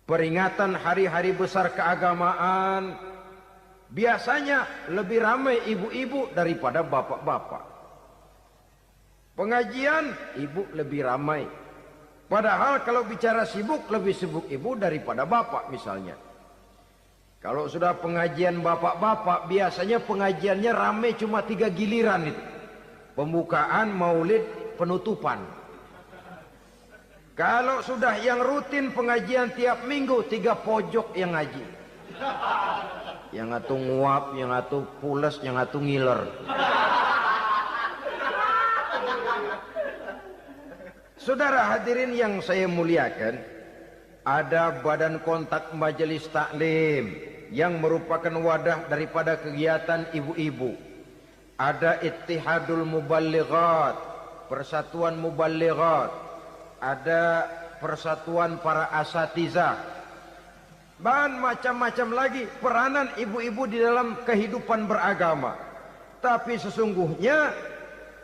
Peringatan hari-hari besar keagamaan, biasanya lebih ramai ibu-ibu daripada bapak-bapak. Pengajian, ibu lebih ramai. Padahal kalau bicara sibuk, lebih sibuk ibu daripada bapak misalnya. Kalau sudah pengajian bapak-bapak, biasanya pengajiannya ramai cuma 3 giliran itu. Pembukaan, maulid, penutupan. Kalau sudah yang rutin pengajian tiap minggu, 3 pojok yang ngaji. Yang atu nguap, yang atu pules, yang atu ngiler. Saudara hadirin yang saya muliakan, ada badan kontak majelis taklim yang merupakan wadah daripada kegiatan ibu-ibu. Ada Ittihadul Muballighat, Persatuan Muballighat. Ada Persatuan Para Asatizah. Dan macam-macam lagi peranan ibu-ibu di dalam kehidupan beragama. Tapi sesungguhnya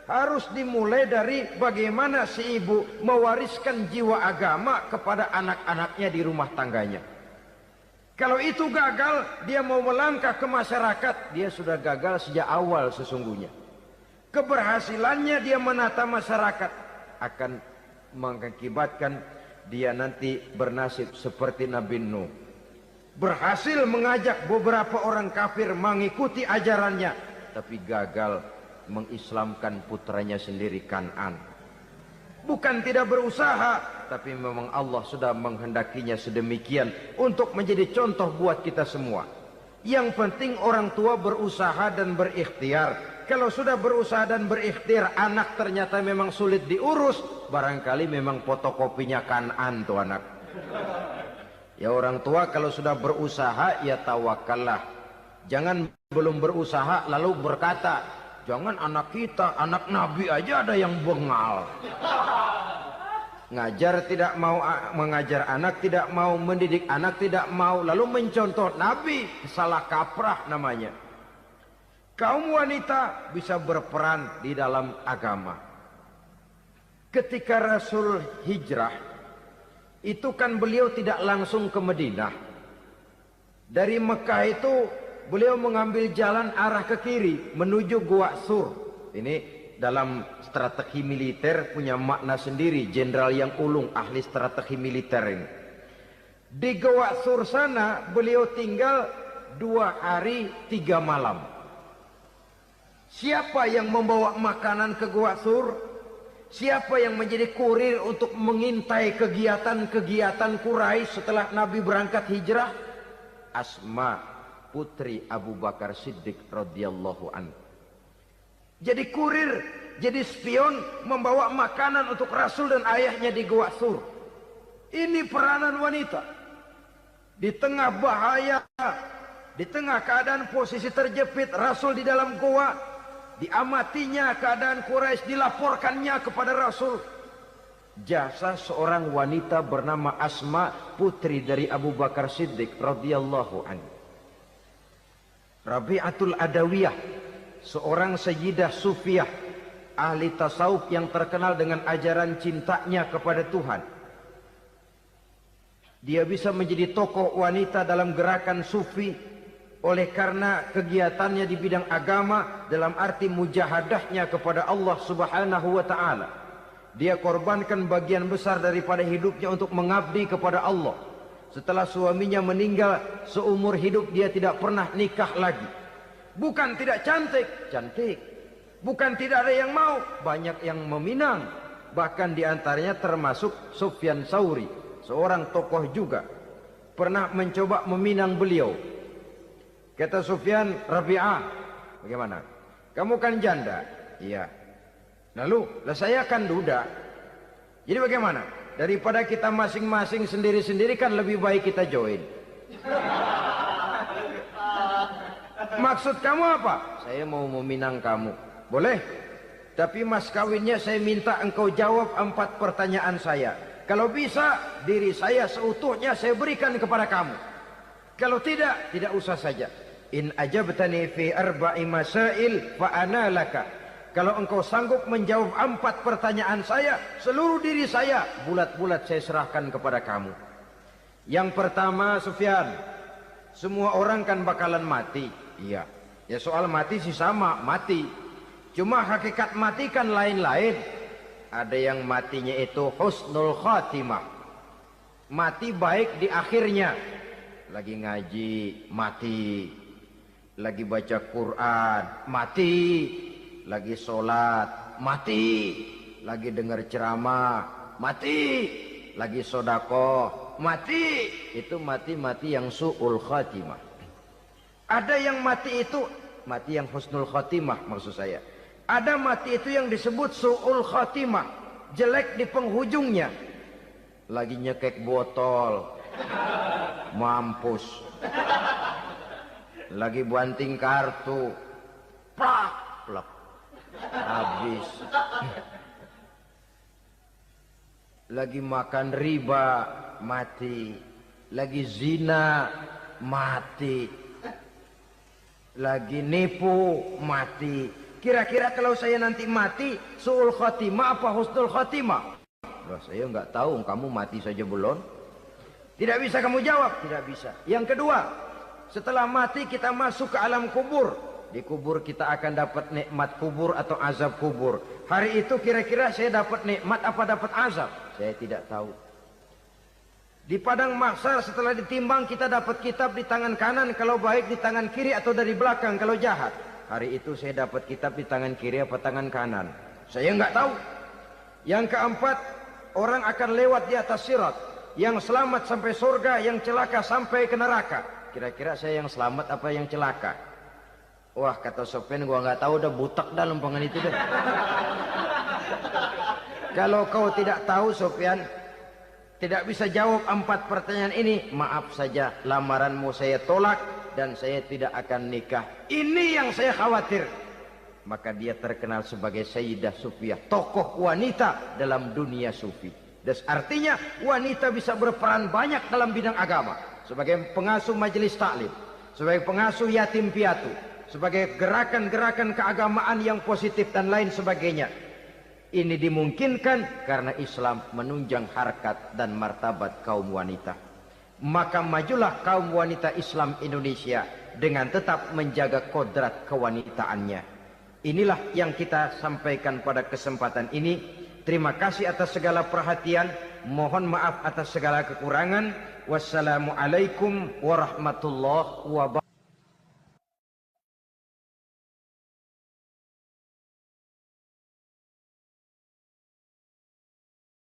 harus dimulai dari bagaimana si ibu mewariskan jiwa agama kepada anak-anaknya di rumah tangganya. Kalau itu gagal, dia mau melangkah ke masyarakat, dia sudah gagal sejak awal sesungguhnya. Keberhasilannya dia menata masyarakat akan mengakibatkan dia nanti bernasib seperti Nabi Nuh. Berhasil mengajak beberapa orang kafir mengikuti ajarannya, tapi gagal mengislamkan putranya sendiri Kan'an. Bukan tidak berusaha, tapi memang Allah sudah menghendakinya sedemikian untuk menjadi contoh buat kita semua. Yang penting orang tua berusaha dan berikhtiar. Kalau sudah berusaha dan berikhtiar, anak ternyata memang sulit diurus, barangkali memang fotokopinya Kan'an tuh anak. Ya orang tua kalau sudah berusaha, ya tawakallah. Jangan belum berusaha lalu berkata, jangan anak kita, anak Nabi aja ada yang bengal. Ngajar tidak mau, mengajar anak tidak mau, mendidik anak tidak mau, lalu mencontoh Nabi, salah kaprah namanya. Kaum wanita bisa berperan di dalam agama. Ketika Rasul hijrah, itu kan beliau tidak langsung ke Madinah. Dari Mekah itu beliau mengambil jalan arah ke kiri menuju Gua Sur. Ini dalam strategi militer punya makna sendiri. Jenderal yang ulung, ahli strategi militer ini. Di Gua Sur sana beliau tinggal 2 hari 3 malam. Siapa yang membawa makanan ke Gua Sur? Siapa yang menjadi kurir untuk mengintai kegiatan-kegiatan Quraisy setelah Nabi berangkat hijrah? Asma, putri Abu Bakar Siddiq radhiyallahu anhu. Jadi kurir, jadi spion, membawa makanan untuk Rasul dan ayahnya di Gua Sur. Ini peranan wanita. Di tengah bahaya, di tengah keadaan posisi terjepit, Rasul di dalam gua, diamatinya keadaan Quraisy, dilaporkannya kepada Rasul. Jasa seorang wanita bernama Asma, putri dari Abu Bakar Siddiq radhiyallahu anhu. Rabi'atul Adawiyah, seorang sayyidah sufiyah, ahli tasawuf yang terkenal dengan ajaran cintanya kepada Tuhan. Dia bisa menjadi tokoh wanita dalam gerakan sufi oleh karena kegiatannya di bidang agama, dalam arti mujahadahnya kepada Allah Subhanahu wa taala. Dia korbankan bagian besar daripada hidupnya untuk mengabdi kepada Allah. Setelah suaminya meninggal, seumur hidup dia tidak pernah nikah lagi. Bukan tidak cantik, cantik. Bukan tidak ada yang mau, banyak yang meminang. Bahkan diantaranya termasuk Sufyan Tsauri, seorang tokoh juga, pernah mencoba meminang beliau. Kata Sufyan, Rabi'ah, bagaimana? Kamu kan janda? Iya. Lalu, lah saya kan duda. Jadi bagaimana? Daripada kita masing-masing sendiri-sendiri kan lebih baik kita join. Maksud kamu apa? Saya mau meminang kamu. Boleh? Tapi mas kawinnya saya minta engkau jawab 4 pertanyaan saya. Kalau bisa, diri saya seutuhnya saya berikan kepada kamu. Kalau tidak, tidak usah saja. In ajabtani fi 4 masail fa ana laka. Kalau engkau sanggup menjawab 4 pertanyaan saya, seluruh diri saya bulat-bulat saya serahkan kepada kamu. Yang pertama, Sufyan, semua orang kan bakalan mati. Iya. Ya soal mati sih sama, mati. Cuma hakikat mati kan lain-lain. Ada yang matinya itu husnul khatimah. Mati baik di akhirnya. Lagi ngaji, mati. Lagi baca Quran, mati. Lagi sholat, mati. Lagi dengar ceramah, mati. Lagi sodakoh, mati. Itu mati-mati yang su'ul khatimah. Ada yang mati itu, mati yang husnul khatimah maksud saya. Ada mati itu yang disebut su'ul khatimah, jelek di penghujungnya. Lagi nyekek botol, mampus. Lagi banting kartu, plak, plak. Habis. Lagi makan riba, mati. Lagi zina, mati. Lagi nipu, mati. Kira-kira kalau saya nanti mati, su'ul khatimah apa husnul khatimah? Loh, saya nggak tahu, kamu mati saja belum. Tidak bisa kamu jawab, tidak bisa. Yang kedua, setelah mati kita masuk ke alam kubur. di kubur kita akan dapat nikmat kubur atau azab kubur. Hari itu kira-kira saya dapat nikmat apa dapat azab? Saya tidak tahu. Di padang mahsyar setelah ditimbang kita dapat kitab di tangan kanan kalau baik, di tangan kiri atau dari belakang kalau jahat. Hari itu saya dapat kitab di tangan kiri apa tangan kanan? Saya nggak tahu. Yang keempat, orang akan lewat di atas sirat. Yang selamat sampai surga, yang celaka sampai ke neraka. Kira-kira saya yang selamat apa yang celaka? Wah, kata Sofyan, gua nggak tahu, udah butak dah lempengan itu deh. Kalau kau tidak tahu Sofyan, tidak bisa jawab 4 pertanyaan ini, maaf saja, lamaranmu saya tolak dan saya tidak akan nikah. Ini yang saya khawatir. Maka dia terkenal sebagai Sayyidah Sufiyah, tokoh wanita dalam dunia sufi. Dan artinya wanita bisa berperan banyak dalam bidang agama, sebagai pengasuh majelis taklim, sebagai pengasuh yatim piatu, sebagai gerakan-gerakan keagamaan yang positif dan lain sebagainya. Ini dimungkinkan karena Islam menunjang harkat dan martabat kaum wanita. Maka majulah kaum wanita Islam Indonesia dengan tetap menjaga kodrat kewanitaannya. Inilah yang kita sampaikan pada kesempatan ini. Terima kasih atas segala perhatian. Mohon maaf atas segala kekurangan. Wassalamualaikum warahmatullahi wabarakatuh.